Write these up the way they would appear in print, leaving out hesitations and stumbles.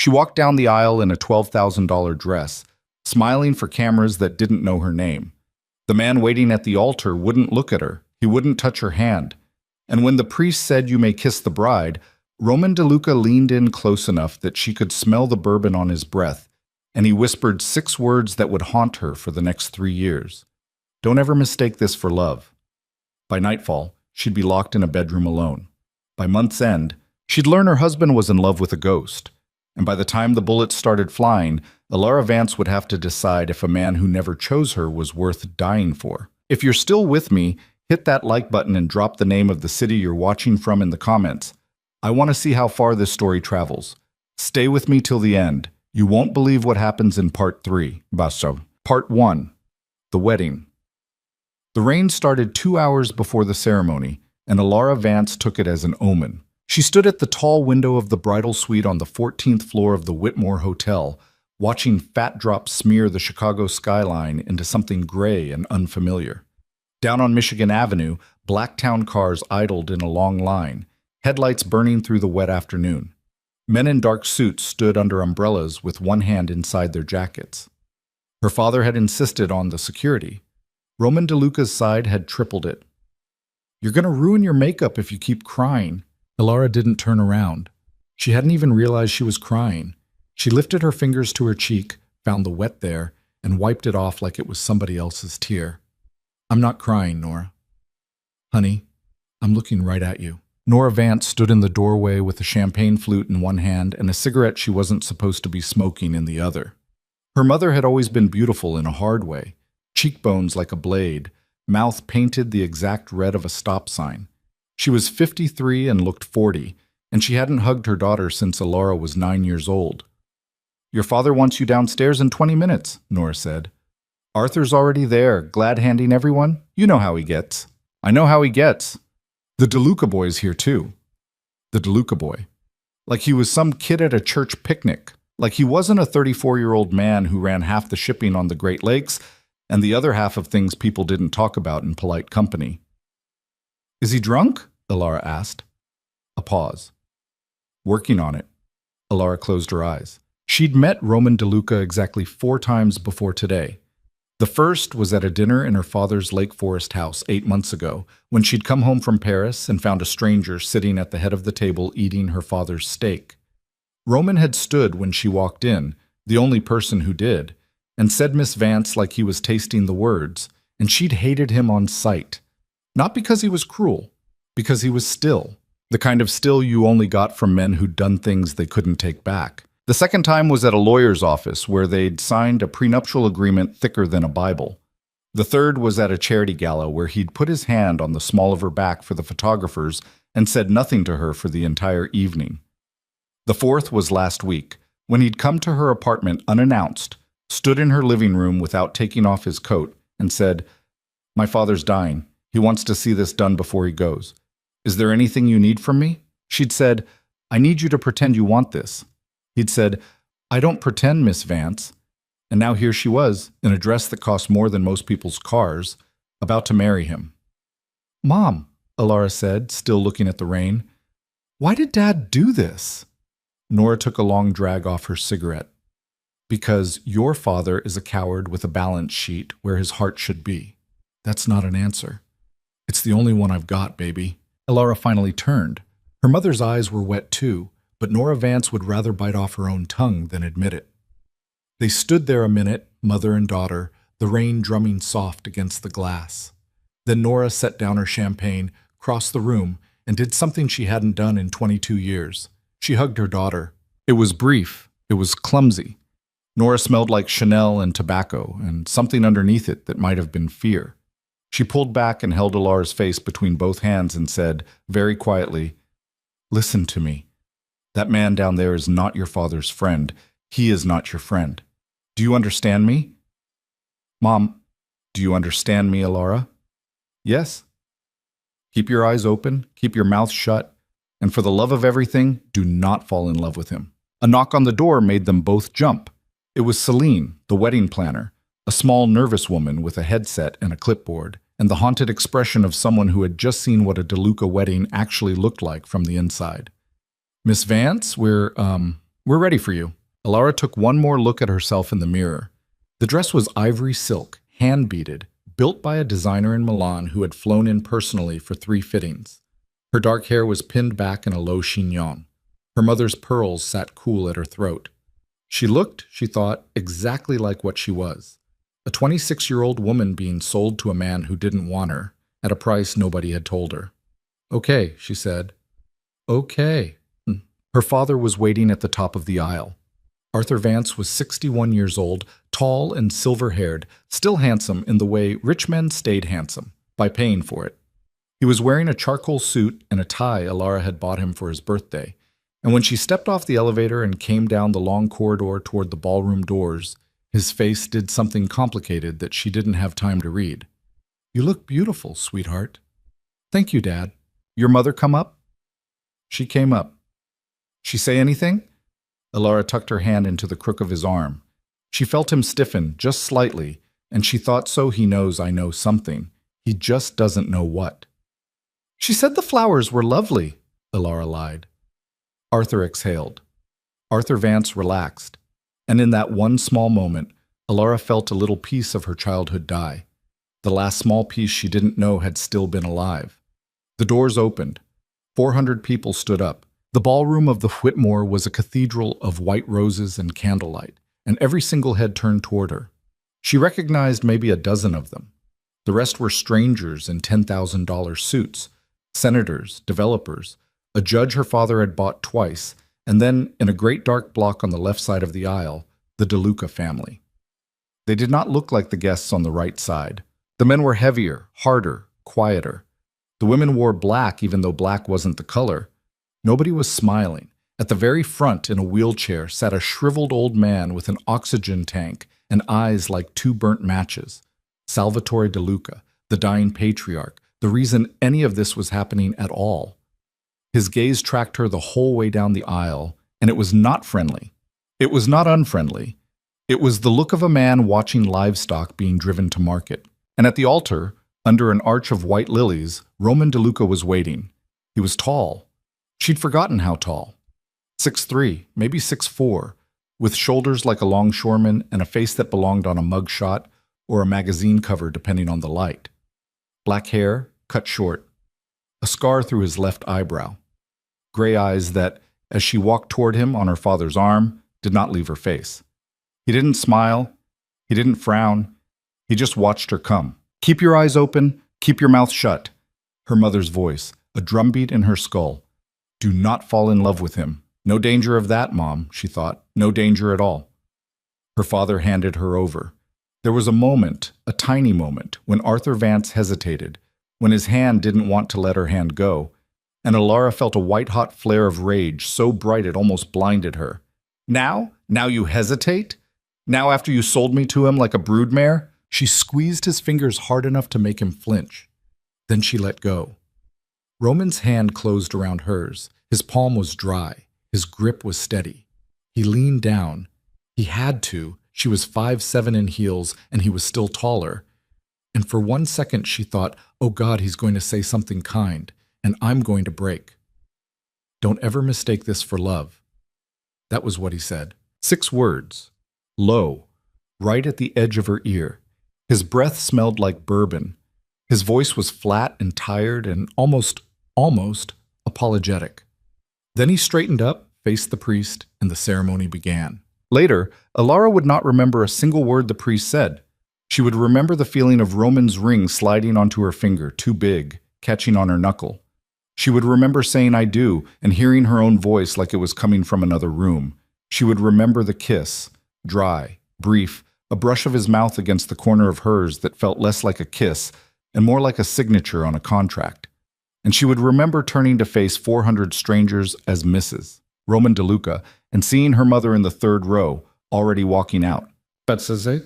She walked down the aisle in a $12,000 dress, smiling for cameras that didn't know her name. The man waiting at the altar wouldn't look at her. He wouldn't touch her hand. And when the priest said, "You may kiss the bride," Roman DeLuca leaned in close enough that she could smell the bourbon on his breath, and he whispered 6 words that would haunt her for the next 3 years. Don't ever mistake this for love. By nightfall, she'd be locked in a bedroom alone. By month's end, she'd learn her husband was in love with a ghost. And by the time the bullets started flying, Alara Vance would have to decide if a man who never chose her was worth dying for. If you're still with me, hit that like button and drop the name of the city you're watching from in the comments. I want to see how far this story travels. Stay with me till the end. You won't believe what happens in Part 3. Basta. Part 1. The Wedding. The rain started 2 hours before the ceremony, and Alara Vance took it as an omen. She stood at the tall window of the bridal suite on the 14th floor of the Whitmore Hotel, watching fat drops smear the Chicago skyline into something gray and unfamiliar. Down on Michigan Avenue, black town cars idled in a long line, headlights burning through the wet afternoon. Men in dark suits stood under umbrellas with one hand inside their jackets. Her father had insisted on the security. Roman DeLuca's side had tripled it. "You're going to ruin your makeup if you keep crying." Alara didn't turn around. She hadn't even realized she was crying. She lifted her fingers to her cheek, found the wet there, and wiped it off like it was somebody else's tear. "I'm not crying, Nora." "Honey, I'm looking right at you." Nora Vance stood in the doorway with a champagne flute in one hand and a cigarette she wasn't supposed to be smoking in the other. Her mother had always been beautiful in a hard way, cheekbones like a blade, mouth painted the exact red of a stop sign. She was 53 and looked 40, and she hadn't hugged her daughter since Alara was 9 years old. "Your father wants you downstairs in 20 minutes, Nora said. "Arthur's already there, glad-handing everyone. You know how he gets." "I know how he gets. The DeLuca boy's here too." The DeLuca boy. Like he was some kid at a church picnic. Like he wasn't a 34-year-old man who ran half the shipping on the Great Lakes and the other half of things people didn't talk about in polite company. "Is he drunk?" Alara asked. A pause. "Working on it." Alara closed her eyes. She'd met Roman DeLuca exactly 4 times before today. The first was at a dinner in her father's Lake Forest house 8 months ago, when she'd come home from Paris and found a stranger sitting at the head of the table eating her father's steak. Roman had stood when she walked in, the only person who did, and said Miss Vance like he was tasting the words, and she'd hated him on sight. Not because he was cruel, because he was still. The kind of still you only got from men who'd done things they couldn't take back. The second time was at a lawyer's office where they'd signed a prenuptial agreement thicker than a Bible. The third was at a charity gala where he'd put his hand on the small of her back for the photographers and said nothing to her for the entire evening. The fourth was last week, when he'd come to her apartment unannounced, stood in her living room without taking off his coat, and said, "My father's dying. He wants to see this done before he goes. Is there anything you need from me?" She'd said, "I need you to pretend you want this." He'd said, "I don't pretend, Miss Vance." And now here she was, in a dress that cost more than most people's cars, about to marry him. "Mom," Alara said, still looking at the rain, "why did Dad do this?" Nora took a long drag off her cigarette. "Because your father is a coward with a balance sheet where his heart should be." "That's not an answer." "It's the only one I've got, baby." Alara finally turned. Her mother's eyes were wet too, but Nora Vance would rather bite off her own tongue than admit it. They stood there a minute, mother and daughter, the rain drumming soft against the glass. Then Nora set down her champagne, crossed the room, and did something she hadn't done in 22 years. She hugged her daughter. It was brief. It was clumsy. Nora smelled like Chanel and tobacco, and something underneath it that might have been fear. She pulled back and held Alara's face between both hands and said, very quietly, "Listen to me. That man down there is not your father's friend. He is not your friend. Do you understand me?" "Mom, do you understand me, Alara?" "Yes." "Keep your eyes open, keep your mouth shut, and for the love of everything, do not fall in love with him." A knock on the door made them both jump. It was Celine, the wedding planner, a small, nervous woman with a headset and a clipboard, and the haunted expression of someone who had just seen what a DeLuca wedding actually looked like from the inside. "Miss Vance, we're We're ready for you. Alara took one more look at herself in the mirror. The dress was ivory silk, hand-beaded, built by a designer in Milan who had flown in personally for 3 fittings. Her dark hair was pinned back in a low chignon. Her mother's pearls sat cool at her throat. She looked, she thought, exactly like what she was. A 26-year-old woman being sold to a man who didn't want her, at a price nobody had told her. "Okay," she said. "Okay." Her father was waiting at the top of the aisle. Arthur Vance was 61 years old, tall and silver-haired, still handsome in the way rich men stayed handsome, by paying for it. He was wearing a charcoal suit and a tie Alara had bought him for his birthday, and when she stepped off the elevator and came down the long corridor toward the ballroom doors, his face did something complicated that she didn't have time to read. "You look beautiful, sweetheart." "Thank you, Dad. Your mother come up?" "She came up." "She say anything?" Alara tucked her hand into the crook of his arm. She felt him stiffen, just slightly, and she thought, so he knows I know something. He just doesn't know what. "She said the flowers were lovely," Alara lied. Arthur exhaled. Arthur Vance relaxed, and in that one small moment, Alara felt a little piece of her childhood die. The last small piece she didn't know had still been alive. The doors opened. 400 people stood up. The ballroom of the Whitmore was a cathedral of white roses and candlelight, and every single head turned toward her. She recognized maybe a dozen of them. The rest were strangers in $10,000 suits, senators, developers, a judge her father had bought twice, and then, in a great dark block on the left side of the aisle, the DeLuca family. They did not look like the guests on the right side. The men were heavier, harder, quieter. The women wore black even though black wasn't the color. Nobody was smiling. At the very front, in a wheelchair, sat a shriveled old man with an oxygen tank and eyes like 2 burnt matches. Salvatore DeLuca, the dying patriarch, the reason any of this was happening at all. His gaze tracked her the whole way down the aisle, and it was not friendly. It was not unfriendly. It was the look of a man watching livestock being driven to market. And at the altar, under an arch of white lilies, Roman DeLuca was waiting. He was tall. She'd forgotten how tall. 6'3", maybe 6'4", with shoulders like a longshoreman and a face that belonged on a mug shot or a magazine cover depending on the light. Black hair, cut short. A scar through his left eyebrow. Gray eyes that, as she walked toward him on her father's arm, did not leave her face. He didn't smile. He didn't frown. He just watched her come. "Keep your eyes open. Keep your mouth shut." Her mother's voice, a drumbeat in her skull. Do not fall in love with him. No danger of that, Mom, she thought. No danger at all. Her father handed her over. There was a moment, a tiny moment, when Arthur Vance hesitated, when his hand didn't want to let her hand go, and Alara felt a white-hot flare of rage so bright it almost blinded her. "Now? Now you hesitate? Now after you sold me to him like a broodmare?" She squeezed his fingers hard enough to make him flinch. Then she let go. Roman's hand closed around hers. His palm was dry. His grip was steady. He leaned down. He had to. She was 5'7" in heels, and he was still taller. And for one second she thought, oh God, he's going to say something kind, and I'm going to break. "Don't ever mistake this for love." That was what he said. 6 words. Low, right at the edge of her ear. His breath smelled like bourbon. His voice was flat and tired and almost apologetic. Then he straightened up, faced the priest, and the ceremony began. Later, Alara would not remember a single word the priest said. She would remember the feeling of Roman's ring sliding onto her finger, too big, catching on her knuckle. She would remember saying "I do" and hearing her own voice like it was coming from another room. She would remember the kiss, dry, brief, a brush of his mouth against the corner of hers that felt less like a kiss and more like a signature on a contract. And she would remember turning to face 400 strangers as Mrs. Roman DeLuca and seeing her mother in the 3rd row, already walking out. The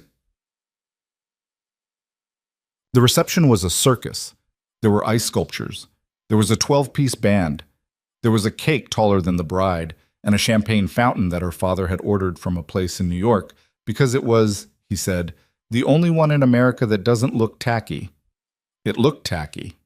reception was a circus. There were ice sculptures. There was a 12-piece band. There was a cake taller than the bride and a champagne fountain that her father had ordered from a place in New York because it was, he said, the only one in America that doesn't look tacky. It looked tacky.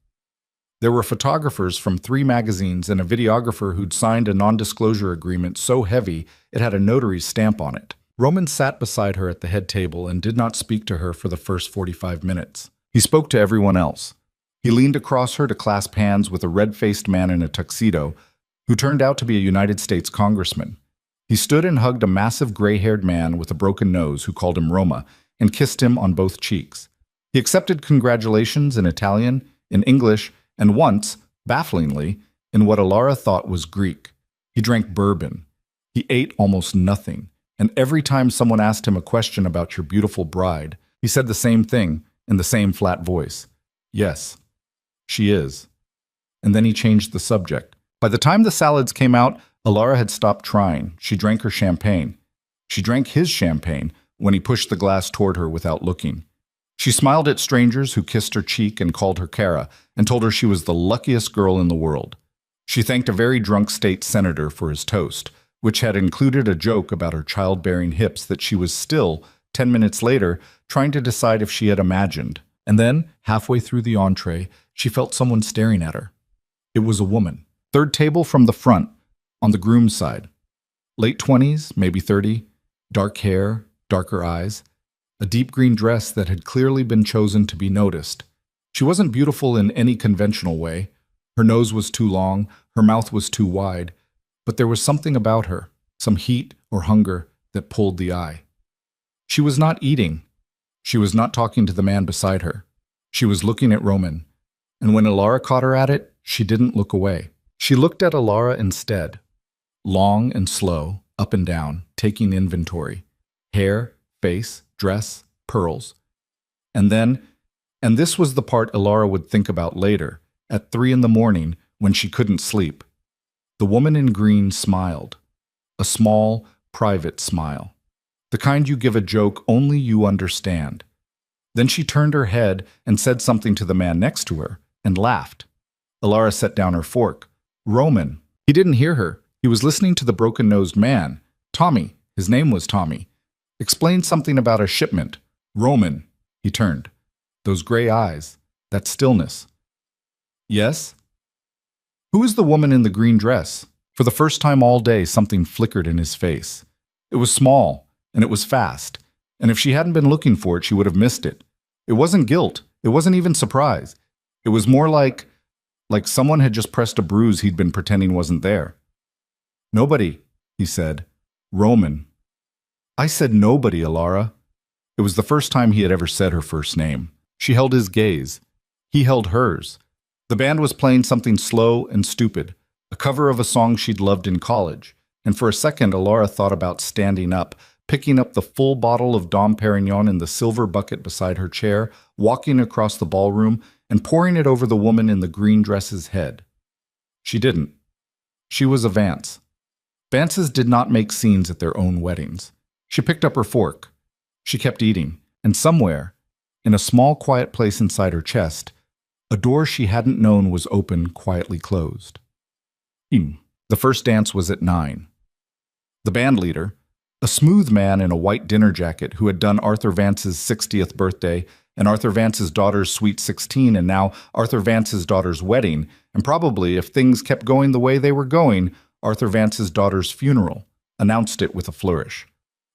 There were photographers from 3 magazines and a videographer who'd signed a non-disclosure agreement so heavy it had a notary's stamp on it. Roman sat beside her at the head table and did not speak to her for the first 45 minutes. He spoke to everyone else. He leaned across her to clasp hands with a red-faced man in a tuxedo who turned out to be a United States congressman. He stood and hugged a massive gray-haired man with a broken nose who called him Roma and kissed him on both cheeks. He accepted congratulations in Italian, in English, and once, bafflingly, in what Alara thought was Greek. He drank bourbon. He ate almost nothing, and every time someone asked him a question about your beautiful bride, he said the same thing in the same flat voice. Yes, she is. And then he changed the subject. By the time the salads came out, Alara had stopped trying. She drank her champagne. She drank his champagne when he pushed the glass toward her without looking. She smiled at strangers who kissed her cheek and called her Cara and told her she was the luckiest girl in the world. She thanked a very drunk state senator for his toast, which had included a joke about her childbearing hips that she was still, 10 minutes later, trying to decide if she had imagined. And then, halfway through the entree, she felt someone staring at her. It was a woman. Third table from the front, on the groom's side. Late 20s, maybe 30, dark hair, darker eyes, a deep green dress that had clearly been chosen to be noticed. She wasn't beautiful in any conventional way. Her nose was too long, her mouth was too wide, but there was something about her, some heat or hunger, that pulled the eye. She was not eating. She was not talking to the man beside her. She was looking at Roman, and when Alara caught her at it, she didn't look away. She looked at Alara instead, long and slow, up and down, taking inventory. Hair, face, dress, pearls. And then, and this was the part Alara would think about later, at 3 in the morning when she couldn't sleep. The woman in green smiled. A small, private smile. The kind you give a joke only you understand. Then she turned her head and said something to the man next to her, and laughed. Alara set down her fork. Roman. He didn't hear her. He was listening to the broken-nosed man. Tommy. His name was Tommy. Explained something about a shipment. Roman. He turned. Those gray eyes. That stillness. Yes? Who is the woman in the green dress? For the first time all day, something flickered in his face. It was small, and it was fast. And if she hadn't been looking for it, she would have missed it. It wasn't guilt. It wasn't even surprise. It was more like someone had just pressed a bruise he'd been pretending wasn't there. Nobody, he said. Roman. I said nobody, Alara. It was the first time he had ever said her first name. She held his gaze. He held hers. The band was playing something slow and stupid, a cover of a song she'd loved in college, and for a second Alara thought about standing up, picking up the full bottle of Dom Perignon in the silver bucket beside her chair, walking across the ballroom, and pouring it over the woman in the green dress's head. She didn't. She was a Vance. Vances did not make scenes at their own weddings. She picked up her fork. She kept eating, and somewhere, in a small quiet place inside her chest, a door she hadn't known was open, quietly closed. The first dance was at 9. The band leader, a smooth man in a white dinner jacket who had done Arthur Vance's 60th birthday and Arthur Vance's daughter's sweet 16 and now Arthur Vance's daughter's wedding, and probably, if things kept going the way they were going, Arthur Vance's daughter's funeral, announced it with a flourish.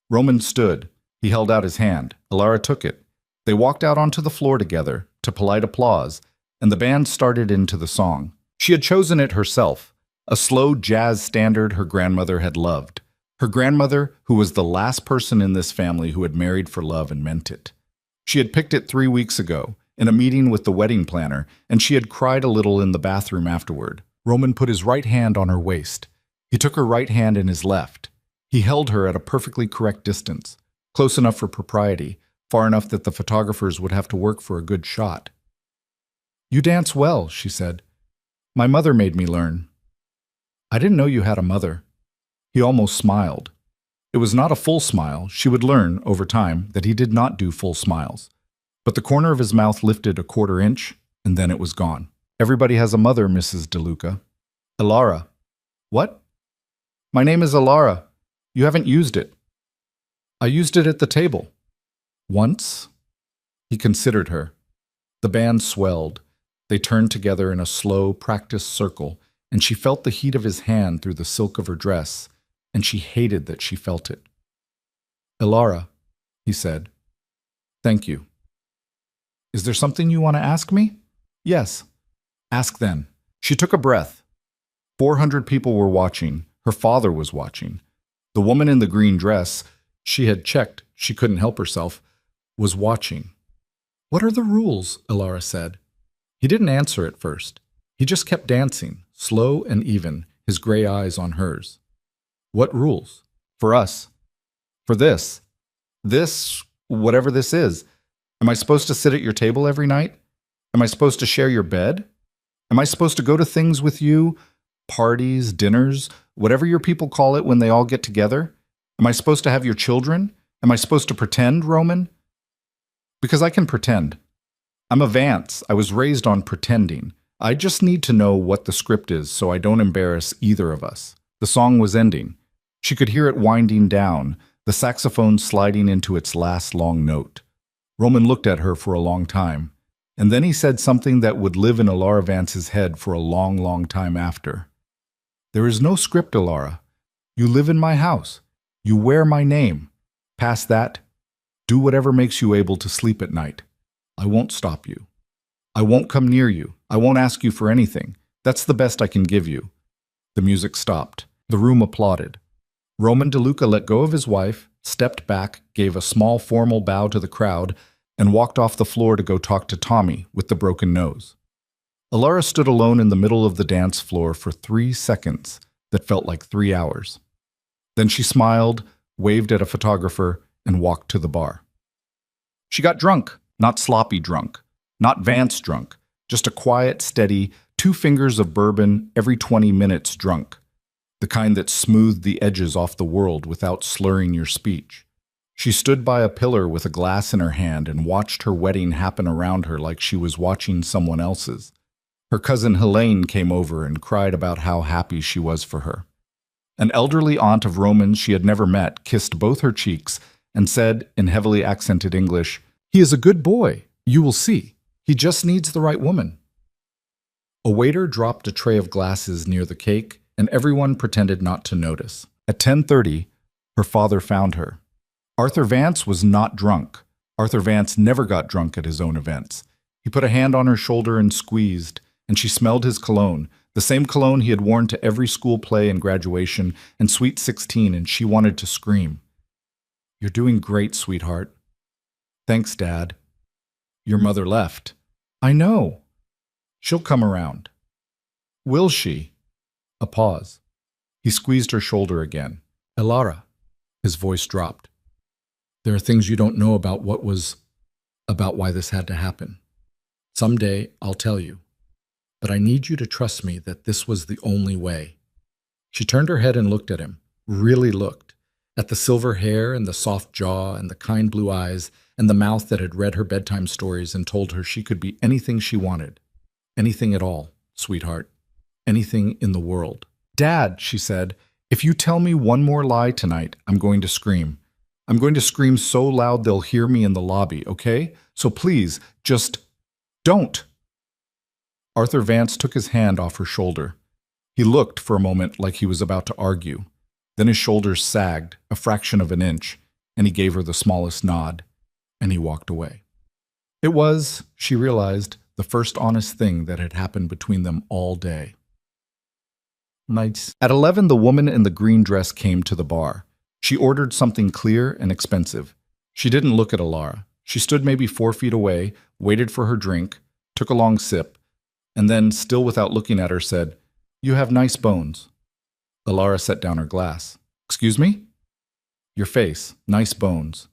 Roman stood. He held out his hand. Alara took it. They walked out onto the floor together, to polite applause, and the band started into the song. She had chosen it herself, a slow jazz standard her grandmother had loved. Her grandmother, who was the last person in this family who had married for love and meant it. She had picked it 3 weeks ago, in a meeting with the wedding planner, and she had cried a little in the bathroom afterward. Roman put his right hand on her waist. He took her right hand in his left. He held her at a perfectly correct distance, close enough for propriety, far enough that the photographers would have to work for a good shot. You dance well, she said. My mother made me learn. I didn't know you had a mother. He almost smiled. It was not a full smile. She would learn, over time, that he did not do full smiles. But the corner of his mouth lifted a 1/4 inch, and then it was gone. Everybody has a mother, Mrs. DeLuca. Alara. What? My name is Alara. You haven't used it. I used it at the table. Once? He considered her. The band swelled. They turned together in a slow, practiced circle, and she felt the heat of his hand through the silk of her dress, and she hated that she felt it. "Elara," he said, "thank you." "Is there something you want to ask me?" "Yes." "Ask then." She took a breath. 400 people were watching. Her father was watching. The woman in the green dress, she had checked, she couldn't help herself, was watching. "What are the rules?" Elara said. He didn't answer at first. He just kept dancing, slow and even, his gray eyes on hers. "What rules?" "For us. For this. This, whatever this is. Am I supposed to sit at your table every night? Am I supposed to share your bed? Am I supposed to go to things with you? Parties, dinners, whatever your people call it when they all get together? Am I supposed to have your children? Am I supposed to pretend, Roman?" "Because I can pretend. I'm a Vance. I was raised on pretending. I just need to know what the script is so I don't embarrass either of us." The song was ending. She could hear it winding down, the saxophone sliding into its last long note. Roman looked at her for a long time, and then he said something that would live in Elara Vance's head for a long, long time after. "There is no script, Elara. You live in my house. You wear my name. Past that, do whatever makes you able to sleep at night. I won't stop you. I won't come near you. I won't ask you for anything. That's the best I can give you." The music stopped. The room applauded. Roman DeLuca let go of his wife, stepped back, gave a small formal bow to the crowd, and walked off the floor to go talk to Tommy with the broken nose. Elara stood alone in the middle of the dance floor for 3 seconds that felt like 3 hours. Then she smiled, waved at a photographer, and walked to the bar. She got drunk, not sloppy drunk, not Vance drunk, just a quiet, steady, 2 fingers of bourbon every 20 minutes drunk, the kind that smoothed the edges off the world without slurring your speech. She stood by a pillar with a glass in her hand and watched her wedding happen around her like she was watching someone else's. Her cousin Helene came over and cried about how happy she was for her. An elderly aunt of Roman's she had never met kissed both her cheeks and said, in heavily accented English, "He is a good boy. You will see. He just needs the right woman." A waiter dropped a tray of glasses near the cake, and everyone pretended not to notice. At 10:30, her father found her. Arthur Vance was not drunk. Arthur Vance never got drunk at his own events. He put a hand on her shoulder and squeezed, and she smelled his cologne, the same cologne he had worn to every school play and graduation and Sweet 16, and she wanted to scream. "You're doing great, sweetheart." "Thanks, Dad." "Your mother left." "I know." "She'll come around." "Will she?" A pause. He squeezed her shoulder again. "Elara." His voice dropped. "There are things you don't know about why this had to happen. Someday I'll tell you. But I need you to trust me that this was the only way." She turned her head and looked at him, really looked, at the silver hair and the soft jaw and the kind blue eyes and the mouth that had read her bedtime stories and told her she could be anything she wanted. "Anything at all, sweetheart. Anything in the world." "Dad," she said, "if you tell me one more lie tonight, I'm going to scream. I'm going to scream so loud they'll hear me in the lobby, okay? So please, just don't." Arthur Vance took his hand off her shoulder. He looked for a moment like he was about to argue. Then his shoulders sagged a fraction of an inch, and he gave her the smallest nod, and he walked away. It was, she realized, the first honest thing that had happened between them all day. Nights. At 11, the woman in the green dress came to the bar. She ordered something clear and expensive. She didn't look at Elara. She stood maybe 4 feet away, waited for her drink, took a long sip, and then, still without looking at her, said, "You have nice bones." Elara set down her glass. "Excuse me?" "Your face. Nice bones."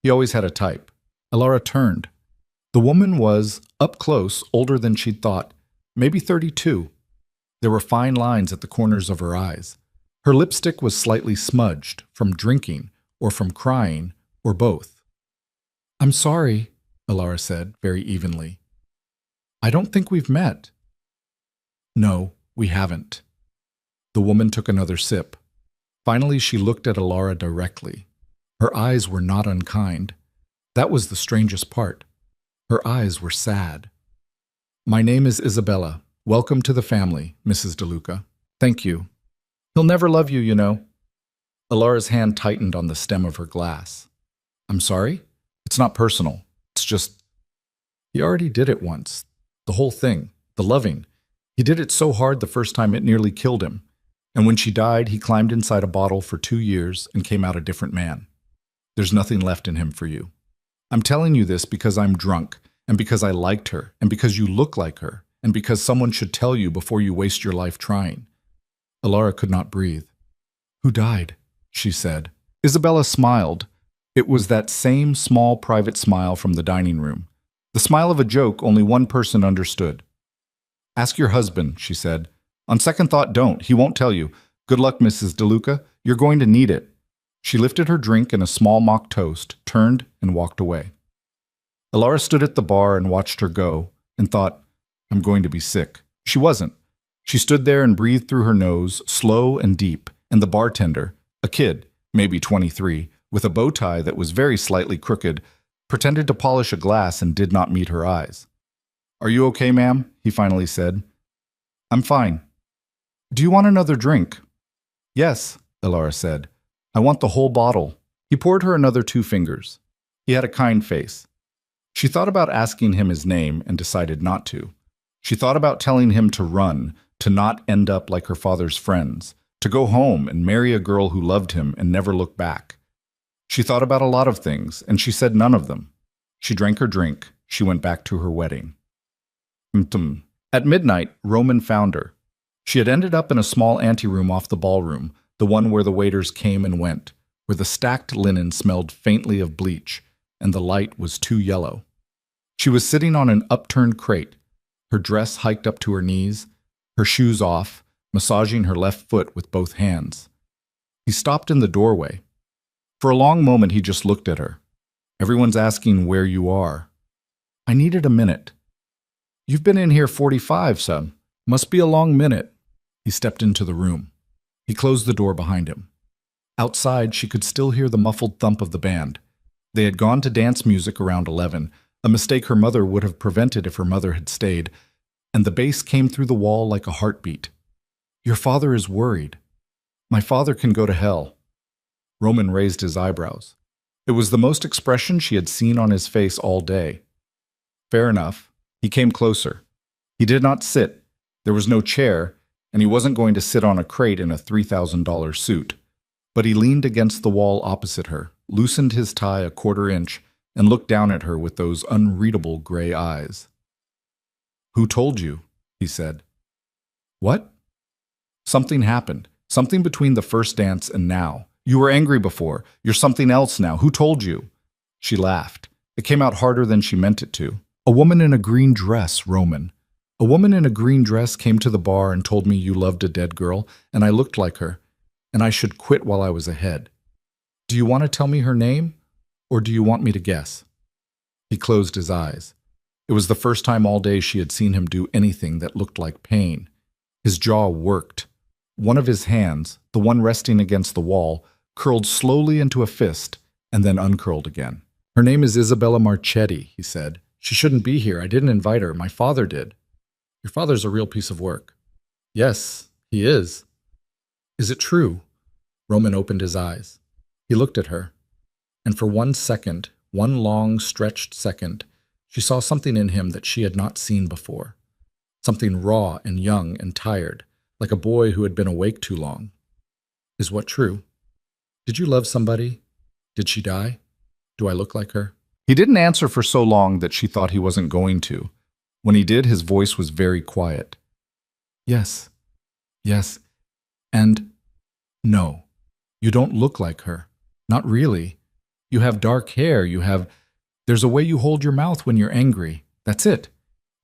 He always had a type. Elara turned. The woman was, up close, older than she'd thought, maybe 32. There were fine lines at the corners of her eyes. Her lipstick was slightly smudged, from drinking, or from crying, or both. "I'm sorry," Elara said, very evenly. "I don't think we've met." "No, we haven't." The woman took another sip. Finally, she looked at Elara directly. Her eyes were not unkind. That was the strangest part. Her eyes were sad. My name is Isabella. Welcome to the family, Mrs. DeLuca. Thank you. He'll never love you, you know. Alara's hand tightened on the stem of her glass. I'm sorry? It's not personal. It's just, he already did it once. The whole thing. The loving. He did it so hard the first time it nearly killed him. And when she died, he climbed inside a bottle for 2 years and came out a different man. There's nothing left in him for you. I'm telling you this because I'm drunk, and because I liked her, and because you look like her, and because someone should tell you before you waste your life trying. Alara could not breathe. Who died? She said. Isabella smiled. It was that same small private smile from the dining room. The smile of a joke only one person understood. Ask your husband, she said. On second thought, don't. He won't tell you. Good luck, Mrs. DeLuca. You're going to need it. She lifted her drink and a small mock toast, turned, and walked away. Alara stood at the bar and watched her go, and thought, I'm going to be sick. She wasn't. She stood there and breathed through her nose, slow and deep, and the bartender, a kid, maybe 23, with a bow tie that was very slightly crooked, pretended to polish a glass and did not meet her eyes. Are you okay, ma'am? He finally said. I'm fine. Do you want another drink? Yes, Alara said. I want the whole bottle. He poured her another 2 fingers. He had a kind face. She thought about asking him his name and decided not to. She thought about telling him to run, to not end up like her father's friends, to go home and marry a girl who loved him and never look back. She thought about a lot of things, and she said none of them. She drank her drink. She went back to her wedding. At midnight, Roman found her. She had ended up in a small anteroom off the ballroom, the one where the waiters came and went, where the stacked linen smelled faintly of bleach, and the light was too yellow. She was sitting on an upturned crate, her dress hiked up to her knees, her shoes off, massaging her left foot with both hands. He stopped in the doorway. For a long moment he just looked at her. Everyone's asking where you are. I needed a minute. You've been in here 45, son. Must be a long minute. He stepped into the room. He closed the door behind him. Outside, she could still hear the muffled thump of the band. They had gone to dance music around 11, a mistake her mother would have prevented if her mother had stayed, and the bass came through the wall like a heartbeat. Your father is worried. My father can go to hell. Roman raised his eyebrows. It was the most expression she had seen on his face all day. Fair enough. He came closer. He did not sit. There was no chair, and he wasn't going to sit on a crate in a $3,000 suit. But he leaned against the wall opposite her, loosened his tie a 1/4 inch, and looked down at her with those unreadable gray eyes. Who told you? He said. What? Something happened. Something between the first dance and now. You were angry before. You're something else now. Who told you? She laughed. It came out harder than she meant it to. A woman in a green dress, Roman. A woman in a green dress came to the bar and told me you loved a dead girl, and I looked like her, and I should quit while I was ahead. Do you want to tell me her name, or do you want me to guess? He closed his eyes. It was the first time all day she had seen him do anything that looked like pain. His jaw worked. One of his hands, the one resting against the wall, curled slowly into a fist and then uncurled again. Her name is Isabella Marchetti, he said. She shouldn't be here. I didn't invite her. My father did. Your father's a real piece of work. Yes, he is. Is it true? Roman opened his eyes. He looked at her, and for 1 second, one long, stretched second, she saw something in him that she had not seen before. Something raw and young and tired, like a boy who had been awake too long. Is what true? Did you love somebody? Did she die? Do I look like her? He didn't answer for so long that she thought he wasn't going to. When he did, his voice was very quiet. Yes. Yes. And no. You don't look like her. Not really. You have dark hair. There's a way you hold your mouth when you're angry. That's it.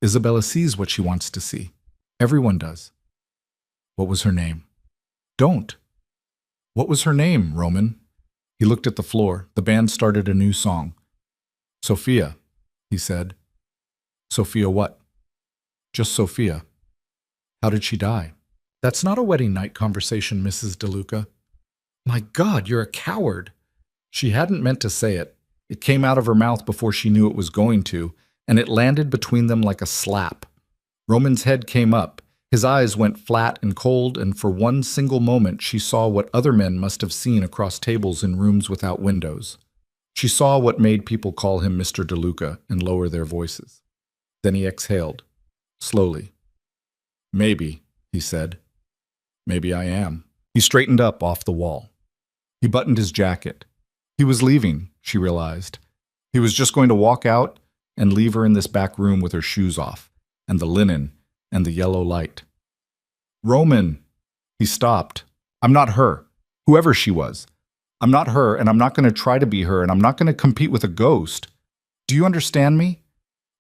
Isabella sees what she wants to see. Everyone does. What was her name? Don't. What was her name, Roman? He looked at the floor. The band started a new song. Sophia, he said. Sophia what? Just Sophia. How did she die? That's not a wedding night conversation, Mrs. DeLuca. My God, you're a coward. She hadn't meant to say it. It came out of her mouth before she knew it was going to, and it landed between them like a slap. Roman's head came up. His eyes went flat and cold, and for one single moment she saw what other men must have seen across tables in rooms without windows. She saw what made people call him Mr. DeLuca and lower their voices. Then he exhaled, slowly. "Maybe," he said. "Maybe I am." He straightened up off the wall. He buttoned his jacket. He was leaving, she realized. He was just going to walk out and leave her in this back room with her shoes off, and the linen, and the yellow light. "Roman!" He stopped. "I'm not her, whoever she was. I'm not her, and I'm not going to try to be her, and I'm not going to compete with a ghost. Do you understand me?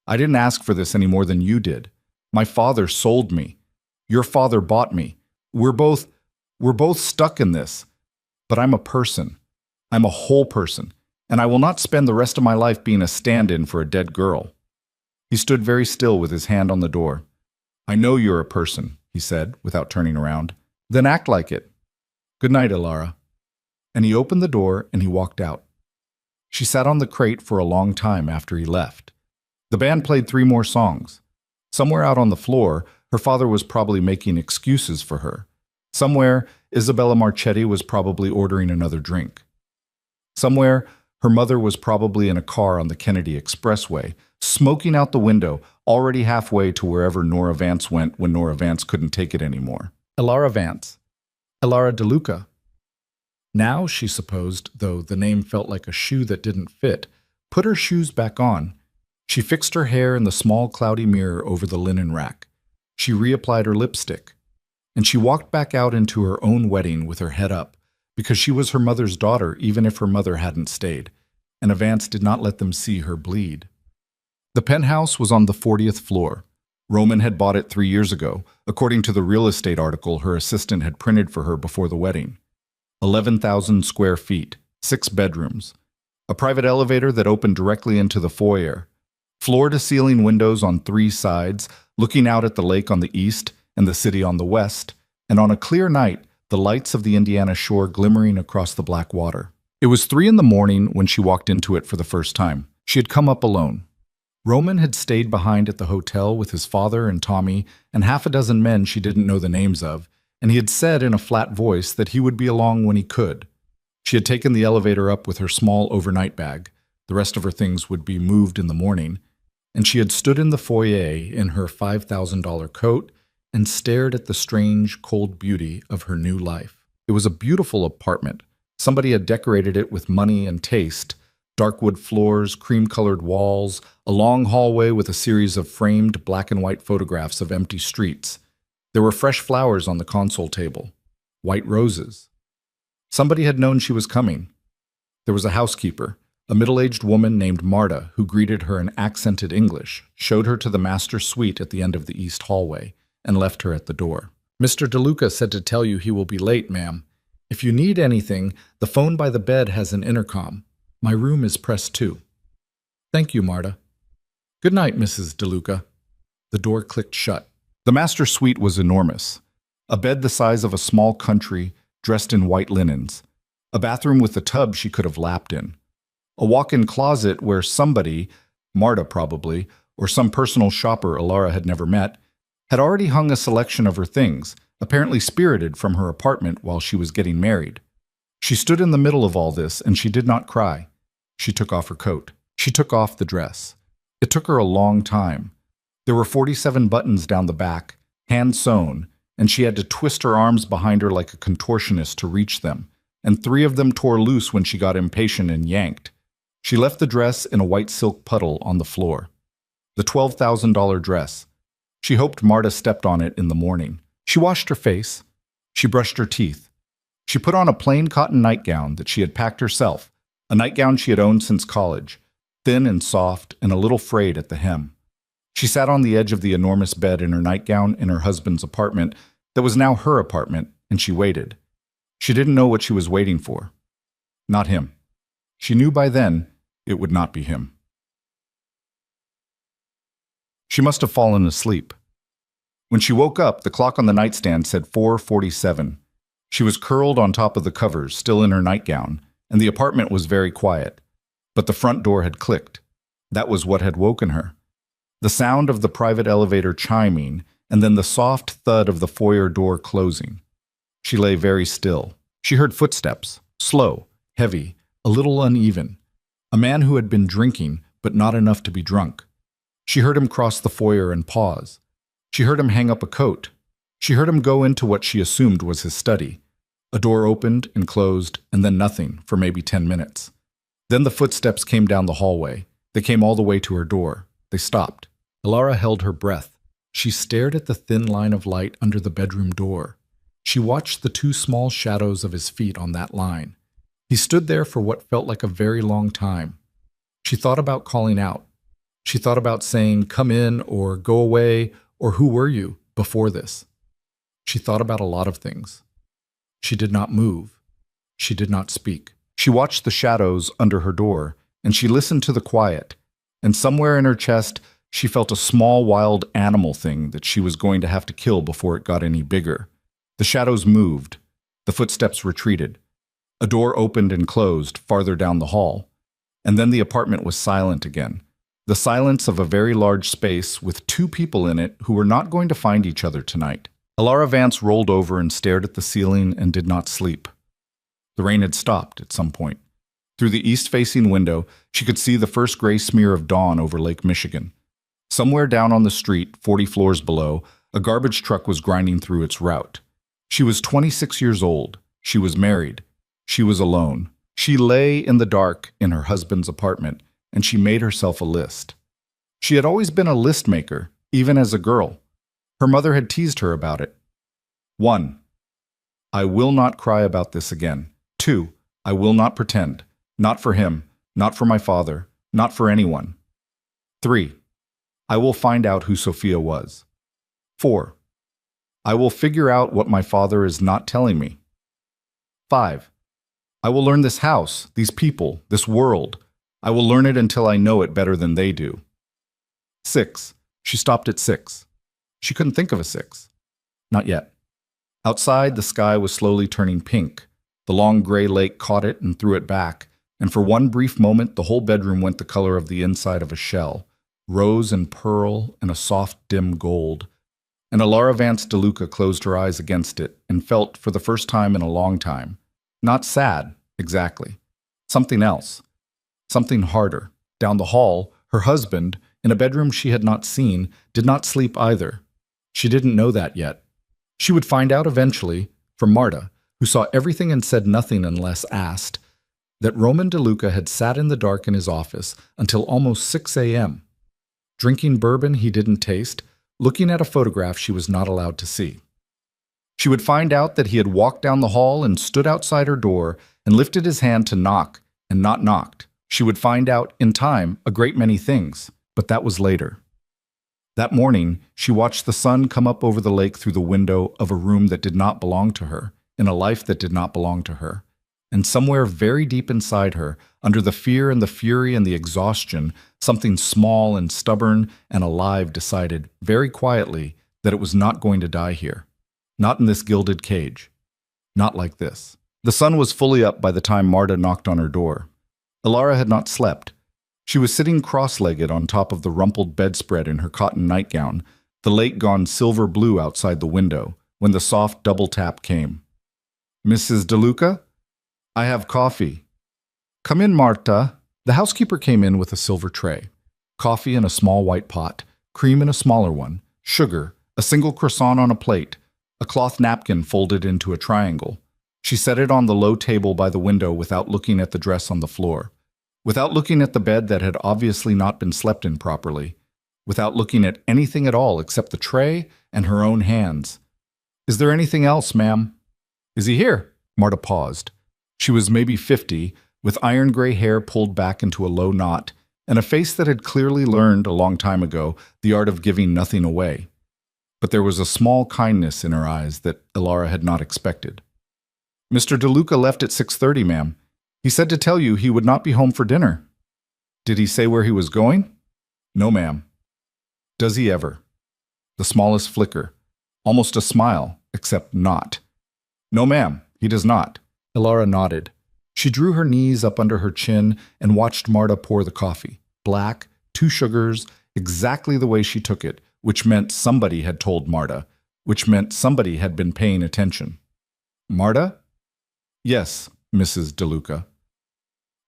I didn't ask for this any more than you did. My father sold me. Your father bought me. We're both stuck in this. But I'm a person. I'm a whole person, and I will not spend the rest of my life being a stand-in for a dead girl." He stood very still with his hand on the door. "I know you're a person," he said, without turning around. "Then act like it. Good night, Ilara." And he opened the door and he walked out. She sat on the crate for a long time after he left. The band played 3 more songs. Somewhere out on the floor, her father was probably making excuses for her. Somewhere, Isabella Marchetti was probably ordering another drink. Somewhere, her mother was probably in a car on the Kennedy Expressway, smoking out the window, already halfway to wherever Nora Vance went when Nora Vance couldn't take it anymore. Ilara Vance. Ilara DeLuca. Now, she supposed, though the name felt like a shoe that didn't fit, put her shoes back on. She fixed her hair in the small cloudy mirror over the linen rack. She reapplied her lipstick. And she walked back out into her own wedding with her head up, because she was her mother's daughter even if her mother hadn't stayed, and Vance did not let them see her bleed. The penthouse was on the 40th floor. Roman had bought it 3 years ago, according to the real estate article her assistant had printed for her before the wedding. 11,000 square feet, 6 bedrooms, a private elevator that opened directly into the foyer, floor-to-ceiling windows on 3 sides, looking out at the lake on the east and the city on the west, and on a clear night, the lights of the Indiana shore glimmering across the black water. It was 3 in the morning when she walked into it for the first time. She had come up alone. Roman had stayed behind at the hotel with his father and Tommy and half a dozen men she didn't know the names of, and he had said in a flat voice that he would be along when he could. She had taken the elevator up with her small overnight bag. The rest of her things would be moved in the morning, and she had stood in the foyer in her $5,000 coat and stared at the strange, cold beauty of her new life. It was a beautiful apartment. Somebody had decorated it with money and taste. Dark wood floors, cream-colored walls, a long hallway with a series of framed black and white photographs of empty streets. There were fresh flowers on the console table, white roses. Somebody had known she was coming. There was a housekeeper, a middle-aged woman named Marta, who greeted her in accented English, showed her to the master suite at the end of the east hallway, and left her at the door. "Mr. DeLuca said to tell you he will be late, ma'am. If you need anything, the phone by the bed has an intercom. My room is press 2. "Thank you, Marta." "Good night, Mrs. DeLuca." The door clicked shut. The master suite was enormous. A bed the size of a small country, dressed in white linens. A bathroom with a tub she could have lapped in. A walk-in closet where somebody, Marta probably, or some personal shopper Ilara had never met, had already hung a selection of her things, apparently spirited from her apartment while she was getting married. She stood in the middle of all this, and she did not cry. She took off her coat. She took off the dress. It took her a long time. There were 47 buttons down the back, hand-sewn, and she had to twist her arms behind her like a contortionist to reach them, and 3 of them tore loose when she got impatient and yanked. She left the dress in a white silk puddle on the floor. The $12,000 dress. She hoped Marta stepped on it in the morning. She washed her face. She brushed her teeth. She put on a plain cotton nightgown that she had packed herself, a nightgown she had owned since college, thin and soft and a little frayed at the hem. She sat on the edge of the enormous bed in her nightgown in her husband's apartment that was now her apartment, and she waited. She didn't know what she was waiting for. Not him. She knew by then it would not be him. She must have fallen asleep. When she woke up, the clock on the nightstand said 4:47. She was curled on top of the covers, still in her nightgown, and the apartment was very quiet. But the front door had clicked. That was what had woken her. The sound of the private elevator chiming, and then the soft thud of the foyer door closing. She lay very still. She heard footsteps, slow, heavy, a little uneven. A man who had been drinking, but not enough to be drunk. She heard him cross the foyer and pause. She heard him hang up a coat. She heard him go into what she assumed was his study. A door opened and closed, and then nothing for maybe 10 minutes. Then the footsteps came down the hallway. They came all the way to her door. They stopped. Alara held her breath. She stared at the thin line of light under the bedroom door. She watched the two small shadows of his feet on that line. He stood there for what felt like a very long time. She thought about calling out. She thought about saying, "Come in," or "Go away," or "Who were you?" before this. She thought about a lot of things. She did not move. She did not speak. She watched the shadows under her door, and she listened to the quiet. And somewhere in her chest, she felt a small wild animal thing that she was going to have to kill before it got any bigger. The shadows moved. The footsteps retreated. A door opened and closed farther down the hall. And then the apartment was silent again. The silence of a very large space with two people in it who were not going to find each other tonight. Alara Vance rolled over and stared at the ceiling and did not sleep. The rain had stopped at some point. Through the east-facing window, she could see the first gray smear of dawn over Lake Michigan. Somewhere down on the street, 40 floors below, a garbage truck was grinding through its route. She was 26 years old. She was married. She was alone. She lay in the dark in her husband's apartment, and she made herself a list. She had always been a list maker, even as a girl. Her mother had teased her about it. 1. I will not cry about this again. 2. I will not pretend. Not for him, not for my father, not for anyone. 3. I will find out who Sophia was. 4. I will figure out what my father is not telling me. 5. I will learn this house, these people, this world. I will learn it until I know it better than they do. 6. She stopped at 6. She couldn't think of a 6. Not yet. Outside, the sky was slowly turning pink. The long gray lake caught it and threw it back, and for one brief moment, the whole bedroom went the color of the inside of a shell, rose and pearl and a soft, dim gold. And Alara Vance DeLuca closed her eyes against it and felt, for the first time in a long time, not sad, exactly. Something else. Something harder. Down the hall, her husband, in a bedroom she had not seen, did not sleep either. She didn't know that yet. She would find out eventually, from Marta, who saw everything and said nothing unless asked, that Roman DeLuca had sat in the dark in his office until almost 6 a.m., drinking bourbon he didn't taste, looking at a photograph she was not allowed to see. She would find out that he had walked down the hall and stood outside her door and lifted his hand to knock and not knocked. She would find out, in time, a great many things, but that was later. That morning, she watched the sun come up over the lake through the window of a room that did not belong to her, in a life that did not belong to her. And somewhere very deep inside her, under the fear and the fury and the exhaustion, something small and stubborn and alive decided, very quietly, that it was not going to die here. Not in this gilded cage. Not like this. The sun was fully up by the time Marta knocked on her door. Alara had not slept. She was sitting cross-legged on top of the rumpled bedspread in her cotton nightgown, the lake gone silver blue outside the window, when the soft double tap came. "Mrs. DeLuca? I have coffee." "Come in, Marta." The housekeeper came in with a silver tray. Coffee in a small white pot, cream in a smaller one, sugar, a single croissant on a plate, a cloth napkin folded into a triangle. She set it on the low table by the window without looking at the dress on the floor, without looking at the bed that had obviously not been slept in properly, without looking at anything at all except the tray and her own hands. "Is there anything else, ma'am?" "Is he here?" Marta paused. She was maybe 50, with iron gray hair pulled back into a low knot, and a face that had clearly learned, a long time ago, the art of giving nothing away. But there was a small kindness in her eyes that Alara had not expected. "Mr. DeLuca left at 6:30, ma'am. He said to tell you he would not be home for dinner." "Did he say where he was going?" "No, ma'am." "Does he ever?" The smallest flicker. Almost a smile, except not. "No, ma'am, he does not." Alara nodded. She drew her knees up under her chin and watched Marta pour the coffee. Black, 2 sugars, exactly the way she took it, which meant somebody had told Marta, which meant somebody had been paying attention. Marta? Yes, Mrs. DeLuca.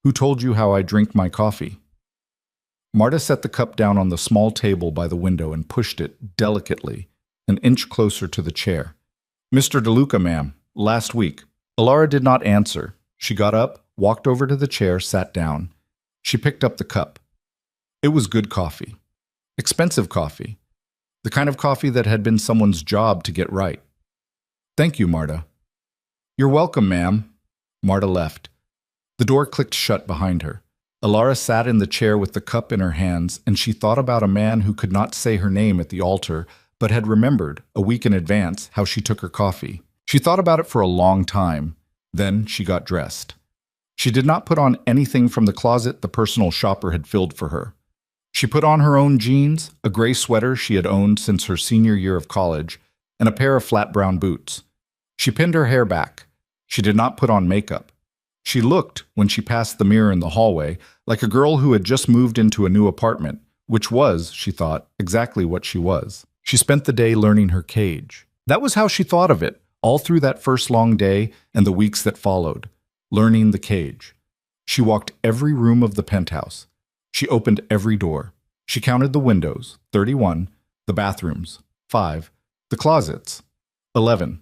Who told you how I drink my coffee? Marta set the cup down on the small table by the window and pushed it, delicately, an inch closer to the chair. Mr. DeLuca, ma'am, last week. Alara did not answer. She got up, walked over to the chair, sat down. She picked up the cup. It was good coffee. Expensive coffee. The kind of coffee that had been someone's job to get right. Thank you, Marta. You're welcome, ma'am. Marta left. The door clicked shut behind her. Alara sat in the chair with the cup in her hands, and she thought about a man who could not say her name at the altar, but had remembered, a week in advance, how she took her coffee. She thought about it for a long time. Then she got dressed. She did not put on anything from the closet the personal shopper had filled for her. She put on her own jeans, a gray sweater she had owned since her senior year of college, and a pair of flat brown boots. She pinned her hair back. She did not put on makeup. She looked, when she passed the mirror in the hallway, like a girl who had just moved into a new apartment, which was, she thought, exactly what she was. She spent the day learning her cage. That was how she thought of it, all through that first long day and the weeks that followed, learning the cage. She walked every room of the penthouse. She opened every door. She counted the windows, 31, the bathrooms, 5, the closets, 11.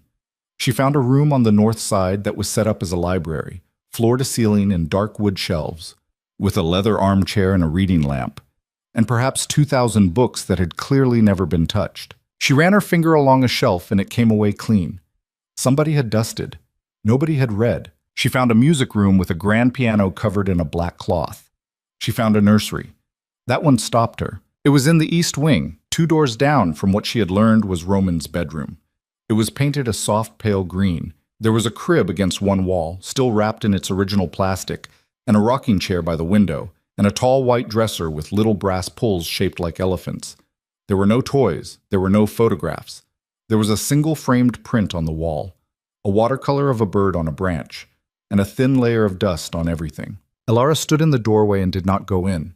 She found a room on the north side that was set up as a library, floor to ceiling in dark wood shelves, with a leather armchair and a reading lamp, and perhaps 2,000 books that had clearly never been touched. She ran her finger along a shelf and it came away clean. Somebody had dusted. Nobody had read. She found a music room with a grand piano covered in a black cloth. She found a nursery. That one stopped her. It was in the east wing, 2 doors down from what she had learned was Roman's bedroom. It was painted a soft pale green. There was a crib against one wall, still wrapped in its original plastic, and a rocking chair by the window, and a tall white dresser with little brass pulls shaped like elephants. There were no toys. There were no photographs. There was a single framed print on the wall, a watercolor of a bird on a branch, and a thin layer of dust on everything. Alara stood in the doorway and did not go in.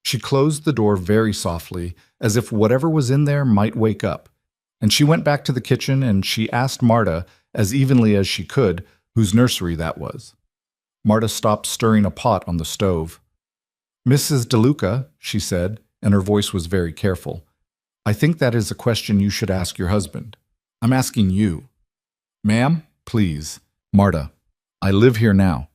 She closed the door very softly, as if whatever was in there might wake up, and she went back to the kitchen and she asked Marta, as evenly as she could, whose nursery that was. Marta stopped stirring a pot on the stove. Mrs. DeLuca, she said, and her voice was very careful, I think that is a question you should ask your husband. I'm asking you. Ma'am, please. Marta, I live here now.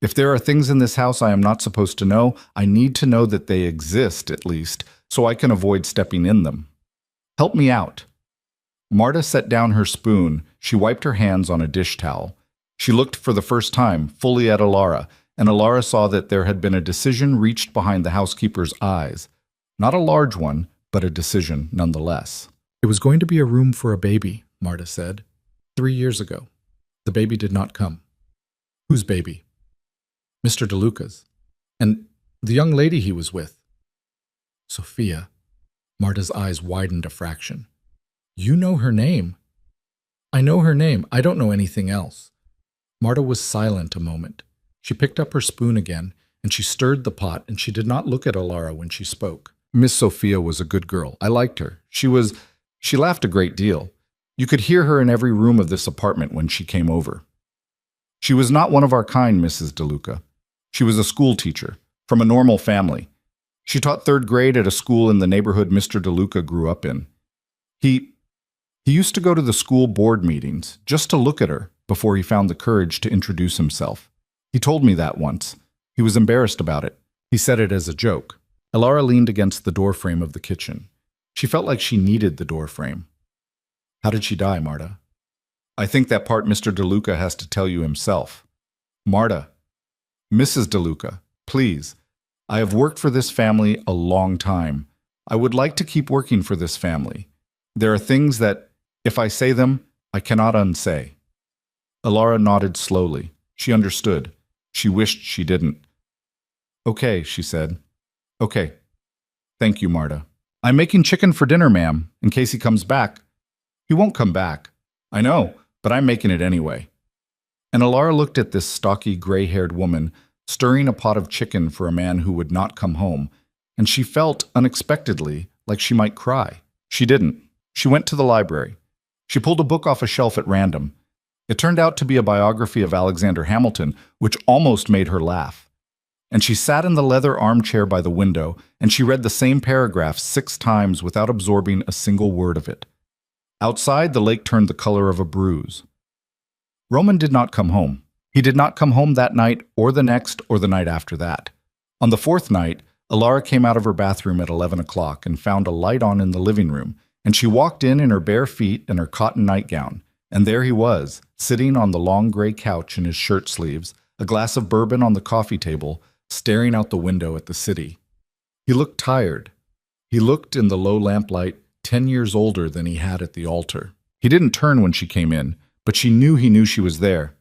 If there are things in this house I am not supposed to know, I need to know that they exist, at least, so I can avoid stepping in them. Help me out. Marta set down her spoon. She wiped her hands on a dish towel. She looked for the first time fully at Alara, and Alara saw that there had been a decision reached behind the housekeeper's eyes. Not a large one, but a decision nonetheless. It was going to be a room for a baby, Marta said. 3 years ago. The baby did not come. Whose baby? Mr. DeLuca's. And the young lady he was with. Sophia. Marta's eyes widened a fraction. You know her name. I know her name. I don't know anything else. Marta was silent a moment. She picked up her spoon again, and she stirred the pot, and she did not look at Alara when she spoke. Miss Sophia was a good girl. I liked her. She laughed a great deal. You could hear her in every room of this apartment when she came over. She was not one of our kind, Mrs. DeLuca. She was a school teacher, from a normal family. She taught 3rd grade at a school in the neighborhood Mr. DeLuca grew up in. He used to go to the school board meetings just to look at her before he found the courage to introduce himself. He told me that once. He was embarrassed about it. He said it as a joke. Alara leaned against the doorframe of the kitchen. She felt like she needed the doorframe. How did she die, Marta? I think that part Mr. DeLuca has to tell you himself. Marta. Mrs. DeLuca, please. I have worked for this family a long time. I would like to keep working for this family. There are things that, if I say them, I cannot unsay. Alara nodded slowly. She understood. She wished she didn't. Okay, she said. Okay. Thank you, Marta. I'm making chicken for dinner, ma'am, in case he comes back. He won't come back. I know, but I'm making it anyway. And Alara looked at this stocky, gray-haired woman stirring a pot of chicken for a man who would not come home, and she felt, unexpectedly, like she might cry. She didn't. She went to the library. She pulled a book off a shelf at random. It turned out to be a biography of Alexander Hamilton, which almost made her laugh. And she sat in the leather armchair by the window, and she read the same paragraph 6 times without absorbing a single word of it. Outside, the lake turned the color of a bruise. Roman did not come home. He did not come home that night, or the next, or the night after that. On the 4th night, Alara came out of her bathroom at 11 o'clock and found a light on in the living room, and she walked in her bare feet and her cotton nightgown, and there he was, sitting on the long gray couch in his shirt sleeves, a glass of bourbon on the coffee table, staring out the window at the city. He looked tired. He looked in the low lamplight 10 years older than he had at the altar. He didn't turn when she came in, but she knew he knew she was there.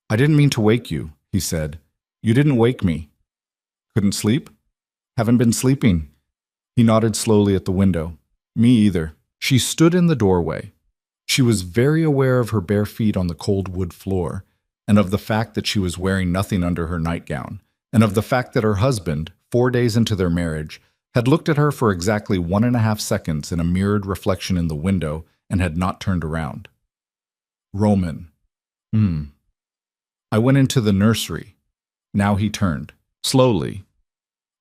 "I didn't mean to wake you," he said. "You didn't wake me." "Couldn't sleep?" "Haven't been sleeping." He nodded slowly at the window. "Me either." She stood in the doorway. She was very aware of her bare feet on the cold wood floor, and of the fact that she was wearing nothing under her nightgown, and of the fact that her husband, 4 days into their marriage, had looked at her for exactly 1.5 seconds in a mirrored reflection in the window and had not turned around. Roman. I went into the nursery. Now he turned, slowly.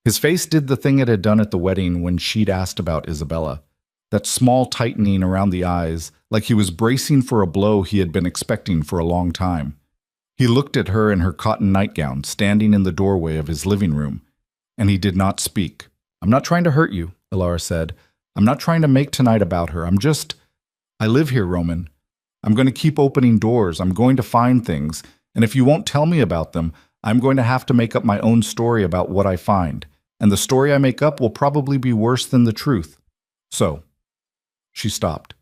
His face did the thing it had done at the wedding when she'd asked about Isabella, that small tightening around the eyes, like he was bracing for a blow he had been expecting for a long time. He looked at her in her cotton nightgown, standing in the doorway of his living room, and he did not speak. "I'm not trying to hurt you," Alara said. "I'm not trying to make tonight about her. I live here, Roman. I'm going to keep opening doors. I'm going to find things. And if you won't tell me about them, I'm going to have to make up my own story about what I find. And the story I make up will probably be worse than the truth. So." She stopped.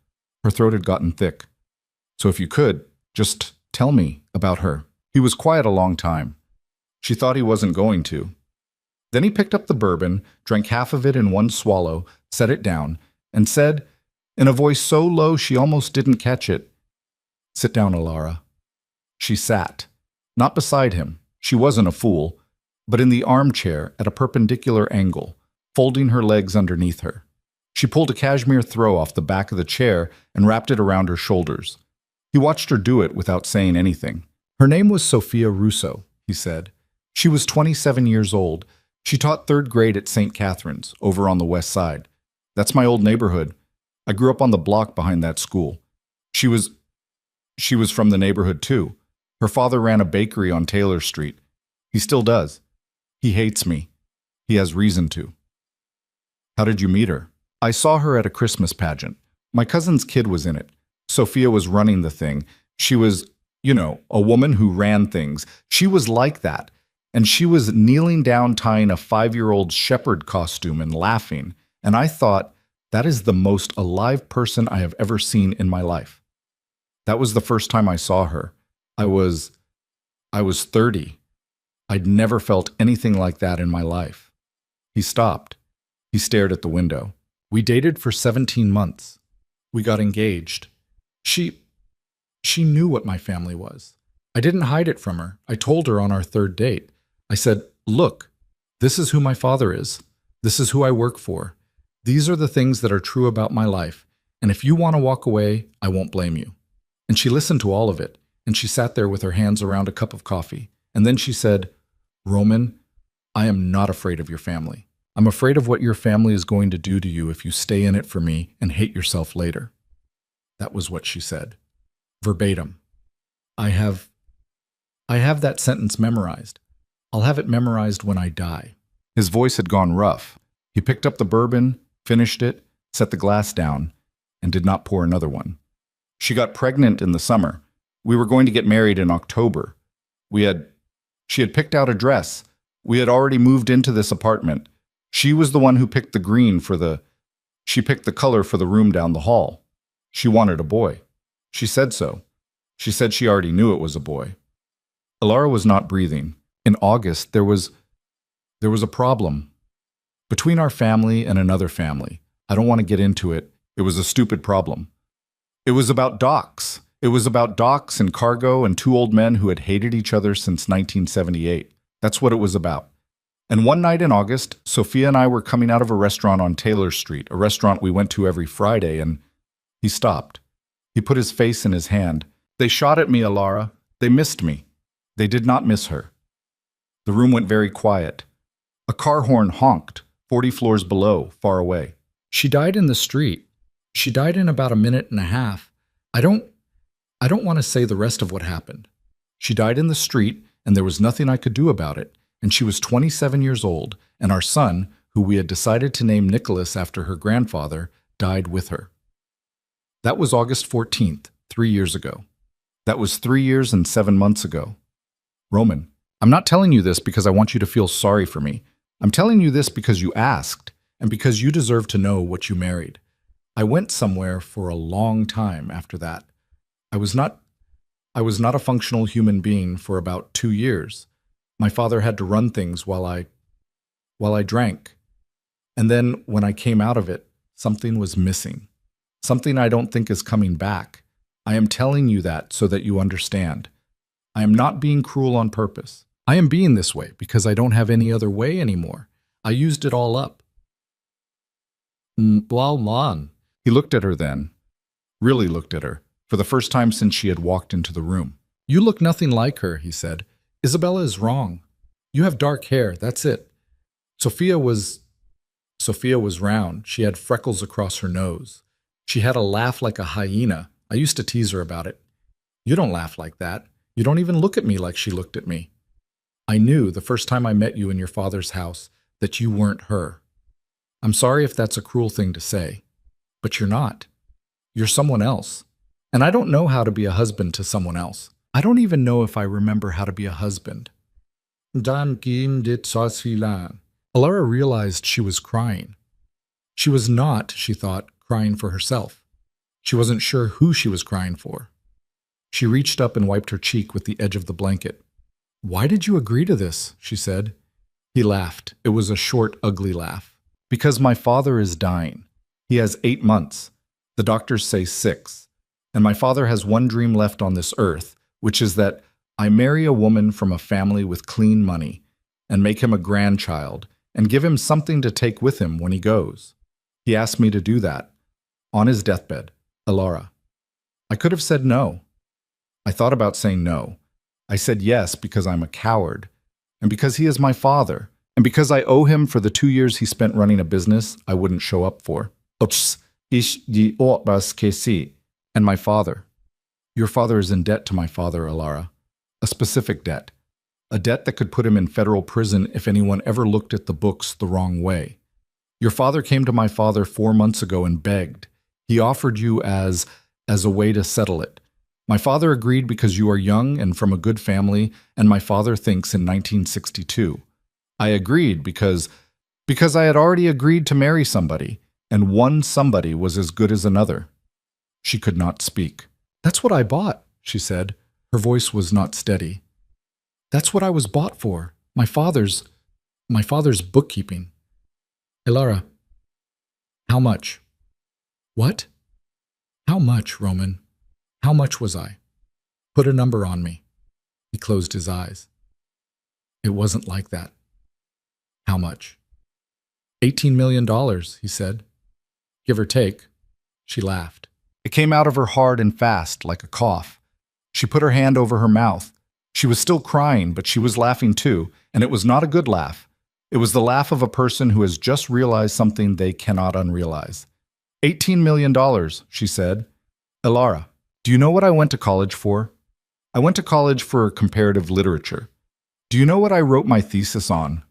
Her throat had gotten thick. "So if you could, just tell me about her." He was quiet a long time. She thought he wasn't going to. Then he picked up the bourbon, drank half of it in one swallow, set it down, and said, in a voice so low she almost didn't catch it, "Sit down, Alara." She sat, not beside him. She wasn't a fool, but in the armchair at a perpendicular angle, folding her legs underneath her. She pulled a cashmere throw off the back of the chair and wrapped it around her shoulders. He watched her do it without saying anything. "Her name was Sophia Russo," he said. "She was 27 years old. She taught 3rd grade at St. Catherine's, over on the west side. That's my old neighborhood. I grew up on the block behind that school. She was from the neighborhood too. Her father ran a bakery on Taylor Street. He still does. He hates me. He has reason to." "How did you meet her?" "I saw her at a Christmas pageant. My cousin's kid was in it. Sophia was running the thing. She was, a woman who ran things. She was like that. And she was kneeling down tying a 5-year-old shepherd costume and laughing. And I thought, that is the most alive person I have ever seen in my life. That was the first time I saw her. I was 30. I'd never felt anything like that in my life." He stopped. He stared at the window. "We dated for 17 months. We got engaged. She knew what my family was. I didn't hide it from her. I told her on our 3rd date. I said, 'Look, this is who my father is. This is who I work for. These are the things that are true about my life. And if you want to walk away, I won't blame you.' And she listened to all of it. And she sat there with her hands around a cup of coffee. And then she said, 'Roman, I am not afraid of your family. I'm afraid of what your family is going to do to you if you stay in it for me and hate yourself later.'" That was what she said. Verbatim. I have that sentence memorized. I'll have it memorized when I die." His voice had gone rough. He picked up the bourbon, finished it, set the glass down, and did not pour another one. "She got pregnant in the summer. We were going to get married in October. She had picked out a dress. We had already moved into this apartment. She was the one who picked the green she picked the color for the room down the hall. She wanted a boy. She said so. She said she already knew it was a boy." Alara was not breathing. In August, there was a problem. Between our family and another family. I don't want to get into it. It was a stupid problem. It was about docks. It was about docks and cargo and 2 old men who had hated each other since 1978. That's what it was about. And one night in August, Sophia and I were coming out of a restaurant on Taylor Street, a restaurant we went to every Friday, and he stopped. He put his face in his hand. They shot at me, Alara. They missed me. They did not miss her. The room went very quiet. A car horn honked, 40 floors below, far away. She died in the street. She died in about a minute and a half. I don't want to say the rest of what happened. She died in the street, and there was nothing I could do about it. And she was 27 years old, and our son, who we had decided to name Nicholas after her grandfather, died with her. That was August 14th, 3 years ago. That was 3 years and 7 months ago. Roman, I'm not telling you this because I want you to feel sorry for me. I'm telling you this because you asked, and because you deserve to know what you married. I went somewhere for a long time after that. I was not a functional human being for about 2 years. My father had to run things while I drank. And then when I came out of it, something was missing. Something I don't think is coming back. I am telling you that so that you understand. I am not being cruel on purpose. I am being this way because I don't have any other way anymore. I used it all up. Lan. He looked at her then. Really looked at her, for the first time since she had walked into the room. You look nothing like her, he said. Isabella is wrong. You have dark hair, that's it. Sophia was round. She had freckles across her nose. She had a laugh like a hyena. I used to tease her about it. You don't laugh like that. You don't even look at me like she looked at me. I knew the first time I met you in your father's house that you weren't her. I'm sorry if that's a cruel thing to say, but you're not. You're someone else. And I don't know how to be a husband to someone else. I don't even know if I remember how to be a husband. Alara realized she was crying. She was not, she thought, crying for herself. She wasn't sure who she was crying for. She reached up and wiped her cheek with the edge of the blanket. Why did you agree to this? She said. He laughed. It was a short, ugly laugh. Because my father is dying. He has 8 months. The doctors say 6. And my father has one dream left on this earth, which is that I marry a woman from a family with clean money and make him a grandchild and give him something to take with him when he goes. He asked me to do that on his deathbed, Alara. I could have said no. I thought about saying no. I said yes because I'm a coward, and because he is my father, and because I owe him for the 2 years he spent running a business I wouldn't show up for. And my father. Your father is in debt to my father, Alara. A specific debt. A debt that could put him in federal prison if anyone ever looked at the books the wrong way. Your father came to my father 4 months ago and begged. He offered you as a way to settle it. My father agreed because you are young and from a good family, and my father thinks in 1962. I agreed because I had already agreed to marry somebody, and one somebody was as good as another. She could not speak. That's what I bought, she said. Her voice was not steady. That's what I was bought for. My father's bookkeeping. Alara, how much? What? How much, Roman? How much was I? Put a number on me. He closed his eyes. It wasn't like that. How much? $18 million, he said. Give or take. She laughed. It came out of her hard and fast, like a cough. She put her hand over her mouth. She was still crying, but she was laughing too, and it was not a good laugh. It was the laugh of a person who has just realized something they cannot unrealize. $18 million, she said. Alara, do you know what I went to college for? I went to college for comparative literature. Do you know what I wrote my thesis on?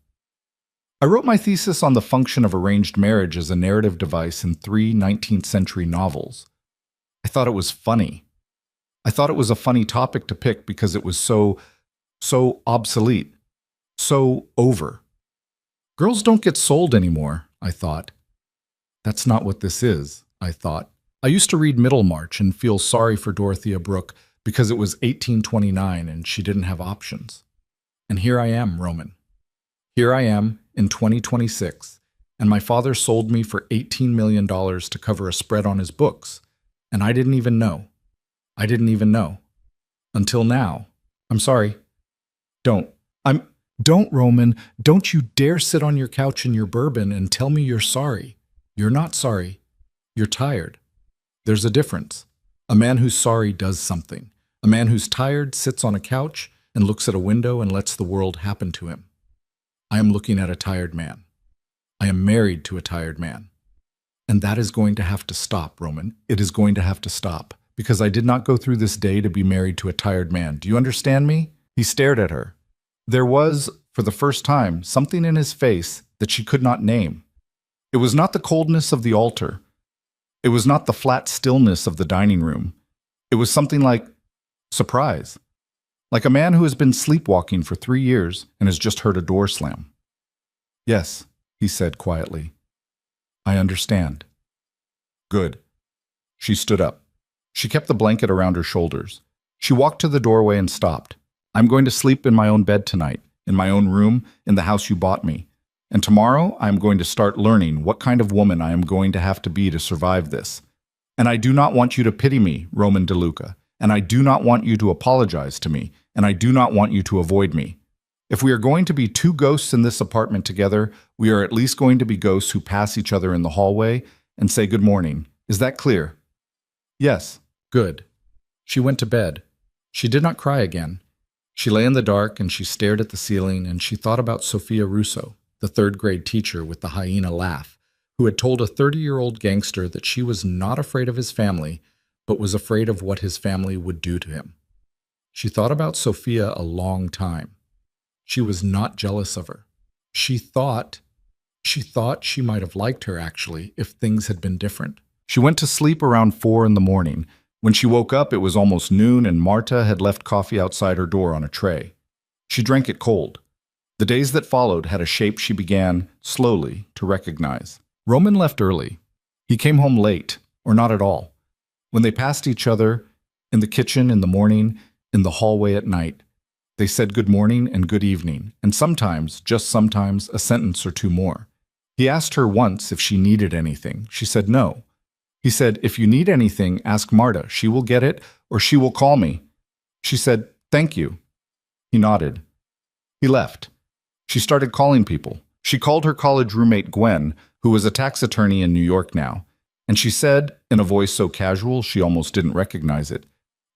I wrote my thesis on the function of arranged marriage as a narrative device in 3 19th century novels. I thought it was funny. I thought it was a funny topic to pick because it was so obsolete, so over. Girls don't get sold anymore, I thought. That's not what this is, I thought. I used to read Middlemarch and feel sorry for Dorothea Brooke because it was 1829 and she didn't have options. And here I am, Roman. Here I am in 2026, and my father sold me for $18 million to cover a spread on his books, and I didn't even know. I didn't even know. Until now. I'm sorry. Don't. Don't, Roman. Don't you dare sit on your couch in your bourbon and tell me you're sorry. You're not sorry. You're tired. There's a difference. A man who's sorry does something. A man who's tired sits on a couch and looks at a window and lets the world happen to him. I am looking at a tired man. I am married to a tired man. And that is going to have to stop, Roman. It is going to have to stop. Because I did not go through this day to be married to a tired man. Do you understand me? He stared at her. There was, for the first time, something in his face that she could not name. It was not the coldness of the altar. It was not the flat stillness of the dining room. It was something like surprise. Like a man who has been sleepwalking for 3 years and has just heard a door slam. Yes, he said quietly. I understand. Good. She stood up. She kept the blanket around her shoulders. She walked to the doorway and stopped. I'm going to sleep in my own bed tonight, in my own room, in the house you bought me. And tomorrow I am going to start learning what kind of woman I am going to have to be to survive this. And I do not want you to pity me, Roman DeLuca. And I do not want you to apologize to me. And I do not want you to avoid me. If we are going to be two ghosts in this apartment together, we are at least going to be ghosts who pass each other in the hallway and say good morning. Is that clear? Yes. Good. She went to bed. She did not cry again. She lay in the dark and she stared at the ceiling and she thought about Sophia Russo, the third-grade teacher with the hyena laugh, who had told a 30-year-old gangster that she was not afraid of his family, but was afraid of what his family would do to him. She thought about Sophia a long time. She was not jealous of her. She thought she might have liked her, actually, if things had been different. She went to sleep around 4 in the morning. When she woke up, it was almost noon, and Marta had left coffee outside her door on a tray. She drank it cold. The days that followed had a shape she began, slowly, to recognize. Roman left early. He came home late, or not at all. When they passed each other, in the kitchen in the morning, in the hallway at night, they said good morning and good evening, and sometimes, just sometimes, a sentence or two more. He asked her once if she needed anything. She said no. He said, if you need anything, ask Marta. She will get it, or she will call me. She said, thank you. He nodded. He left. She started calling people. She called her college roommate Gwen, who was a tax attorney in New York now, and she said, in a voice so casual she almost didn't recognize it,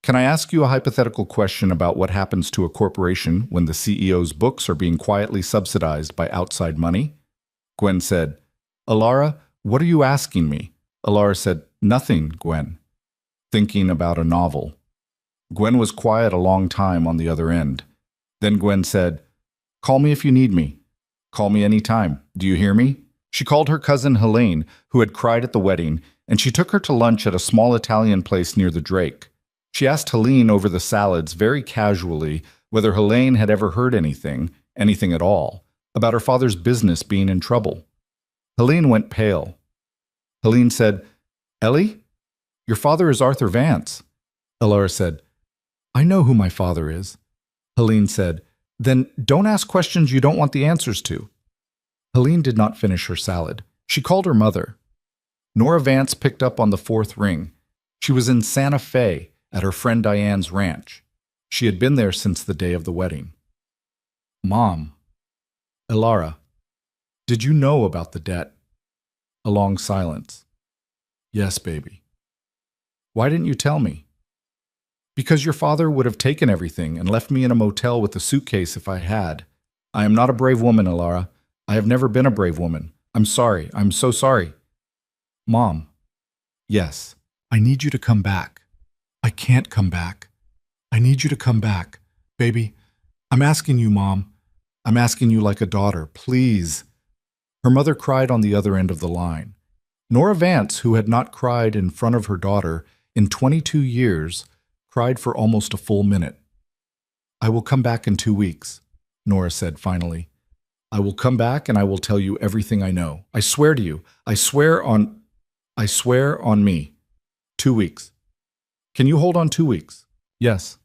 can I ask you a hypothetical question about what happens to a corporation when the CEO's books are being quietly subsidized by outside money? Gwen said, Alara, what are you asking me? Alara said, nothing, Gwen. Thinking about a novel. Gwen was quiet a long time on the other end. Then Gwen said, call me if you need me. Call me any time. Do you hear me? She called her cousin Helene, who had cried at the wedding, and she took her to lunch at a small Italian place near the Drake. She asked Helene over the salads very casually whether Helene had ever heard anything at all, about her father's business being in trouble. Helene went pale. Helene said, Ellie, your father is Arthur Vance. Alara said, I know who my father is. Helene said, then don't ask questions you don't want the answers to. Helene did not finish her salad. She called her mother. Nora Vance picked up on the 4th ring. She was in Santa Fe at her friend Diane's ranch. She had been there since the day of the wedding. Mom. Alara, did you know about the debt? A long silence. Yes, baby. Why didn't you tell me? Because your father would have taken everything and left me in a motel with a suitcase if I had. I am not a brave woman, Alara. I have never been a brave woman. I'm sorry. I'm so sorry. Mom. Yes. I need you to come back. I can't come back. I need you to come back. Baby, I'm asking you, Mom. I'm asking you like a daughter. Please. Her mother cried on the other end of the line. Nora Vance, who had not cried in front of her daughter in 22 years, cried for almost a full minute. I will come back in 2 weeks, Nora said finally. I will come back and I will tell you everything I know. I swear to you. I swear on me. 2 weeks. Can you hold on 2 weeks? Yes.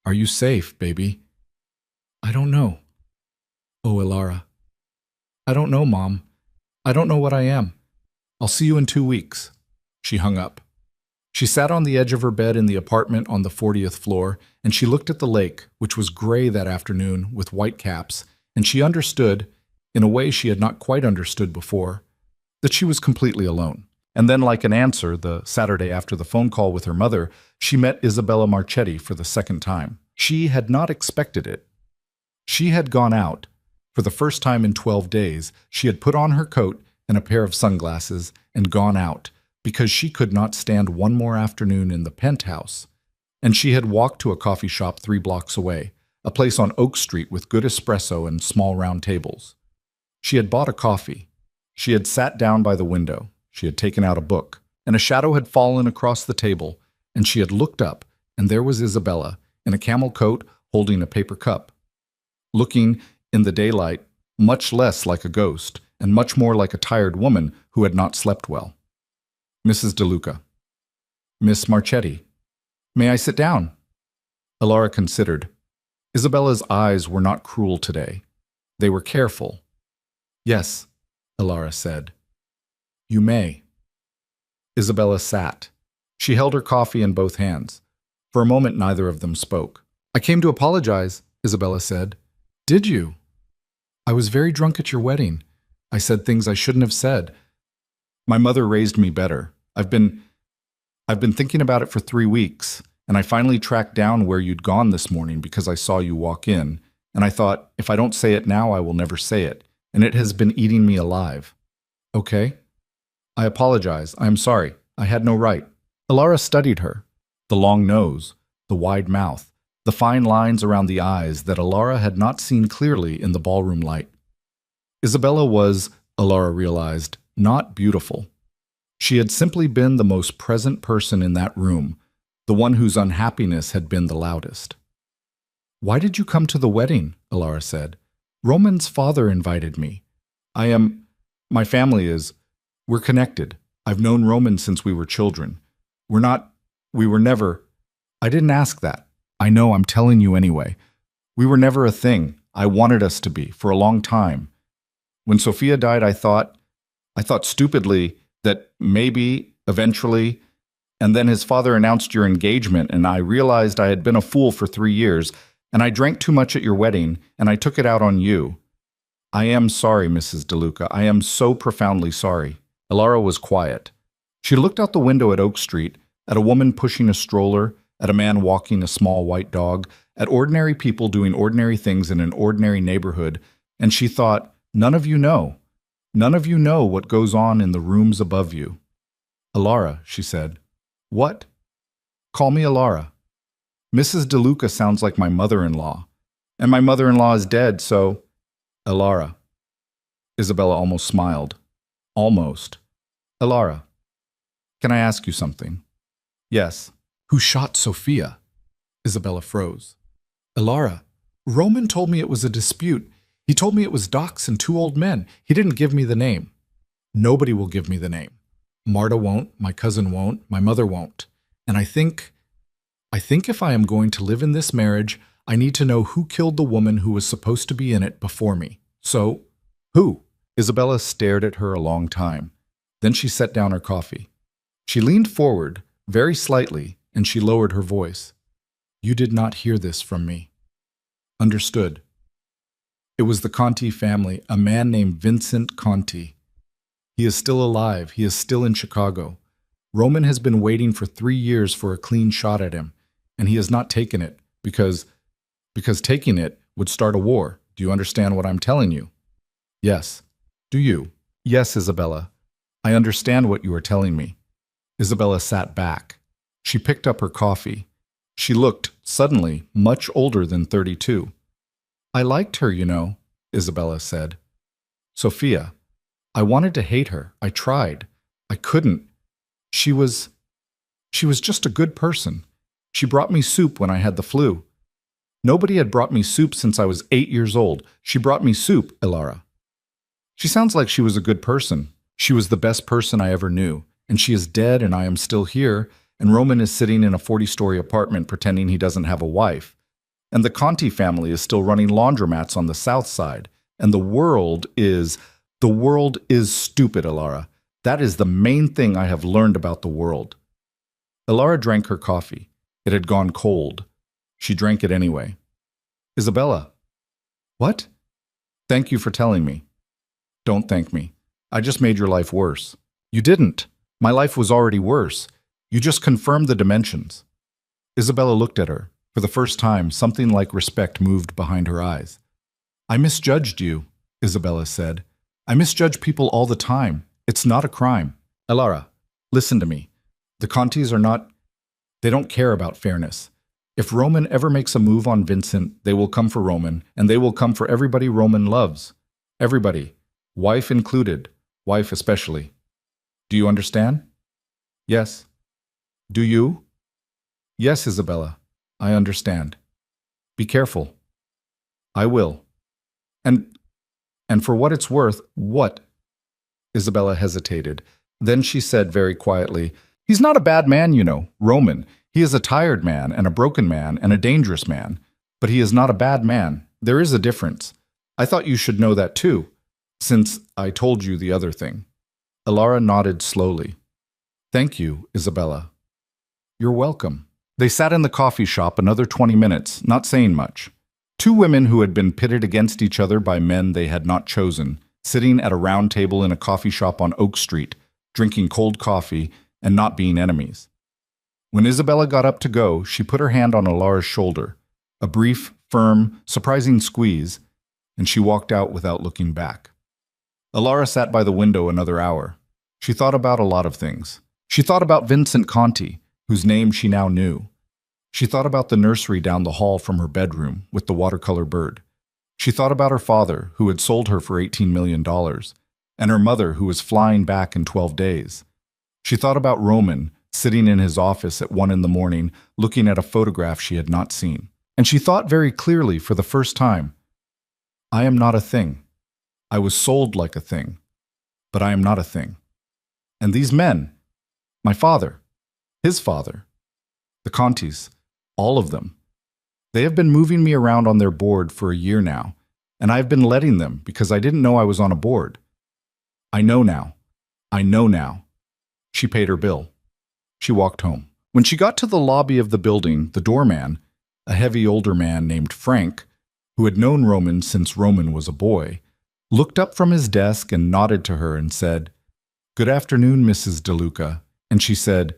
Are you safe, baby? I don't know. Oh, Alara. I don't know, Mom. I don't know what I am. I'll see you in 2 weeks. She hung up. She sat on the edge of her bed in the apartment on the 40th floor, and she looked at the lake, which was gray that afternoon with white caps, and she understood, in a way she had not quite understood before, that she was completely alone. And then, like an answer, the Saturday after the phone call with her mother, she met Isabella Marchetti for the second time. She had not expected it. She had gone out. For the first time in 12 days, she had put on her coat and a pair of sunglasses and gone out, because she could not stand one more afternoon in the penthouse. And she had walked to a coffee shop 3 blocks away, a place on Oak Street with good espresso and small round tables. She had bought a coffee. She had sat down by the window. She had taken out a book, and a shadow had fallen across the table, and she had looked up, and there was Isabella, in a camel coat holding a paper cup, looking, in the daylight, much less like a ghost, and much more like a tired woman who had not slept well. Mrs. DeLuca. Miss Marchetti. May I sit down? Alara considered. Isabella's eyes were not cruel today. They were careful. Yes, Alara said. You may. Isabella sat. She held her coffee in both hands. For a moment, neither of them spoke. I came to apologize, Isabella said. Did you? I was very drunk at your wedding. I said things I shouldn't have said. My mother raised me better. I've been thinking about it for 3 weeks, and I finally tracked down where you'd gone this morning because I saw you walk in, and I thought, if I don't say it now, I will never say it, and it has been eating me alive. Okay? I apologize. I am sorry. I had no right. Alara studied her. The long nose, the wide mouth, the fine lines around the eyes that Alara had not seen clearly in the ballroom light. Isabella was, Alara realized, not beautiful. She had simply been the most present person in that room, the one whose unhappiness had been the loudest. Why did you come to the wedding? Alara said. Roman's father invited me. My family is, we're connected. I've known Roman since we were children. We were never, I didn't ask that. I know, I'm telling you anyway. We were never a thing. I wanted us to be, for a long time. When Sophia died, I thought stupidly that maybe, eventually, and then his father announced your engagement, and I realized I had been a fool for 3 years, and I drank too much at your wedding, and I took it out on you. I am sorry, Mrs. DeLuca. I am so profoundly sorry. Alara was quiet. She looked out the window at Oak Street, at a woman pushing a stroller, at a man walking a small white dog, at ordinary people doing ordinary things in an ordinary neighborhood, and she thought, none of you know. None of you know what goes on in the rooms above you. Alara, she said. What? Call me Alara. Mrs. DeLuca sounds like my mother-in-law. And my mother-in-law is dead, so... Alara. Isabella almost smiled. Almost. Alara, can I ask you something? Yes. Who shot Sophia? Isabella froze. Alara, Roman told me it was a dispute. He told me it was Docs and 2 old men. He didn't give me the name. Nobody will give me the name. Marta won't, my cousin won't, my mother won't. And I think if I am going to live in this marriage, I need to know who killed the woman who was supposed to be in it before me. So, who? Isabella stared at her a long time. Then she set down her coffee. She leaned forward, very slightly, and she lowered her voice. You did not hear this from me. Understood. It was the Conti family, a man named Vincent Conti. He is still alive. He is still in Chicago. Roman has been waiting for 3 years for a clean shot at him, and he has not taken it because taking it would start a war. Do you understand what I'm telling you? Yes. Do you? Yes, Isabella. I understand what you are telling me. Isabella sat back. She picked up her coffee. She looked, suddenly, much older than 32. I liked her, you know, Isabella said. Sophia. I wanted to hate her. I tried. I couldn't. She was just a good person. She brought me soup when I had the flu. Nobody had brought me soup since I was 8 years old. She brought me soup, Alara. She sounds like she was a good person. She was the best person I ever knew. And she is dead and I am still here, and Roman is sitting in a 40-story apartment pretending he doesn't have a wife. And the Conti family is still running laundromats on the south side. And the world is stupid, Alara. That is the main thing I have learned about the world. Ilara drank her coffee. It had gone cold. She drank it anyway. Isabella. What? Thank you for telling me. Don't thank me. I just made your life worse. You didn't. My life was already worse. You just confirmed the dimensions. Isabella looked at her. For the first time, something like respect moved behind her eyes. I misjudged you, Isabella said. I misjudge people all the time. It's not a crime. Ilara, listen to me. The Contis are not... They don't care about fairness. If Roman ever makes a move on Vincent, they will come for Roman, and they will come for everybody Roman loves. Everybody. Wife included. Wife especially. Do you understand? Yes. Do you? Yes, Isabella. I understand. Be careful. I will. And for what it's worth, what? Isabella hesitated. Then she said very quietly, He's not a bad man, you know, Roman. He is a tired man and a broken man and a dangerous man. But he is not a bad man. There is a difference. I thought you should know that too, since I told you the other thing. Ilara nodded slowly. Thank you, Isabella. You're welcome. They sat in the coffee shop another 20 minutes, not saying much. Two women who had been pitted against each other by men they had not chosen, sitting at a round table in a coffee shop on Oak Street, drinking cold coffee and not being enemies. When Isabella got up to go, she put her hand on Ilara's shoulder, a brief, firm, surprising squeeze, and she walked out without looking back. Ilara sat by the window another hour. She thought about a lot of things. She thought about Vincent Conti, whose name she now knew. She thought about the nursery down the hall from her bedroom with the watercolor bird. She thought about her father, who had sold her for $18 million, and her mother, who was flying back in 12 days. She thought about Roman, sitting in his office at 1 a.m, looking at a photograph she had not seen. And she thought very clearly for the first time, I am not a thing. I was sold like a thing, but I am not a thing. And these men, my father, his father, the Contis, all of them, they have been moving me around on their board for a year now, and I have been letting them because I didn't know I was on a board. I know now. I know now. She paid her bill. She walked home. When she got to the lobby of the building, the doorman, a heavy older man named Frank, who had known Roman since Roman was a boy, looked up from his desk and nodded to her and said, Good afternoon, Mrs. DeLuca. And she said,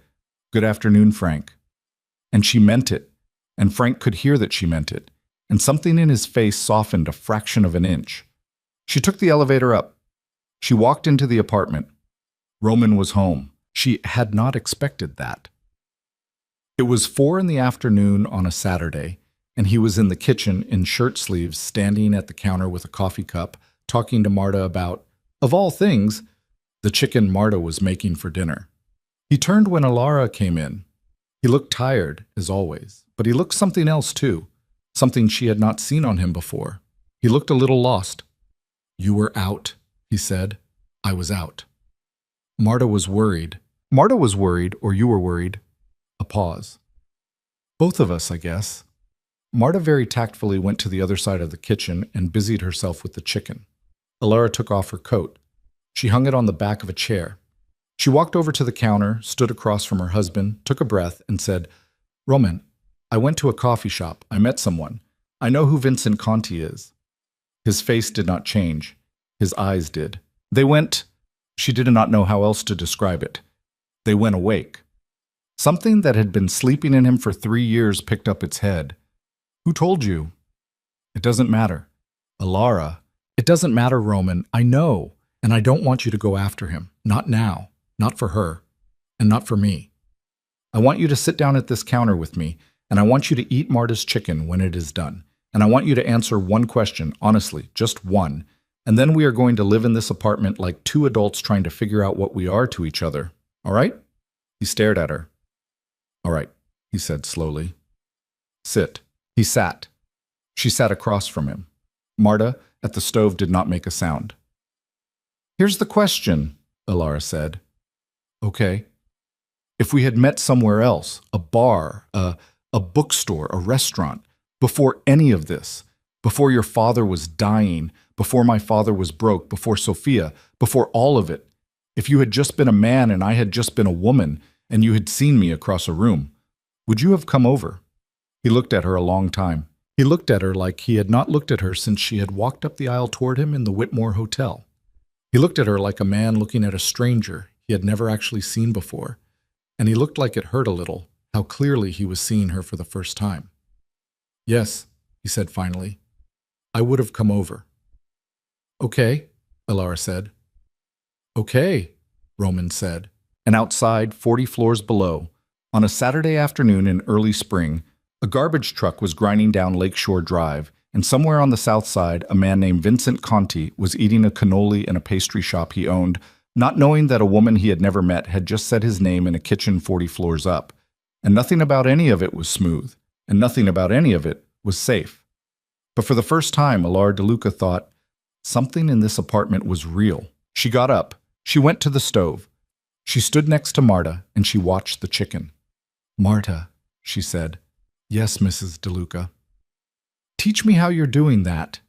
Good afternoon, Frank. And she meant it, and Frank could hear that she meant it, and something in his face softened a fraction of an inch. She took the elevator up. She walked into the apartment. Roman was home. She had not expected that. It was 4 p.m. on a Saturday, and he was in the kitchen in shirt sleeves, standing at the counter with a coffee cup, talking to Marta about, of all things, the chicken Marta was making for dinner. He turned when Ilara came in. He looked tired, as always, but he looked something else too, something she had not seen on him before. He looked a little lost. You were out, he said. I was out. Marta was worried. Marta was worried, or you were worried. A pause. Both of us, I guess. Marta very tactfully went to the other side of the kitchen and busied herself with the chicken. Ilara took off her coat. She hung it on the back of a chair. She walked over to the counter, stood across from her husband, took a breath, and said, Roman, I went to a coffee shop. I met someone. I know who Vincent Conti is. His face did not change. His eyes did. They went... She did not know how else to describe it. They went awake. Something that had been sleeping in him for 3 years picked up its head. Who told you? It doesn't matter. Ilara. It doesn't matter, Roman. I know. And I don't want you to go after him. Not now. Not for her. And not for me. I want you to sit down at this counter with me, and I want you to eat Marta's chicken when it is done. And I want you to answer one question, honestly, just one. And then we are going to live in this apartment like 2 adults trying to figure out what we are to each other. All right? He stared at her. All right, he said slowly. Sit. He sat. She sat across from him. Marta, at the stove, did not make a sound. Here's the question, Ilara said. Okay. If we had met somewhere else, a bar, a bookstore, a restaurant, before any of this, before your father was dying, before my father was broke, before Sophia, before all of it, if you had just been a man and I had just been a woman, and you had seen me across a room, would you have come over?" He looked at her a long time. He looked at her like he had not looked at her since she had walked up the aisle toward him in the Whitmore Hotel. He looked at her like a man looking at a stranger he had never actually seen before, and he looked like it hurt a little, how clearly he was seeing her for the first time. "Yes," he said finally, "I would have come over." "Okay," Alara said. "Okay," Roman said. And outside, 40 floors below, on a Saturday afternoon in early spring, a garbage truck was grinding down Lakeshore Drive, and somewhere on the south side, a man named Vincent Conti was eating a cannoli in a pastry shop he owned, not knowing that a woman he had never met had just said his name in a kitchen 40 floors up. And nothing about any of it was smooth, and nothing about any of it was safe. But for the first time, Alara DeLuca thought, something in this apartment was real. She got up. She went to the stove. She stood next to Marta, and she watched the chicken. "Marta," she said. "Yes, Mrs. DeLuca." "Teach me how you're doing that."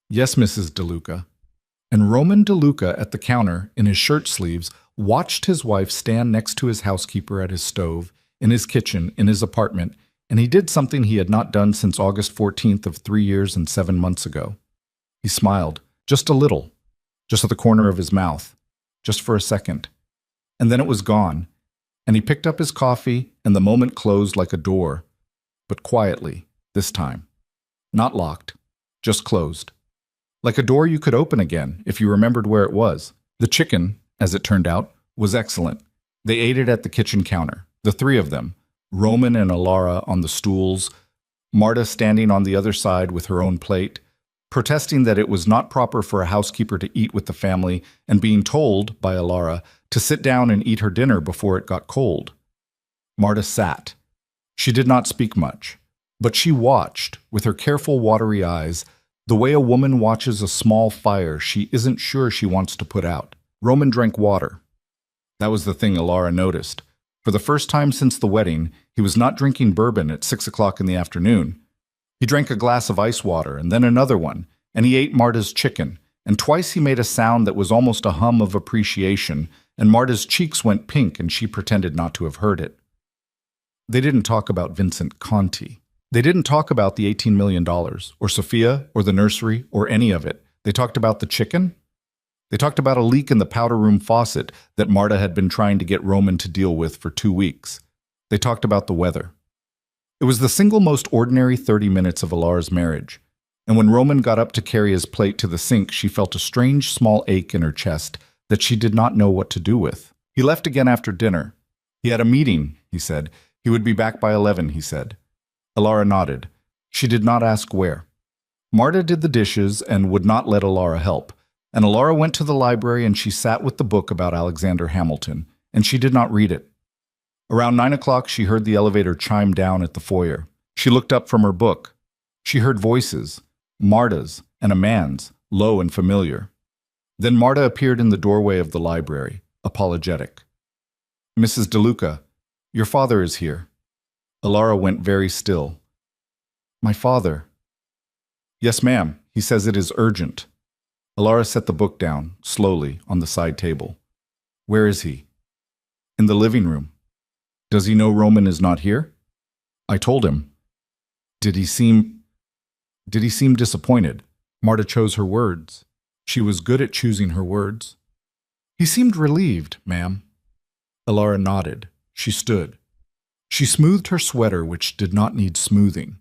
"Yes, Mrs. DeLuca." And Roman DeLuca at the counter, in his shirt sleeves, watched his wife stand next to his housekeeper at his stove, in his kitchen, in his apartment, and he did something he had not done since August 14th of 3 years and 7 months ago. He smiled, just a little, just at the corner of his mouth, just for a second. And then it was gone, and he picked up his coffee, and the moment closed like a door, but quietly, this time. Not locked, just closed. Like a door you could open again if you remembered where it was. The chicken, as it turned out, was excellent. They ate it at the kitchen counter, the three of them, Roman and Alara on the stools, Marta standing on the other side with her own plate, protesting that it was not proper for a housekeeper to eat with the family and being told by Alara to sit down and eat her dinner before it got cold. Marta sat. She did not speak much, but she watched, with her careful, watery eyes, the way a woman watches a small fire she isn't sure she wants to put out. Roman drank water. That was the thing Alara noticed. For the first time since the wedding, he was not drinking bourbon at 6 o'clock in the afternoon. He drank a glass of ice water and then another one, and he ate Marta's chicken, and twice he made a sound that was almost a hum of appreciation, and Marta's cheeks went pink and she pretended not to have heard it. They didn't talk about Vincent Conti. They didn't talk about the $18 million, or Sophia, or the nursery, or any of it. They talked about the chicken. They talked about a leak in the powder room faucet that Marta had been trying to get Roman to deal with for 2 weeks. They talked about the weather. It was the single most ordinary 30 minutes of Alara's marriage, and when Roman got up to carry his plate to the sink, she felt a strange small ache in her chest that she did not know what to do with. He left again after dinner. He had a meeting, he said. He would be back by 11, he said. Alara nodded. She did not ask where. Marta did the dishes and would not let Alara help, and Alara went to the library and she sat with the book about Alexander Hamilton, and she did not read it. Around 9 o'clock, she heard the elevator chime down at the foyer. She looked up from her book. She heard voices, Marta's and a man's, low and familiar. Then Marta appeared in the doorway of the library, apologetic. "Mrs. DeLuca, your father is here." Alara went very still. "My father?" "Yes, ma'am. He says it is urgent." Alara set the book down, slowly, on the side table. "Where is he?" "In the living room." "Does he know Roman is not here?" "I told him." Did he seem disappointed?" Marta chose her words. She was good at choosing her words. "He seemed relieved, ma'am." Alara nodded. She stood. She smoothed her sweater, which did not need smoothing.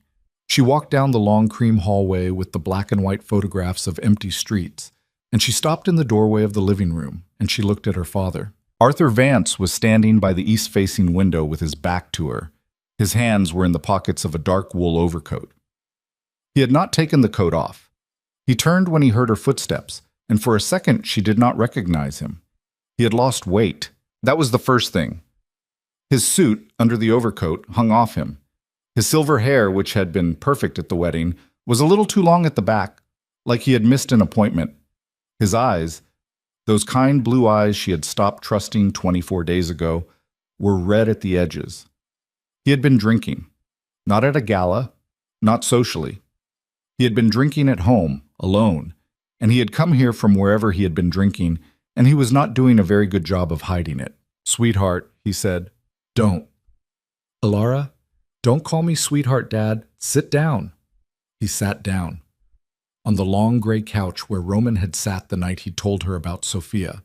She walked down the long cream hallway with the black and white photographs of empty streets, and she stopped in the doorway of the living room, and she looked at her father. Arthur Vance was standing by the east-facing window with his back to her. His hands were in the pockets of a dark wool overcoat. He had not taken the coat off. He turned when he heard her footsteps, and for a second she did not recognize him. He had lost weight. That was the first thing. His suit, under the overcoat, hung off him. His silver hair, which had been perfect at the wedding, was a little too long at the back, like he had missed an appointment. His eyes, those kind blue eyes she had stopped trusting 24 days ago, were red at the edges. He had been drinking. Not at a gala, not socially. He had been drinking at home, alone, and he had come here from wherever he had been drinking, and he was not doing a very good job of hiding it. Sweetheart, he said. Don't. Alara, don't call me sweetheart, Dad. Sit down. He sat down on the long gray couch where Roman had sat the night he told her about Sophia.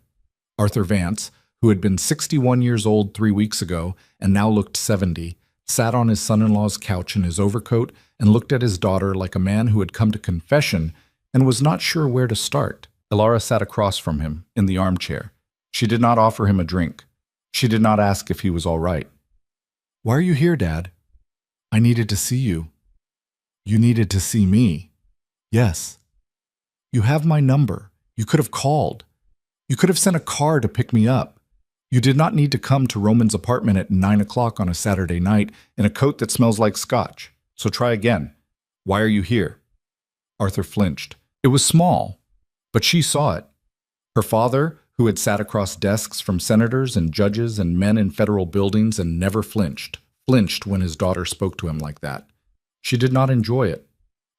Arthur Vance, who had been 61 years old 3 weeks ago and now looked 70, sat on his son-in-law's couch in his overcoat and looked at his daughter like a man who had come to confession and was not sure where to start. Alara sat across from him in the armchair. She did not offer him a drink. She did not ask if he was all right. Why are you here, Dad? I needed to see you. You needed to see me. Yes. You have my number. You could have called. You could have sent a car to pick me up. You did not need to come to Roman's apartment at 9 o'clock on a Saturday night in a coat that smells like scotch. So try again. Why are you here? Arthur flinched. It was small, but she saw it. Her father, who had sat across desks from senators and judges and men in federal buildings and never flinched when his daughter spoke to him like that. She did not enjoy it.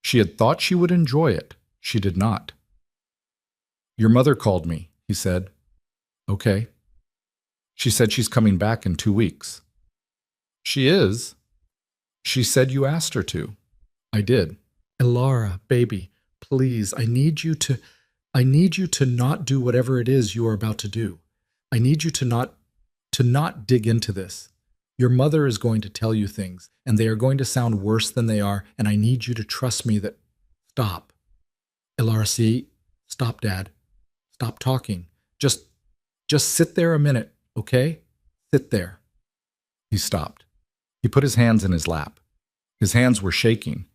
She had thought she would enjoy it. She did not. Your mother called me, he said. Okay. She said she's coming back in 2 weeks. She is? She said you asked her to. I did. Alara, baby, please, I need you to not do whatever it is you are about to do. I need you to not dig into this. Your mother is going to tell you things, and they are going to sound worse than they are, and I need you to trust me that... Stop. Alara, see? Stop, Dad. Stop talking. Just sit there a minute, okay? Sit there. He stopped. He put his hands in his lap. His hands were shaking.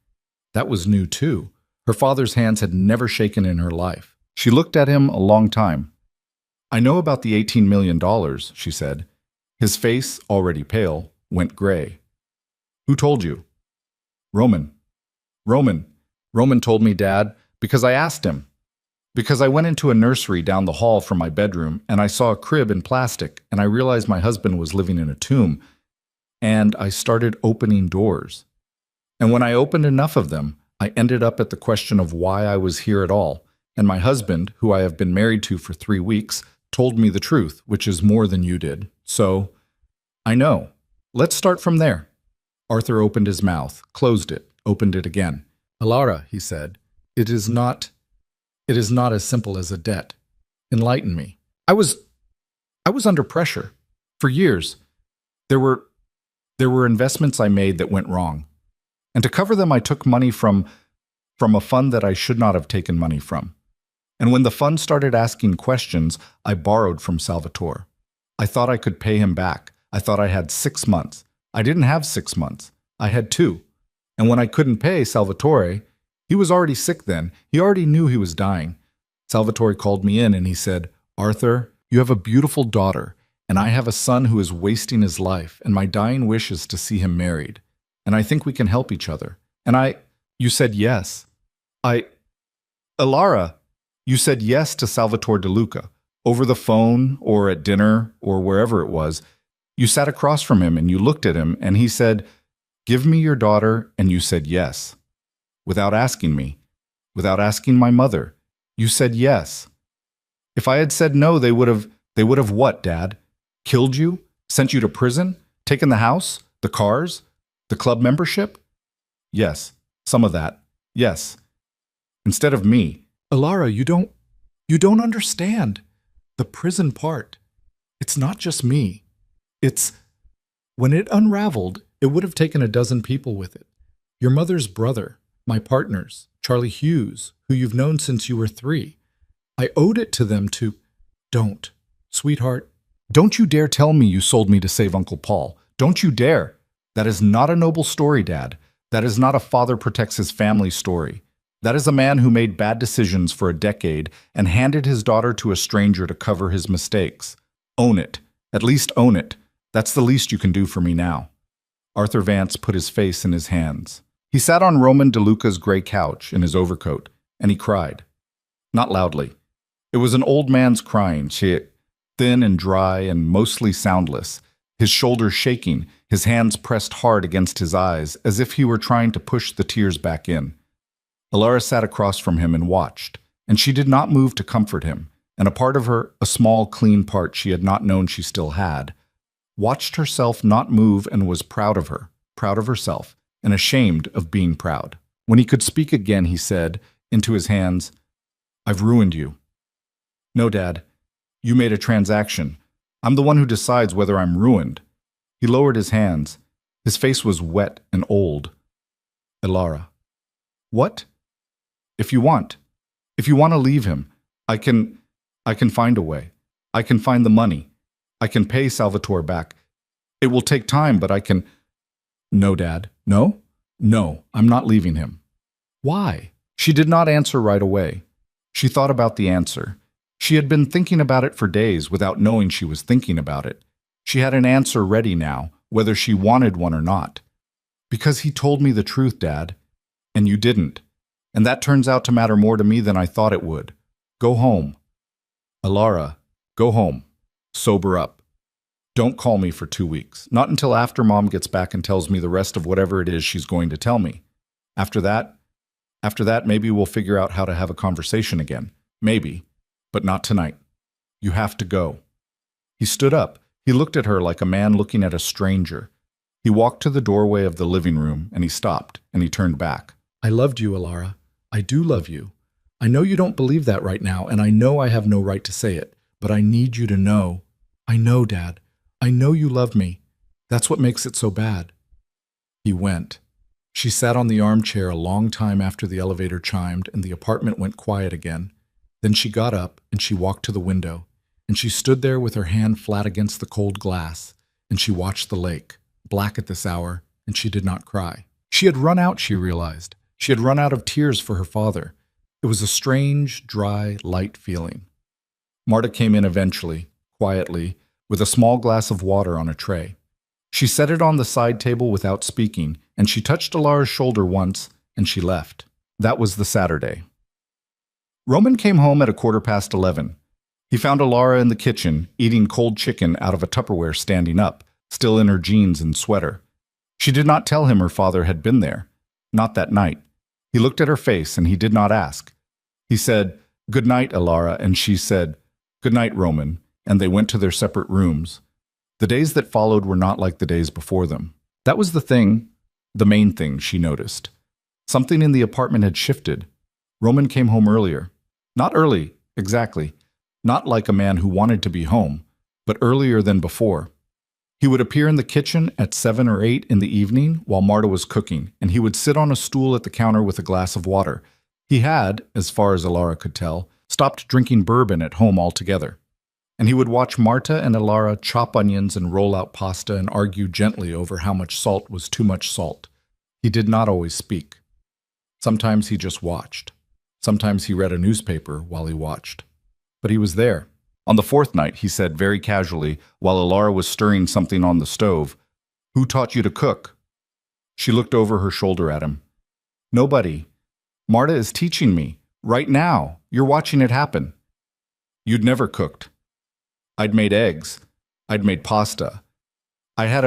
That was new, too. Her father's hands had never shaken in her life. She looked at him a long time. I know about the $18 million, she said. His face, already pale, went gray. Who told you? Roman. Roman told me, Dad, because I asked him. Because I went into a nursery down the hall from my bedroom, and I saw a crib in plastic, and I realized my husband was living in a tomb, and I started opening doors. And when I opened enough of them, I ended up at the question of why I was here at all, and my husband, who I have been married to for 3 weeks, told me the truth, which is more than you did. So, I know. Let's start from there. Arthur opened his mouth, closed it, opened it again. Alara, he said, it is not as simple as a debt. Enlighten me. I was under pressure. For years, there were investments I made that went wrong. And to cover them, I took money from a fund that I should not have taken money from. And when the fund started asking questions, I borrowed from Salvatore. I thought I could pay him back. I thought I had 6 months. I didn't have 6 months. I had 2. And when I couldn't pay Salvatore, he was already sick then. He already knew he was dying. Salvatore called me in and he said, Arthur, you have a beautiful daughter, and I have a son who is wasting his life, and my dying wish is to see him married. And I think we can help each other. And you said yes. Alara, you said yes to Salvatore De Luca. Over the phone or at dinner or wherever it was, you sat across from him and you looked at him and he said, give me your daughter, and you said yes. Without asking me, without asking my mother, you said yes. If I had said no, they would have what, Dad? Killed you? Sent you to prison? Taken the house? The cars? The club membership? Yes, some of that. Yes. Instead of me. Alara, you don't understand. The prison part. It's not just me. When it unraveled, it would have taken a dozen people with it. Your mother's brother, my partners, Charlie Hughes, who you've known since you were 3. I owed it to them to... Don't. Sweetheart, don't you dare tell me you sold me to save Uncle Paul. Don't you dare. That is not a noble story, Dad. That is not a father protects his family story. That is a man who made bad decisions for a decade and handed his daughter to a stranger to cover his mistakes. Own it. At least own it. That's the least you can do for me now. Arthur Vance put his face in his hands. He sat on Roman De Luca's gray couch in his overcoat, and he cried. Not loudly. It was an old man's crying, thin and dry and mostly soundless, his shoulders shaking, his hands pressed hard against his eyes, as if he were trying to push the tears back in. Alara sat across from him and watched, and she did not move to comfort him, and a part of her, a small, clean part she had not known she still had, watched herself not move and was proud of her, proud of herself, and ashamed of being proud. When he could speak again, he said, into his hands, "I've ruined you." "No, Dad. You made a transaction. I'm the one who decides whether I'm ruined." He lowered his hands. His face was wet and old. "Elara." "What?" If you want to leave him, I can find a way. I can find the money. I can pay Salvatore back. It will take time, but I can." "No, Dad. No? No, I'm not leaving him." "Why?" She did not answer right away. She thought about the answer. She had been thinking about it for days without knowing she was thinking about it. She had an answer ready now, whether she wanted one or not. "Because he told me the truth, Dad, and you didn't. And that turns out to matter more to me than I thought it would. Go home." "Elara, go home. Sober up. Don't call me for 2 weeks. Not until after Mom gets back and tells me the rest of whatever it is she's going to tell me. After that, maybe we'll figure out how to have a conversation again. Maybe. But not tonight. You have to go." He stood up. He looked at her like a man looking at a stranger. He walked to the doorway of the living room, and he stopped, and he turned back. "I loved you, Elara. I do love you. I know you don't believe that right now, and I know I have no right to say it, but I need you to know. I know, Dad. I know you love me. That's what makes it so bad." He went. She sat on the armchair a long time after the elevator chimed and the apartment went quiet again. Then she got up and she walked to the window, and she stood there with her hand flat against the cold glass, and she watched the lake, black at this hour, and she did not cry. She had run out, she realized. She had run out of tears for her father. It was a strange, dry, light feeling. Marta came in eventually, quietly, with a small glass of water on a tray. She set it on the side table without speaking, and she touched Elara's shoulder once, and she left. That was the Saturday. Roman came home at 11:15. He found Elara in the kitchen, eating cold chicken out of a Tupperware standing up, still in her jeans and sweater. She did not tell him her father had been there. Not that night. He looked at her face, and he did not ask. He said, "Good night, Elara," and she said, "Good night, Roman," and they went to their separate rooms. The days that followed were not like the days before them. That was the main thing she noticed. Something in the apartment had shifted. Roman came home earlier. Not early, exactly. Not like a man who wanted to be home, but earlier than before. He would appear in the kitchen at 7 or 8 in the evening while Marta was cooking, and he would sit on a stool at the counter with a glass of water. He had, as far as Elara could tell, stopped drinking bourbon at home altogether. And he would watch Marta and Elara chop onions and roll out pasta and argue gently over how much salt was too much salt. He did not always speak. Sometimes he just watched. Sometimes he read a newspaper while he watched. But he was there. On the fourth night, he said very casually, while Elara was stirring something on the stove, "Who taught you to cook?" She looked over her shoulder at him. "Nobody. Marta is teaching me. Right now. You're watching it happen." "You'd never cooked." "I'd made eggs. I'd made pasta. I had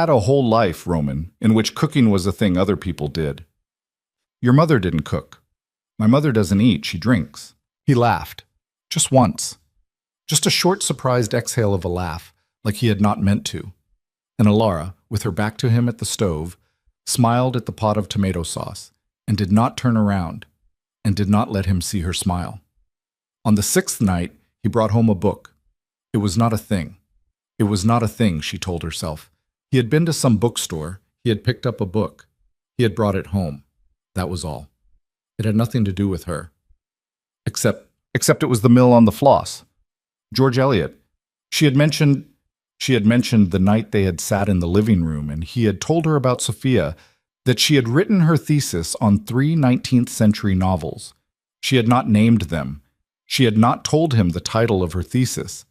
a whole life, Roman, in which cooking was a thing other people did." "Your mother didn't cook." "My mother doesn't eat, she drinks." He laughed. Just once. Just a short, surprised exhale of a laugh, like he had not meant to. And Elara, with her back to him at the stove, smiled at the pot of tomato sauce, and did not turn around, and did not let him see her smile. On the sixth night, he brought home a book. It was not a thing. It was not a thing, she told herself. He had been to some bookstore. He had picked up a book. He had brought it home. That was all. It had nothing to do with her. Except it was the mill on the floss. George Eliot. She had mentioned the night they had sat in the living room, and he had told her about Sophia, that she had written her thesis on 3 19th century novels. She had not named them. She had not told him the title of her thesis.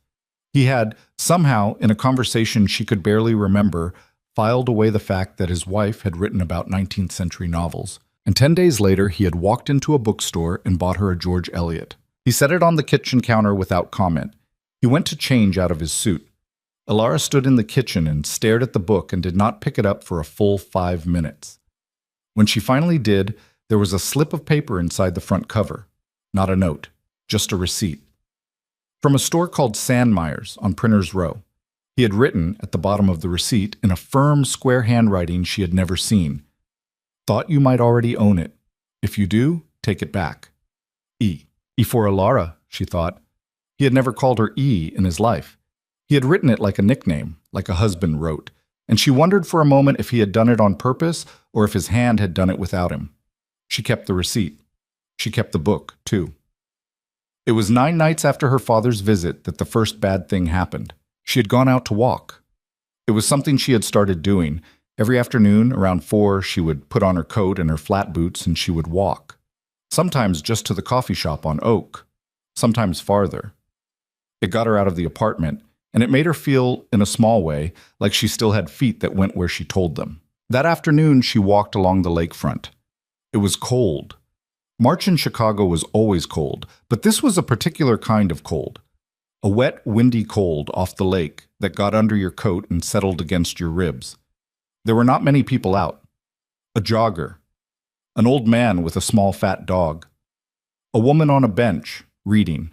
He had, somehow, in a conversation she could barely remember, filed away the fact that his wife had written about 19th century novels. And 10 days later, he had walked into a bookstore and bought her a George Eliot. He set it on the kitchen counter without comment. He went to change out of his suit. Elara stood in the kitchen and stared at the book and did not pick it up for a full 5 minutes. When she finally did, there was a slip of paper inside the front cover. Not a note, just a receipt. From a store called Sandmeyer's on Printer's Row. He had written, at the bottom of the receipt, in a firm, square handwriting she had never seen, "Thought you might already own it. If you do, take it back. E. E for Alara, she thought. He had never called her E in his life. He had written it like a nickname, like a husband wrote, and she wondered for a moment if he had done it on purpose or if his hand had done it without him. She kept the receipt. She kept the book, too. It was 9 nights after her father's visit that the first bad thing happened. She had gone out to walk. It was something she had started doing. Every afternoon, around 4, she would put on her coat and her flat boots and she would walk. Sometimes just to the coffee shop on Oak. Sometimes farther. It got her out of the apartment, and it made her feel, in a small way, like she still had feet that went where she told them. That afternoon, she walked along the lakefront. It was cold. March in Chicago was always cold, but this was a particular kind of cold. A wet, windy cold off the lake that got under your coat and settled against your ribs. There were not many people out. A jogger. An old man with a small fat dog. A woman on a bench, reading.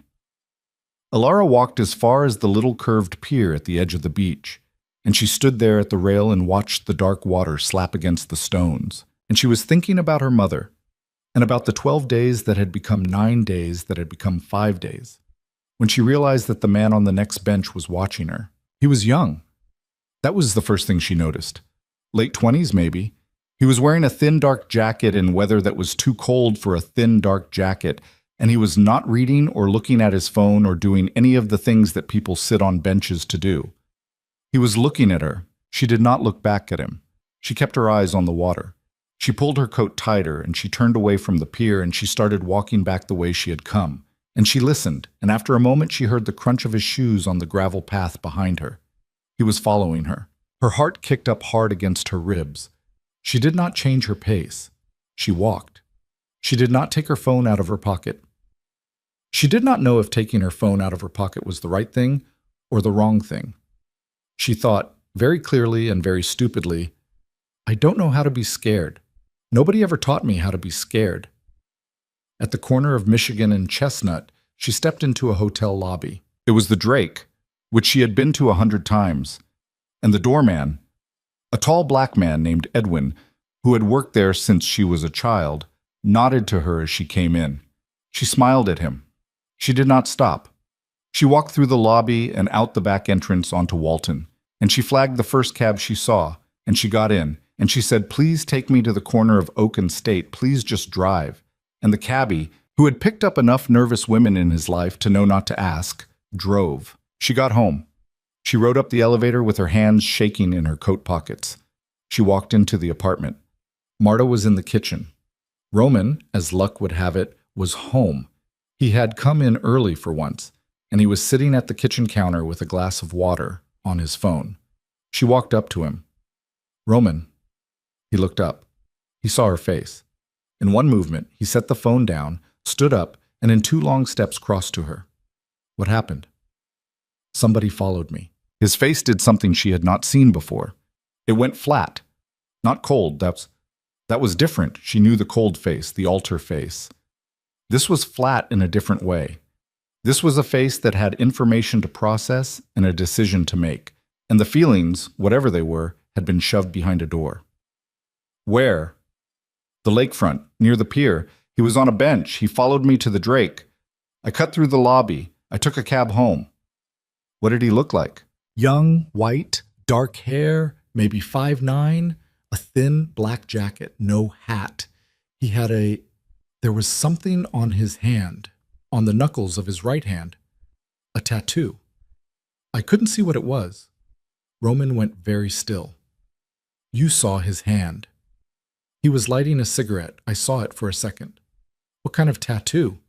Alara walked as far as the little curved pier at the edge of the beach, and she stood there at the rail and watched the dark water slap against the stones, and she was thinking about her mother, and about the 12 days that had become 9 days that had become 5 days. When she realized that the man on the next bench was watching her. He was young. That was the first thing she noticed. Late 20s, maybe. He was wearing a thin, dark jacket in weather that was too cold for a thin, dark jacket, and he was not reading or looking at his phone or doing any of the things that people sit on benches to do. He was looking at her. She did not look back at him. She kept her eyes on the water. She pulled her coat tighter, and she turned away from the pier, and she started walking back the way she had come. And she listened, and after a moment she heard the crunch of his shoes on the gravel path behind her. He was following her. Her heart kicked up hard against her ribs. She did not change her pace. She walked. She did not take her phone out of her pocket. She did not know if taking her phone out of her pocket was the right thing or the wrong thing. She thought, very clearly and very stupidly, I don't know how to be scared. Nobody ever taught me how to be scared. At the corner of Michigan and Chestnut, she stepped into a hotel lobby. It was the Drake, which she had been to 100 times, and the doorman, a tall black man named Edwin, who had worked there since she was a child, nodded to her as she came in. She smiled at him. She did not stop. She walked through the lobby and out the back entrance onto Walton, and she flagged the first cab she saw, and she got in, and she said, "Please take me to the corner of Oak and State. Please just drive." And the cabbie, who had picked up enough nervous women in his life to know not to ask, drove. She got home. She rode up the elevator with her hands shaking in her coat pockets. She walked into the apartment. Marta was in the kitchen. Roman, as luck would have it, was home. He had come in early for once, and he was sitting at the kitchen counter with a glass of water on his phone. She walked up to him. "Roman." He looked up. He saw her face. In one movement, he set the phone down, stood up, and in 2 long steps crossed to her. "What happened?" "Somebody followed me." His face did something she had not seen before. It went flat. Not cold, that was different. She knew the cold face, the altar face. This was flat in a different way. This was a face that had information to process and a decision to make, and the feelings, whatever they were, had been shoved behind a door. "Where?" "The lakefront, near the pier. He was on a bench. He followed me to the Drake. I cut through the lobby. I took a cab home." "What did he look like?" "Young, white, dark hair, maybe 5'9", a thin black jacket, no hat. He had there was something on his hand, on the knuckles of his right hand. A tattoo. I couldn't see what it was." Roman went very still. "You saw his hand." "He was lighting a cigarette. I saw it for a second." "What kind of tattoo?"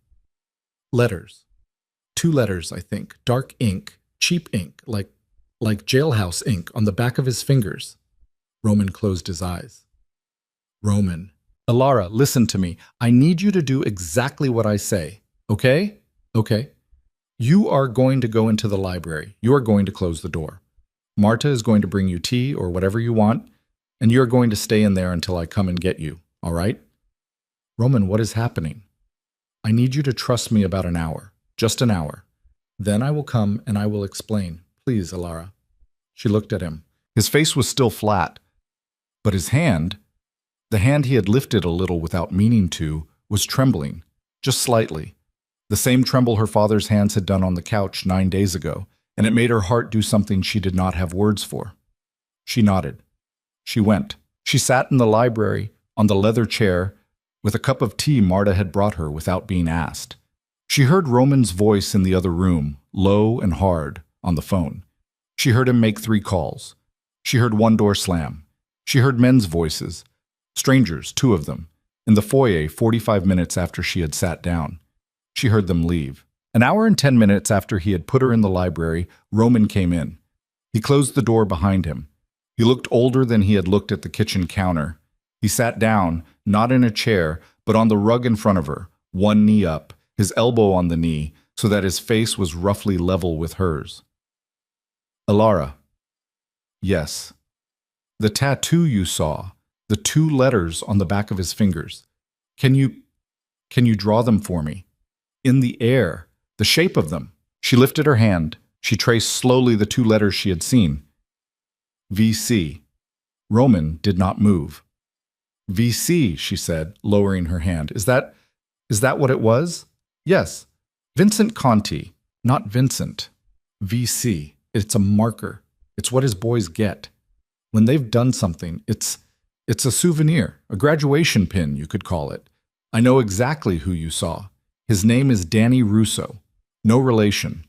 "Letters. 2 letters, I think. Dark ink, cheap ink, like jailhouse ink on the back of his fingers." Roman closed his eyes. "Roman." "Alara, listen to me. I need you to do exactly what I say. Okay? Okay. You are going to go into the library. You are going to close the door. Marta is going to bring you tea or whatever you want, and you are going to stay in there until I come and get you. All right?" "Roman, what is happening?" "I need you to trust me about an hour. Just an hour. Then I will come and I will explain. Please, Alara." She looked at him. His face was still flat, but his hand, the hand he had lifted a little without meaning to, was trembling, just slightly. The same tremble her father's hands had done on the couch 9 days ago, and it made her heart do something she did not have words for. She nodded. She went. She sat in the library, on the leather chair, with a cup of tea Marta had brought her without being asked. She heard Roman's voice in the other room, low and hard, on the phone. She heard him make 3 calls. She heard one door slam. She heard men's voices, strangers, 2 of them, in the foyer 45 minutes after she had sat down. She heard them leave. An hour and 10 minutes after he had put her in the library, Roman came in. He closed the door behind him. He looked older than he had looked at the kitchen counter. He sat down, not in a chair, but on the rug in front of her, one knee up, his elbow on the knee, so that his face was roughly level with hers. Alara. Yes. The tattoo you saw, the 2 letters on the back of his fingers. Can you draw them for me? In the air, the shape of them. She lifted her hand. She traced slowly the 2 letters she had seen. VC. Roman did not move. VC, she said, lowering her hand. Is that what it was? Yes. Vincent Conti, not Vincent. VC. It's a marker. It's what his boys get. When they've done something, it's a souvenir, a graduation pin, you could call it. I know exactly who you saw. His name is Danny Russo. No relation.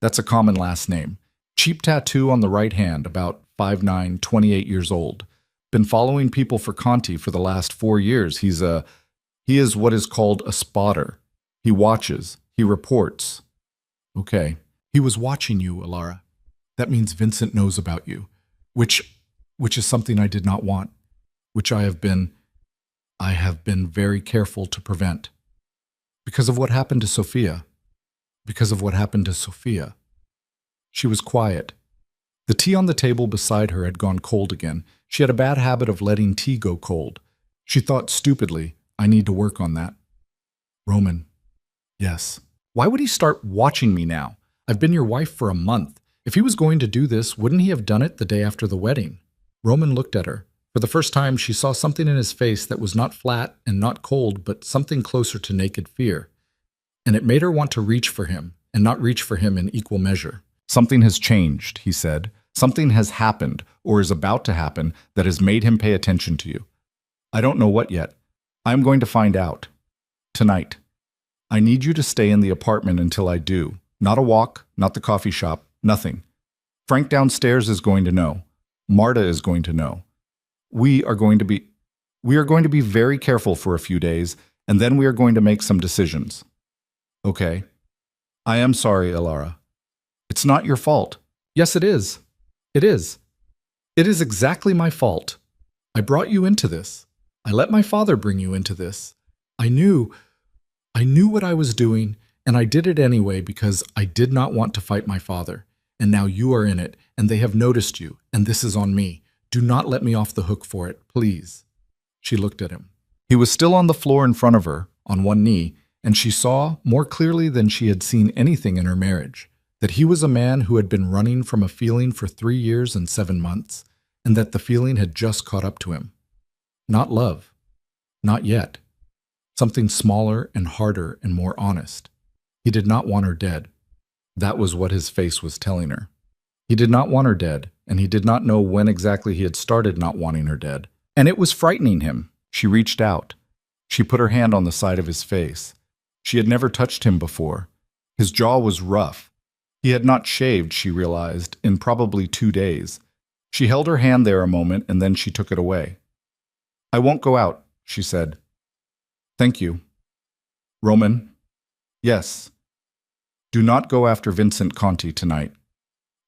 That's a common last name. Cheap tattoo on the right hand, about 5'9", 28 years old. Been following people for Conti for the last 4 years. He is what is called a spotter. He watches. He reports. Okay. He was watching you, Alara. That means Vincent knows about you, which is something I did not want, which I have been very careful to prevent. Because of what happened to Sophia. Because of what happened to Sophia. She was quiet. The tea on the table beside her had gone cold again. She had a bad habit of letting tea go cold. She thought stupidly, I need to work on that. Roman. Yes. Why would he start watching me now? I've been your wife for a month. If he was going to do this, wouldn't he have done it the day after the wedding? Roman looked at her. For the first time, she saw something in his face that was not flat and not cold, but something closer to naked fear. And it made her want to reach for him, and not reach for him in equal measure. Something has changed, he said. Something has happened, or is about to happen, that has made him pay attention to you. I don't know what yet. I'm going to find out. Tonight. I need you to stay in the apartment until I do. Not a walk, not the coffee shop, nothing. Frank downstairs is going to know. Marta is going to know. We are going to be very careful for a few days, and then we are going to make some decisions. Okay. I am sorry, Alara. It's not your fault. Yes, it is. It is. It is exactly my fault. I brought you into this. I let my father bring you into this. I knew what I was doing, and I did it anyway because I did not want to fight my father. And now you are in it, and they have noticed you, and this is on me. Do not let me off the hook for it, please. She looked at him. He was still on the floor in front of her, on one knee, and she saw, more clearly than she had seen anything in her marriage, that he was a man who had been running from a feeling for 3 years and 7 months, and that the feeling had just caught up to him. Not love. Not yet. Something smaller and harder and more honest. He did not want her dead. That was what his face was telling her. He did not want her dead, and he did not know when exactly he had started not wanting her dead. And it was frightening him. She reached out. She put her hand on the side of his face. She had never touched him before. His jaw was rough. He had not shaved, she realized, in probably 2 days. She held her hand there a moment, and then she took it away. I won't go out, she said. Thank you. Roman. Yes. Do not go after Vincent Conti tonight.